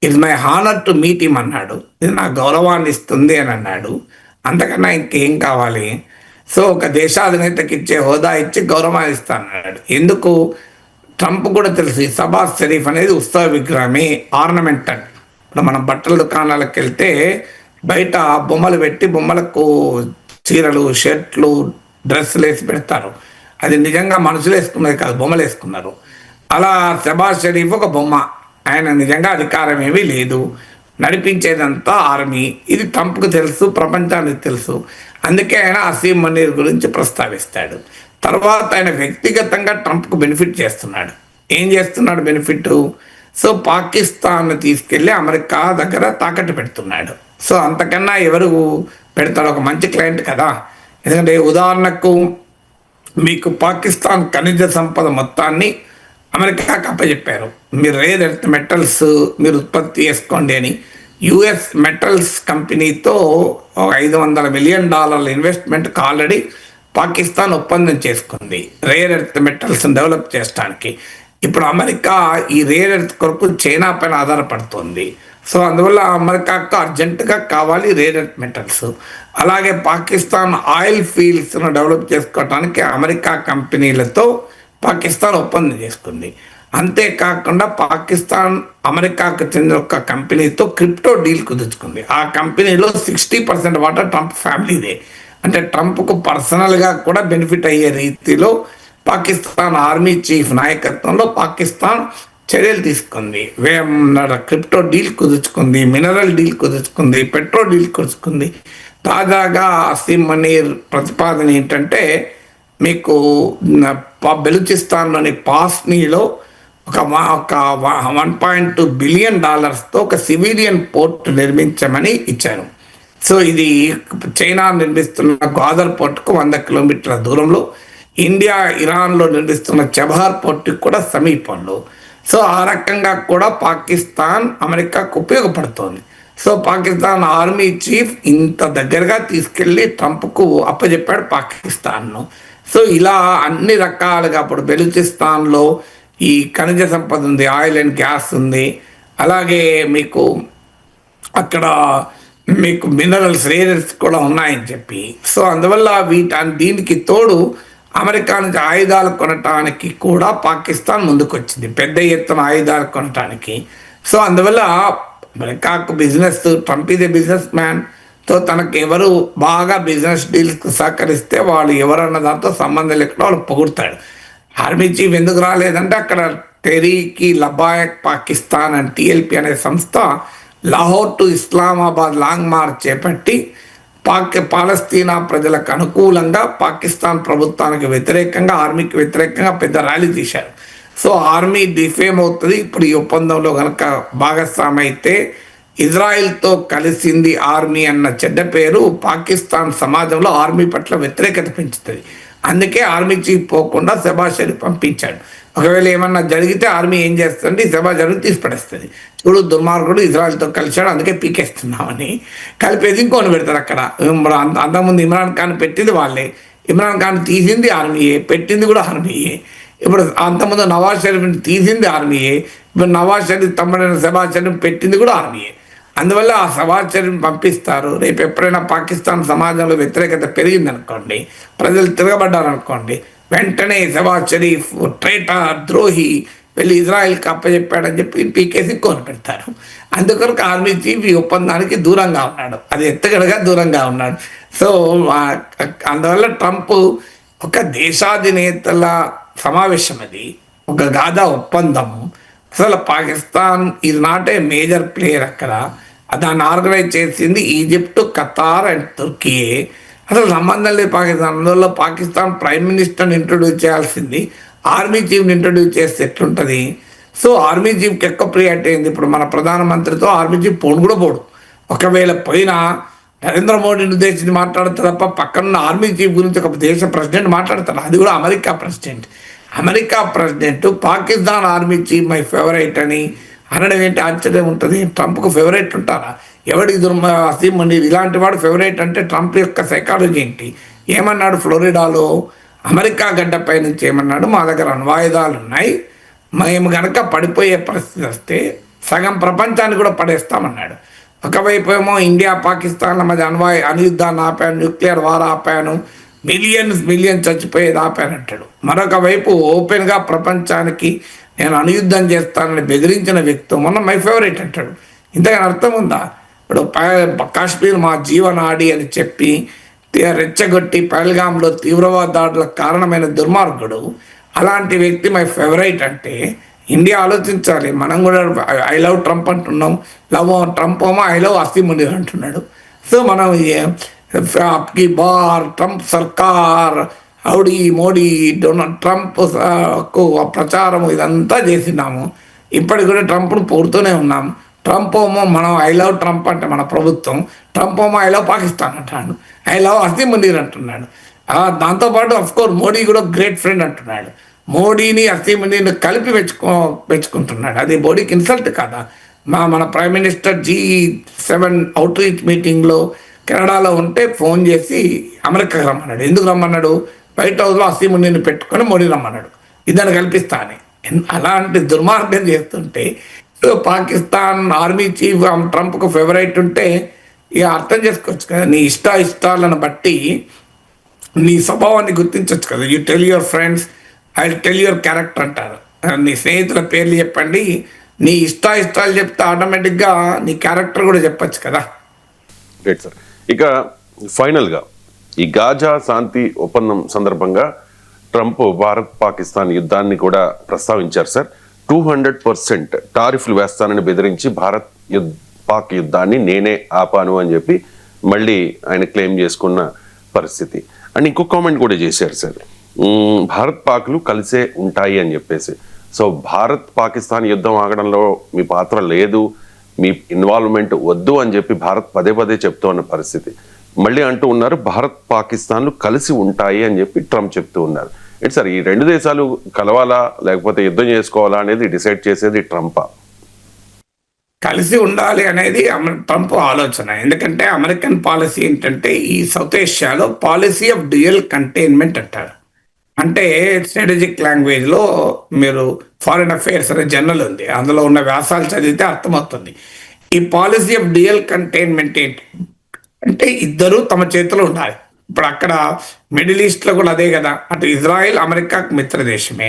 It's my honour to meet him అన్నాడు. ఇది నా గౌరవాన్ని ఇస్తుంది అని అన్నాడు. అంతకన్నా ఇంకేం కావాలి? సో ఒక దేశాధినేతకి ఇచ్చే హోదా ఇచ్చి గౌరవాన్ని ఇస్తా అన్నాడు. ఎందుకు? ట్రంప్ కూడా తెలుసు ఈ సబాజ్ షరీఫ్ అనేది ఉత్సవ విగ్రహమే, ఆర్నమెంటల్. ఇప్పుడు మనం బట్టల దుకాణాలకు వెళ్తే బయట బొమ్మలు పెట్టి బొమ్మలకు చీరలు, షర్ట్లు, డ్రెస్సులు వేసి పెడతారు. అది నిజంగా మనుషులు వేసుకున్నది కాదు, బొమ్మలు వేసుకున్నారు. అలా షబాజ్ షరీఫ్ ఒక బొమ్మ. ఆయన నిజంగా అధికారం ఏమీ లేదు, నడిపించేదంతా ఆర్మీ. ఇది ట్రంప్కు తెలుసు, ప్రపంచానికి తెలుసు. అందుకే ఆయన అసీం మునీర్ గురించి ప్రస్తావిస్తాడు. తర్వాత ఆయన వ్యక్తిగతంగా ట్రంప్కు బెనిఫిట్ చేస్తున్నాడు. ఏం చేస్తున్నాడు బెనిఫిట్? సో పాకిస్తాన్ తీసుకెళ్ళి అమెరికా దగ్గర తాకట్టు పెడుతున్నాడు. సో అంతకన్నా ఎవరు పెడతారు? ఒక మంచి క్లయింట్ కదా. ఎందుకంటే ఉదాహరణకు మీకు పాకిస్తాన్ ఖనిజ సంపద మొత్తాన్ని అమెరికాకి అప్పచెప్పారు. మీరు రేర్ ఎర్త్ మెటల్స్ మీరు ఉత్పత్తి చేసుకోండి అని. యుఎస్ మెటల్స్ కంపెనీతో $500 మిలియన్ ఇన్వెస్ట్మెంట్కి ఆల్రెడీ పాకిస్తాన్ ఒప్పందం చేసుకుంది రేర్ ఎర్త్ మెటల్స్ డెవలప్ చేయడానికి. ఇప్పుడు అమెరికా ఈ రేర్ ఎర్త్ కొరకు చైనా పైన ఆధారపడుతుంది. సో అందువల్ల అమెరికాకు అర్జెంటుగా కావాలి రేర్ ఎర్త్ మెటల్స్. అలాగే పాకిస్తాన్ ఆయిల్ ఫీల్డ్స్ను డెవలప్ చేసుకోవడానికి అమెరికా కంపెనీలతో పాకిస్తాన్ ఒప్పందం చేసుకుంది. అంతేకాకుండా పాకిస్తాన్ అమెరికాకు చెందిన ఒక కంపెనీతో క్రిప్టో డీల్ కుదుర్చుకుంది. ఆ కంపెనీలో 60% వాటా ట్రంప్ ఫ్యామిలీదే. అంటే ట్రంప్కు పర్సనల్గా కూడా బెనిఫిట్ అయ్యే రీతిలో పాకిస్తాన్ ఆర్మీ చీఫ్ నాయకత్వంలో పాకిస్తాన్ చర్యలు తీసుకుంది. క్రిప్టో డీల్ కుదుర్చుకుంది, మినరల్ డీల్ కుదుర్చుకుంది, పెట్రోల్ డీల్ కుదుర్చుకుంది. తాజాగా అసీం మునీర్ ప్రతిపాదన ఏంటంటే మీకు బెలూచిస్తాన్లోని పాస్నీలో ఒక $1.2 బిలియన్ ఒక సివిలియన్ పోర్ట్ నిర్మించమని ఇచ్చారు. సో ఇది చైనా నిర్మిస్తున్న గ్వాదర్ పోర్టుకు 100 కిలోమీటర్ల దూరంలో, ఇండియా ఇరాన్లో నిర్మిస్తున్న చబహార్ పోర్టుకు కూడా సమీపంలో. సో ఆ రకంగా కూడా పాకిస్తాన్ అమెరికాకు ఉపయోగపడుతోంది. సో పాకిస్తాన్ ఆర్మీ చీఫ్ ఇంత దగ్గరగా తీసుకెళ్ళి ట్రంప్కు అప్పచెప్పాడు పాకిస్తాన్ను. సో ఇలా అన్ని రకాలుగా ఇప్పుడు బెలూచిస్తాన్లో ఈ ఖనిజ సంపద ఉంది, ఆయిల్ అండ్ గ్యాస్ ఉంది. అలాగే మీకు అక్కడ మీకు మినరల్స్, రేరర్స్ కూడా ఉన్నాయని చెప్పి. సో అందువల్ల దీనికి తోడు అమెరికా నుంచి ఆయుధాలు కొనటానికి కూడా పాకిస్తాన్ ముందుకొచ్చింది, పెద్ద ఎత్తున ఆయుధాలు కొనటానికి. సో అందువల్ల అమెరికాకు business, Trump is a business man. So తనకు ఎవరు బాగా బిజినెస్ డీల్స్కి సహకరిస్తే వాళ్ళు ఎవరన్న దాంతో సంబంధం లేకుండా వాళ్ళు పొగుడతాడు. ఆర్మీ చీఫ్ ఎందుకు రాలేదంటే అక్కడ టెరీకి లబాయక్ పాకిస్తాన్ అండ్ TLP అనే సంస్థ Lahore to Islamabad long March చేపట్టి పాలస్తీనా ప్రజలకు అనుకూలంగా పాకిస్తాన్ ప్రభుత్వానికి వ్యతిరేకంగా, ఆర్మీకి వ్యతిరేకంగా పెద్ద ర్యాలీ తీశారు. సో ఆర్మీ డిఫేమ్ అవుతుంది. ఇప్పుడు ఈ ఒప్పందంలో కనుక భాగస్వామి అయితే ఇజ్రాయిల్తో కలిసింది ఆర్మీ అన్న చెడ్డ పేరు పాకిస్తాన్ సమాజంలో ఆర్మీ పట్ల వ్యతిరేకత పెంచుతుంది. అందుకే ఆర్మీ చీఫ్ పోకుండా షబాజ్ షరీఫ్ పంపించాడు. ఒకవేళ ఏమన్నా జరిగితే ఆర్మీ ఏం చేస్తుంది, షబాజ్ షరీఫ్ తీసి పడేస్తుంది. చూడు దుర్మార్గుడు ఇజ్రాయిల్తో కలిశాడు, అందుకే పీకేస్తున్నామని కలిపేది ఇంకొని పెడతారు అక్కడ. అంతకుముందు ఇమ్రాన్ ఖాన్ పెట్టింది వాళ్ళే, ఇమ్రాన్ ఖాన్ తీసింది ఆర్మీయే, పెట్టింది కూడా ఆర్మీయే. ఇప్పుడు అంతకుముందు నవాజ్ షరీఫ్ని తీసింది ఆర్మీయే, ఇప్పుడు నవాజ్ షరీఫ్ తమ్ముడైన షబాజ్ షరీఫ్ పెట్టింది కూడా ఆర్మీయే. అందువల్ల ఆ సమాచారం పంపిస్తారు. రేపు ఎప్పుడైనా పాకిస్తాన్ సమాజంలో వ్యతిరేకత పెరిగిందనుకోండి, ప్రజలు తిరగబడ్డారనుకోండి, వెంటనే షహబాజ్ షరీఫ్ ట్రైటర్, ద్రోహి, వెళ్ళి ఇజ్రాయెల్కి అప్పచెప్పాడని చెప్పి పీకేసి కోని పెడతారు. అందుకొరకు ఆర్మీ చీఫ్ ఈ ఒప్పందానికి దూరంగా ఉన్నాడు, అది ఎత్తగడగా దూరంగా ఉన్నాడు. సో అందువల్ల ట్రంప్ ఒక దేశాధినేతల సమావేశం, అది ఒక గాజా ఒప్పందము. అసలు Pakistan is not a major player అక్కడ. దాన్ని ఆర్గనైజ్ చేసింది ఈజిప్ట్, ఖతార్ అండ్ తుర్కీయే. అసలు సంబంధం లేదు పాకిస్తాన్. అందువల్ల పాకిస్తాన్ ప్రైమ్ మినిస్టర్ని ఇంట్రొడ్యూస్ చేయాల్సింది, ఆర్మీ చీఫ్ని ఇంట్రొడ్యూస్ చేస్తే ఎట్లుంటుంది? సో ఆర్మీ చీఫ్కి ఎక్కువ ప్రియారిటీ అయింది. ఇప్పుడు మన ప్రధానమంత్రితో ఆర్మీ చీఫ్ పోను కూడా పోడు. ఒకవేళ పోయినా నరేంద్ర మోడీని ఉద్దేశించి మాట్లాడతారు తప్ప పక్కన ఆర్మీ చీఫ్ గురించి ఒక దేశ ప్రెసిడెంట్ మాట్లాడతారు, అది కూడా America president. America president Pakistan army chief my favourite అని అనడం ఏంటి ఆశ్చర్యం ఉంటుంది? ట్రంప్కు ఫేవరెట్ ఉంటారా? ఎవడికి అసీం మనీర్ ఇలాంటి వాడు ఫేవరెట్ అంటే ట్రంప్ యొక్క సైకాలజీ ఏంటి? ఏమన్నాడు ఫ్లోరిడాలో? అమెరికా గడ్డపై నుంచి ఏమన్నాడు? మా దగ్గర అణ్వాయుధాలు ఉన్నాయి, మేము కనుక పడిపోయే పరిస్థితి వస్తే సగం ప్రపంచాన్ని కూడా పడేస్తామన్నాడు. ఒకవైపు ఏమో ఇండియా పాకిస్తాన్ల మధ్య అణుయుద్ధాన్ని ఆపాను, న్యూక్లియర్ వార్ ఆపాను, మిలియన్స్ చచ్చిపోయేది ఆపానంటాడు. మరొక వైపు ఓపెన్గా ప్రపంచానికి నేను అణుయుద్ధం చేస్తానని బెదిరించిన వ్యక్తి మొన్న మై ఫేవరెట్ అంటాడు. ఇంతకని అర్థం ఉందా? ఇప్పుడు కాశ్మీర్ మా జీవనాడి అని చెప్పి రెచ్చగొట్టి పహల్గామ్లో తీవ్రవాద దాడులకు కారణమైన దుర్మార్గుడు అలాంటి వ్యక్తి మై ఫేవరెట్ అంటే ఇండియా ఆలోచించాలి. మనం కూడా ఐ లవ్ ట్రంప్ అంటున్నాం, ట్రంప్ ఏమో ఐ లవ్ అసీం మునీర్ అంటున్నాడు. సో మనం అప్కి బార్, ట్రంప్ సర్కార్, హౌడీ మోడీ, డొనాల్డ్ ట్రంప్ ప్రచారం ఇదంతా చేసినాము. ఇప్పటికి కూడా ట్రంప్ను పోడుతూనే ఉన్నాం. ట్రంప్ ఏమో మనం ఐ లవ్ ట్రంప్ అంటే మన ప్రభుత్వం, ట్రంప్ ఏమో ఐ లవ్ పాకిస్తాన్ అంటున్నాడు, ఐ లవ్ అసీం మునీర్ అంటున్నాడు. దాంతోపాటు అఫ్కోర్స్ మోడీ కూడా గ్రేట్ ఫ్రెండ్ అంటున్నాడు. మోడీని అసీం మునీర్ని కలిపి మెచ్చుకుంటున్నాడు. అది మోడీకి ఇన్సల్ట్ కాదా? మన prime minister G7 out reach మీటింగ్లో కెనడాలో ఉంటే ఫోన్ చేసి అమెరికాకి రమ్మన్నాడు. ఎందుకు రమ్మన్నాడు? వైట్ హౌస్లో అసీం మునీర్ని పెట్టుకొని మోడీ రమ్మన్నాడు, ఇద్దరు కల్పిస్తా అని. అలాంటి దుర్మార్గం చేస్తుంటే పాకిస్తాన్ ఆర్మీ చీఫ్ ట్రంప్కు ఫేవరెట్ ఉంటే ఇక అర్థం చేసుకోవచ్చు కదా, నీ ఇష్టాలను బట్టి నీ స్వభావాన్ని గుర్తించవచ్చు కదా. You tell your friends, I tell your character అంటారు. నీ స్నేహితుల పేర్లు చెప్పండి, నీ ఇష్టాలు చెప్తే ఆటోమేటిక్గా నీ క్యారెక్టర్ కూడా చెప్పచ్చు కదా. Right sir. ఇక ఫైనల్గా ఈ గాజా శాంతి ఒప్పందం సందర్భంగా ట్రంప్ భారత్ పాకిస్తాన్ యుద్ధాన్ని కూడా ప్రస్తావించారు సార్. 200% టారిఫ్లు వేస్తానని బెదిరించి పాక్ యుద్ధాన్ని నేనే ఆపాను అని చెప్పి మళ్ళీ ఆయన క్లెయిమ్ చేసుకున్న పరిస్థితి. అండ్ ఇంకో కామెంట్ కూడా చేశారు సార్, భారత్ పాక్లు కలిసే ఉంటాయి అని చెప్పేసి. సో భారత్ పాకిస్తాన్ యుద్ధం ఆగడంలో మీ పాత్ర లేదు, మీ ఇన్వాల్వ్మెంట్ వద్దు అని చెప్పి భారత్ పదే చెప్తూ ఉన్న పరిస్థితి. మళ్ళీ అంటూ ఉన్నారు భారత్ పాకిస్తాన్లు కలిసి ఉంటాయి అని చెప్పి ట్రంప్ చెప్తూ ఉన్నారు. ఏంటి సార్, ఈ రెండు దేశాలు కలవాలా లేకపోతే యుద్ధం చేసుకోవాలా అనేది డిసైడ్ చేసేది ట్రంపా? కలిసి ఉండాలి అనేది ట్రంప్ ఆలోచన. ఎందుకంటే అమెరికన్ పాలసీ ఏంటంటే ఈ సౌత్ ఏషియాలో పాలసీ ఆఫ్ డ్యూయల్ కంటైన్మెంట్ అంటారు. అంటే స్ట్రాటజిక్ లాంగ్వేజ్లో మీరు ఫారిన్ అఫైర్స్ అనే జర్నల్ ఉంది, అందులో ఉన్న వ్యాసాలు చదివితే అర్థమవుతుంది. ఈ పాలసీ ఆఫ్ డ్యూయల్ కంటైన్మెంట్ ఏంటి అంటే ఇద్దరు తమ చేతిలో ఉండాలి. ఇప్పుడు అక్కడ మిడిల్ ఈస్ట్లో కూడా అదే కదా, అటు ఇజ్రాయెల్ అమెరికాకు మిత్ర దేశమే,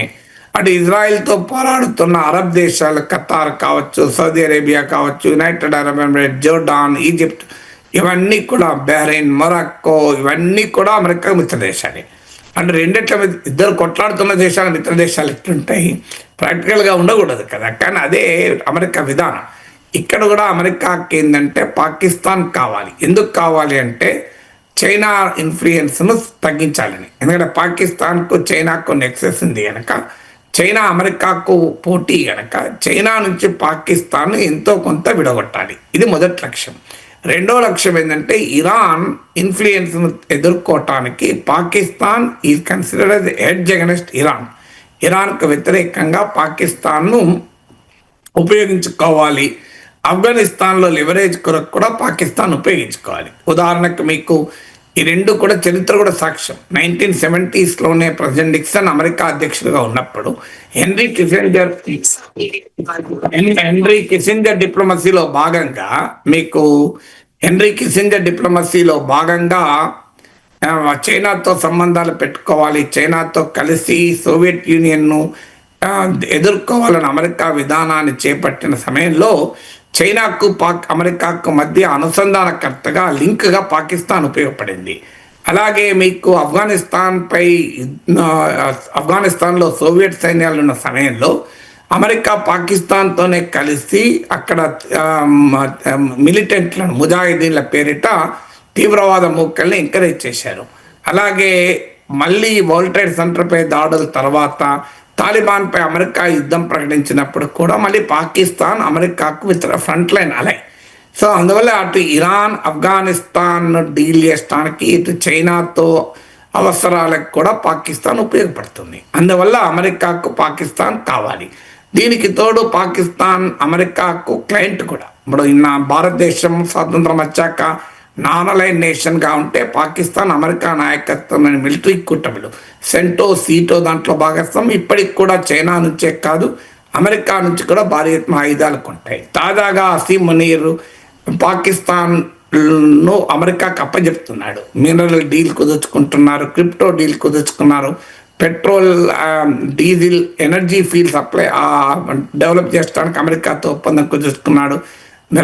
అటు ఇజ్రాయెల్తో పోరాడుతున్న అరబ్ దేశాలు ఖతార్ కావచ్చు, సౌదీ అరేబియా కావచ్చు, United Arab emirate, Jordan, Egypt, ఇవన్నీ కూడా బహ్రెయిన్, మొరాక్కో, ఇవన్నీ కూడా అమెరికా మిత్ర దేశాలే. అంటే రెండిట్ల ఇద్దరు కొట్లాడుతున్న దేశాల మిత్ర దేశాలు ఎట్లుంటాయి? ప్రాక్టికల్గా ఉండకూడదు కదా, కానీ అదే అమెరికా విధానం. ఇక్కడ కూడా అమెరికాకి ఏంటంటే పాకిస్తాన్ కావాలి. ఎందుకు కావాలి అంటే చైనా ఇన్ఫ్లుయెన్స్ను తగ్గించాలని. ఎందుకంటే పాకిస్తాన్కు చైనాకు నెక్సెస్ ఉంది కనుక, చైనా అమెరికాకు పోటీ కనుక చైనా నుంచి పాకిస్తాన్ ఎంతో కొంత విడగొట్టాలి. ఇది మొదటి లక్ష్యం. రెండో లక్ష్యం ఏంటంటే ఇరాన్ ఇన్ఫ్లుయెన్స్ను ఎదుర్కోవటానికి Pakistan is considered as edge against Iran. ఇరాన్కు వ్యతిరేకంగా పాకిస్తాన్ను ఉపయోగించుకోవాలి. ఆఫ్ఘనిస్తాన్లో లివరేజ్ కొరకు కూడా పాకిస్తాన్ ఉపయోగించుకోవాలి. ఉదాహరణకు మీకు ఈ రెండు కూడా చరిత్ర కూడా సాక్ష్యం. 1970s ప్రెసిడెంట్ నిక్సన్ అమెరికా అధ్యక్షుడిగా ఉన్నప్పుడు హెన్రీ కిసింజర్ డిప్లొమసీలో భాగంగా చైనాతో సంబంధాలు పెట్టుకోవాలి, చైనాతో కలిసి సోవియట్ యూనియన్ను ఎదుర్కోవాలని అమెరికా విధానాన్ని చేపట్టిన సమయంలో చైనాకు అమెరికాకు మధ్య అనుసంధానకర్తగా లింక్గా పాకిస్తాన్ ఉపయోగపడింది. అలాగే మీకు ఆఫ్ఘనిస్తాన్లో సోవియట్ సైన్యాలు ఉన్న సమయంలో అమెరికా పాకిస్తాన్తోనే కలిసి అక్కడ మిలిటెంట్లను ముజాహిదీన్ల పేరిట తీవ్రవాద మూకల్ని ఎంకరేజ్ చేశారు. అలాగే మళ్ళీ వరల్డ్ ట్రేడ్ సెంటర్పై దాడుల తర్వాత తాలిబాన్పై అమెరికా యుద్ధం ప్రకటించినప్పుడు కూడా మళ్ళీ పాకిస్తాన్ అమెరికాకు ఫ్రంట్ లైన్ అలై. సో అందువల్ల అటు ఇరాన్ ఆఫ్ఘనిస్తాన్ డీల్ చేయడానికి ఇటు చైనాతో అవసరాలకు కూడా పాకిస్తాన్ ఉపయోగపడుతుంది. అందువల్ల అమెరికాకు పాకిస్తాన్ కావాలి. దీనికి తోడు పాకిస్తాన్ అమెరికాకు క్లయింట్ కూడా. ఇప్పుడు భారతదేశం స్వాతంత్రం వచ్చాక నాన్ అలైన్ నేషన్గా ఉంటే పాకిస్తాన్ అమెరికా నాయకత్వమైన మిలిటరీ కూటమిలు సెంటో సీటో దాంట్లో భాగస్వామ్యం ఇప్పటికి కూడా చైనా నుంచే కాదు అమెరికా నుంచి కూడా భారీ ఎత్తున ఆయుధాలు కొంటాయి. తాజాగా అసీం మునీర్ పాకిస్తాన్ను అమెరికాకు అప్పచెప్తున్నాడు. మినరల్ డీల్ కుదుర్చుకుంటున్నారు, క్రిప్టో డీల్ కుదుర్చుకున్నారు, petrol diesel energy field supply develop చేయడానికి అమెరికాతో ఒప్పందం కుదుర్చుకున్నాడు.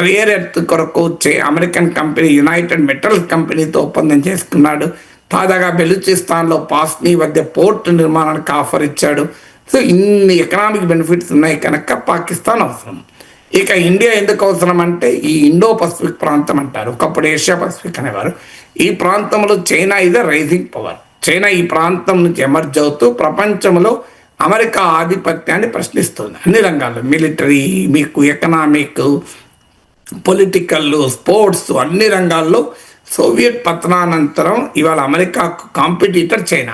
రేర్ ఎర్త్ కొరకు అమెరికన్ కంపెనీ యునైటెడ్ మెటల్స్ కంపెనీతో ఒప్పందం చేసుకున్నాడు. తాజాగా బెలూచిస్తాన్లో పాస్నీ వద్ద పోర్ట్ నిర్మాణానికి ఆఫర్ ఇచ్చాడు. సో ఇన్ని ఎకనామిక్ బెనిఫిట్స్ ఉన్నాయి కనుక పాకిస్తాన్ అవసరం. ఇక ఇండియా ఎందుకు అవసరం అంటే ఈ ఇండో పసిఫిక్ ప్రాంతం అంటారు, ఒకప్పుడు ఏషియా పసిఫిక్ అనేవారు. ఈ ప్రాంతంలో China is a rising power. China ఈ ప్రాంతం నుంచి ఎమర్జ్ అవుతూ ప్రపంచంలో అమెరికా ఆధిపత్యాన్ని ప్రశ్నిస్తుంది అన్ని రంగాల్లో, మిలిటరీ, మీకు ఎకనామిక్, పొలిటికల్, స్పోర్ట్స్, అన్ని రంగాల్లో. సోవియట్ పతనానంతరం ఇవాళ అమెరికాకు కాంపిటీటర్ చైనా.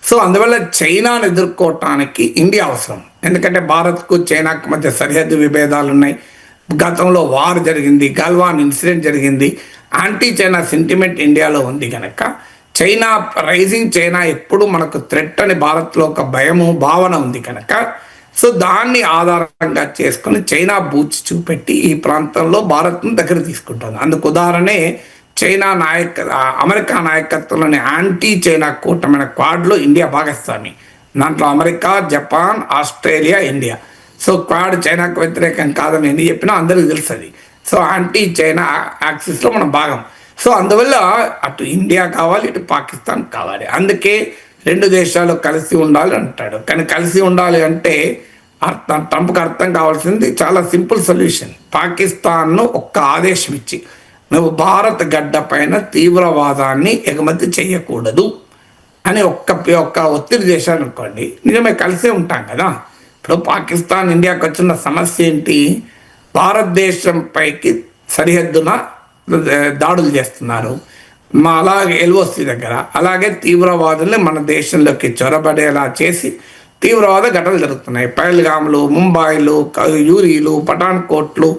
సో అందువల్ల చైనాను ఎదుర్కోవటానికి ఇండియా అవసరం. ఎందుకంటే భారత్కు చైనాకు మధ్య సరిహద్దు విభేదాలు ఉన్నాయి. గతంలో వార్ జరిగింది, గల్వాన్ ఇన్సిడెంట్ జరిగింది. యాంటీ చైనా సెంటిమెంట్ ఇండియాలో ఉంది కనుక చైనా రైజింగ్ చైనా ఎప్పుడు మనకు థ్రెట్ అని భారత్లో ఒక భయము భావన ఉంది కనుక సో దాన్ని ఆధారంగా చేసుకుని చైనా బూచి చూపెట్టి ఈ ప్రాంతంలో భారత్ను దగ్గర తీసుకుంటుంది. అందుకు ఉదాహరణే అమెరికా నాయకత్వంలోని యాంటీ చైనా కూటమైన క్వాడ్లో ఇండియా భాగస్వామి. దాంట్లో America, Japan, Australia, India. So quad చైనాకు వ్యతిరేకం కాదని ఎన్ని చెప్పినా అందరికీ తెలుస్తుంది. సో యాంటీ చైనా యాక్సిస్లో మనం భాగం. సో అందువల్ల అటు ఇండియా కావాలి, ఇటు పాకిస్తాన్ కావాలి. అందుకే రెండు దేశాలు కలిసి ఉండాలి అంటాడు. కానీ కలిసి ఉండాలి అంటే ట్రంప్కి అర్థం కావాల్సింది చాలా సింపుల్ సొల్యూషన్. పాకిస్తాన్ను ఒక్క ఆదేశం ఇచ్చి నువ్వు భారత్ గడ్డ పైన తీవ్రవాదాన్ని ఎగుమతి చేయకూడదు అని ఒక్క ఒత్తిడి చేశారు అనుకోండి, నిజమే కలిసే ఉంటాం కదా. ఇప్పుడు పాకిస్తాన్ ఇండియాకి వచ్చిన సమస్య ఏంటి? భారతదేశం పైకి సరిహద్దున దాడులు చేస్తున్నారు, అలాగే ఎల్ఓసి దగ్గర. అలాగే తీవ్రవాదుల్ని మన దేశంలోకి చొరబడేలా చేసి తీవ్రవాద ఘటనలు జరుగుతున్నాయి. పహల్గామ్లు, ముంబాయిలు, యూరీలు, పఠాన్కోట్లు,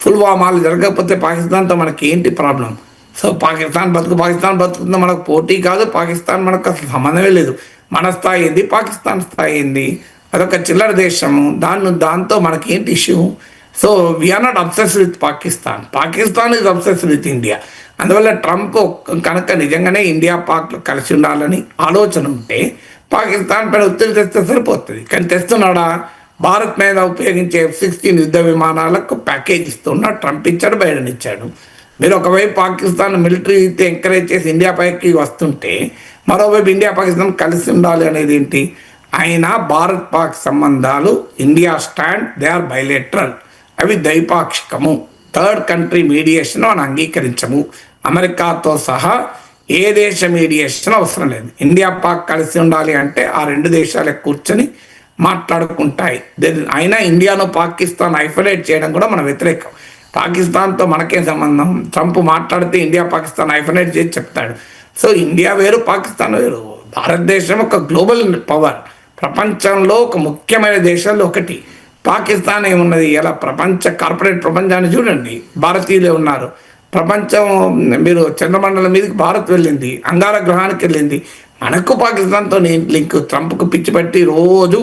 పుల్వామాలు జరగకపోతే పాకిస్తాన్తో మనకి ఏంటి ప్రాబ్లం? సో పాకిస్తాన్ బతుకుతుందో మనకు పోటీ కాదు. పాకిస్తాన్ మనకు అసలు సంబంధమే లేదు. మన స్థాయి ఏంది, పాకిస్తాన్ స్థాయి ఏంది? అదొక చిల్లర దేశము. దాంతో మనకి ఏంటి issue? So we are not obsessed with Pakistan. Pakistan is obsessed with India. అందువల్ల ట్రంప్ కనుక నిజంగానే ఇండియా పాక్లో కలిసి ఉండాలని ఆలోచన ఉంటే పాకిస్తాన్ పైన ఒత్తిడి తెస్తే సరిపోతుంది. కానీ తెస్తున్నాడా? భారత్ మీద ఉపయోగించే F-16 యుద్ధ విమానాలకు ప్యాకేజ్ ఇస్తున్నాడు. ట్రంప్ ఇచ్చాడు, బైడెన్ ఇచ్చాడు. మీరు ఒకవైపు పాకిస్తాన్ మిలిటరీ ఎంకరేజ్ చేసి ఇండియా పైకి వస్తుంటే మరోవైపు ఇండియా పాకిస్తాన్ కలిసి ఉండాలి అనేది ఏంటి? అయినా భారత్ పాక్ సంబంధాలు India stand they are bilateral, అవి ద్వైపాక్షికము. థర్డ్ కంట్రీ మీడియేషన్ మనం అంగీకరించము. అమెరికాతో సహా ఏ దేశ మీడియేషన్ అవసరం లేదు. ఇండియా పాక్ కలిసి ఉండాలి అంటే ఆ రెండు దేశాలకు కూర్చొని మాట్లాడుకుంటాయి. అయినా ఇండియాను పాకిస్తాన్ ఐసోలేట్ చేయడం కూడా మన వ్యతిరేకం. పాకిస్తాన్తో మనకేం సంబంధం? ట్రంప్ మాట్లాడితే ఇండియా పాకిస్తాన్ ఐసోలేట్ చేసి చెప్తాడు. సో ఇండియా వేరు, పాకిస్తాన్ వేరు. భారతదేశం ఒక గ్లోబల్ పవర్, ప్రపంచంలో ఒక ముఖ్యమైన దేశాల్లో ఒకటి. పాకిస్తాన్ ఏమున్నది? ఇలా కార్పొరేట్ ప్రపంచాన్ని చూడండి, భారతీయులే ఉన్నారు. ప్రపంచం, మీరు చంద్రమండలం మీదకి భారత్ వెళ్ళింది, అంగార గ్రహానికి వెళ్ళింది. మనకు పాకిస్తాన్తో లింక్. ట్రంప్కు పిచ్చి పట్టి రోజు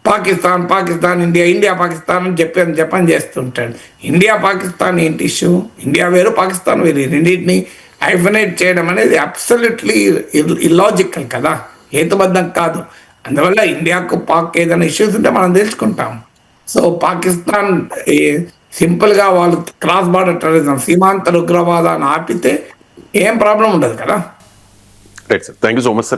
పాకిస్తాన్ పాకిస్తాన్ ఇండియా ఇండియా పాకిస్తాన్ అని జపం చేస్తుంటాడు. ఇండియా పాకిస్తాన్ ఏంటి ఇష్యూ? ఇండియా వేరు పాకిస్తాన్ వేరు. రెండింటిని హైఫనేట్ చేయడం అనేది అబ్సల్యూట్లీ ఇల్లాజికల్ కదా, హేతుబద్ధం కాదు. అందువల్ల ఇండియాకు పాక్ ఏదైనా ఇష్యూస్ ఉంటే మనం తెలుసుకుంటాం. సో పాకిస్తాన్ సింపుల్గా వాళ్ళు క్రాస్ బార్డర్ టెర్రరిజం, సీమాంతర ఉగ్రవాదాన్ని ఆపితే ఏం ప్రాబ్లం ఉండదు కదా. Right sir, thank you so much sir.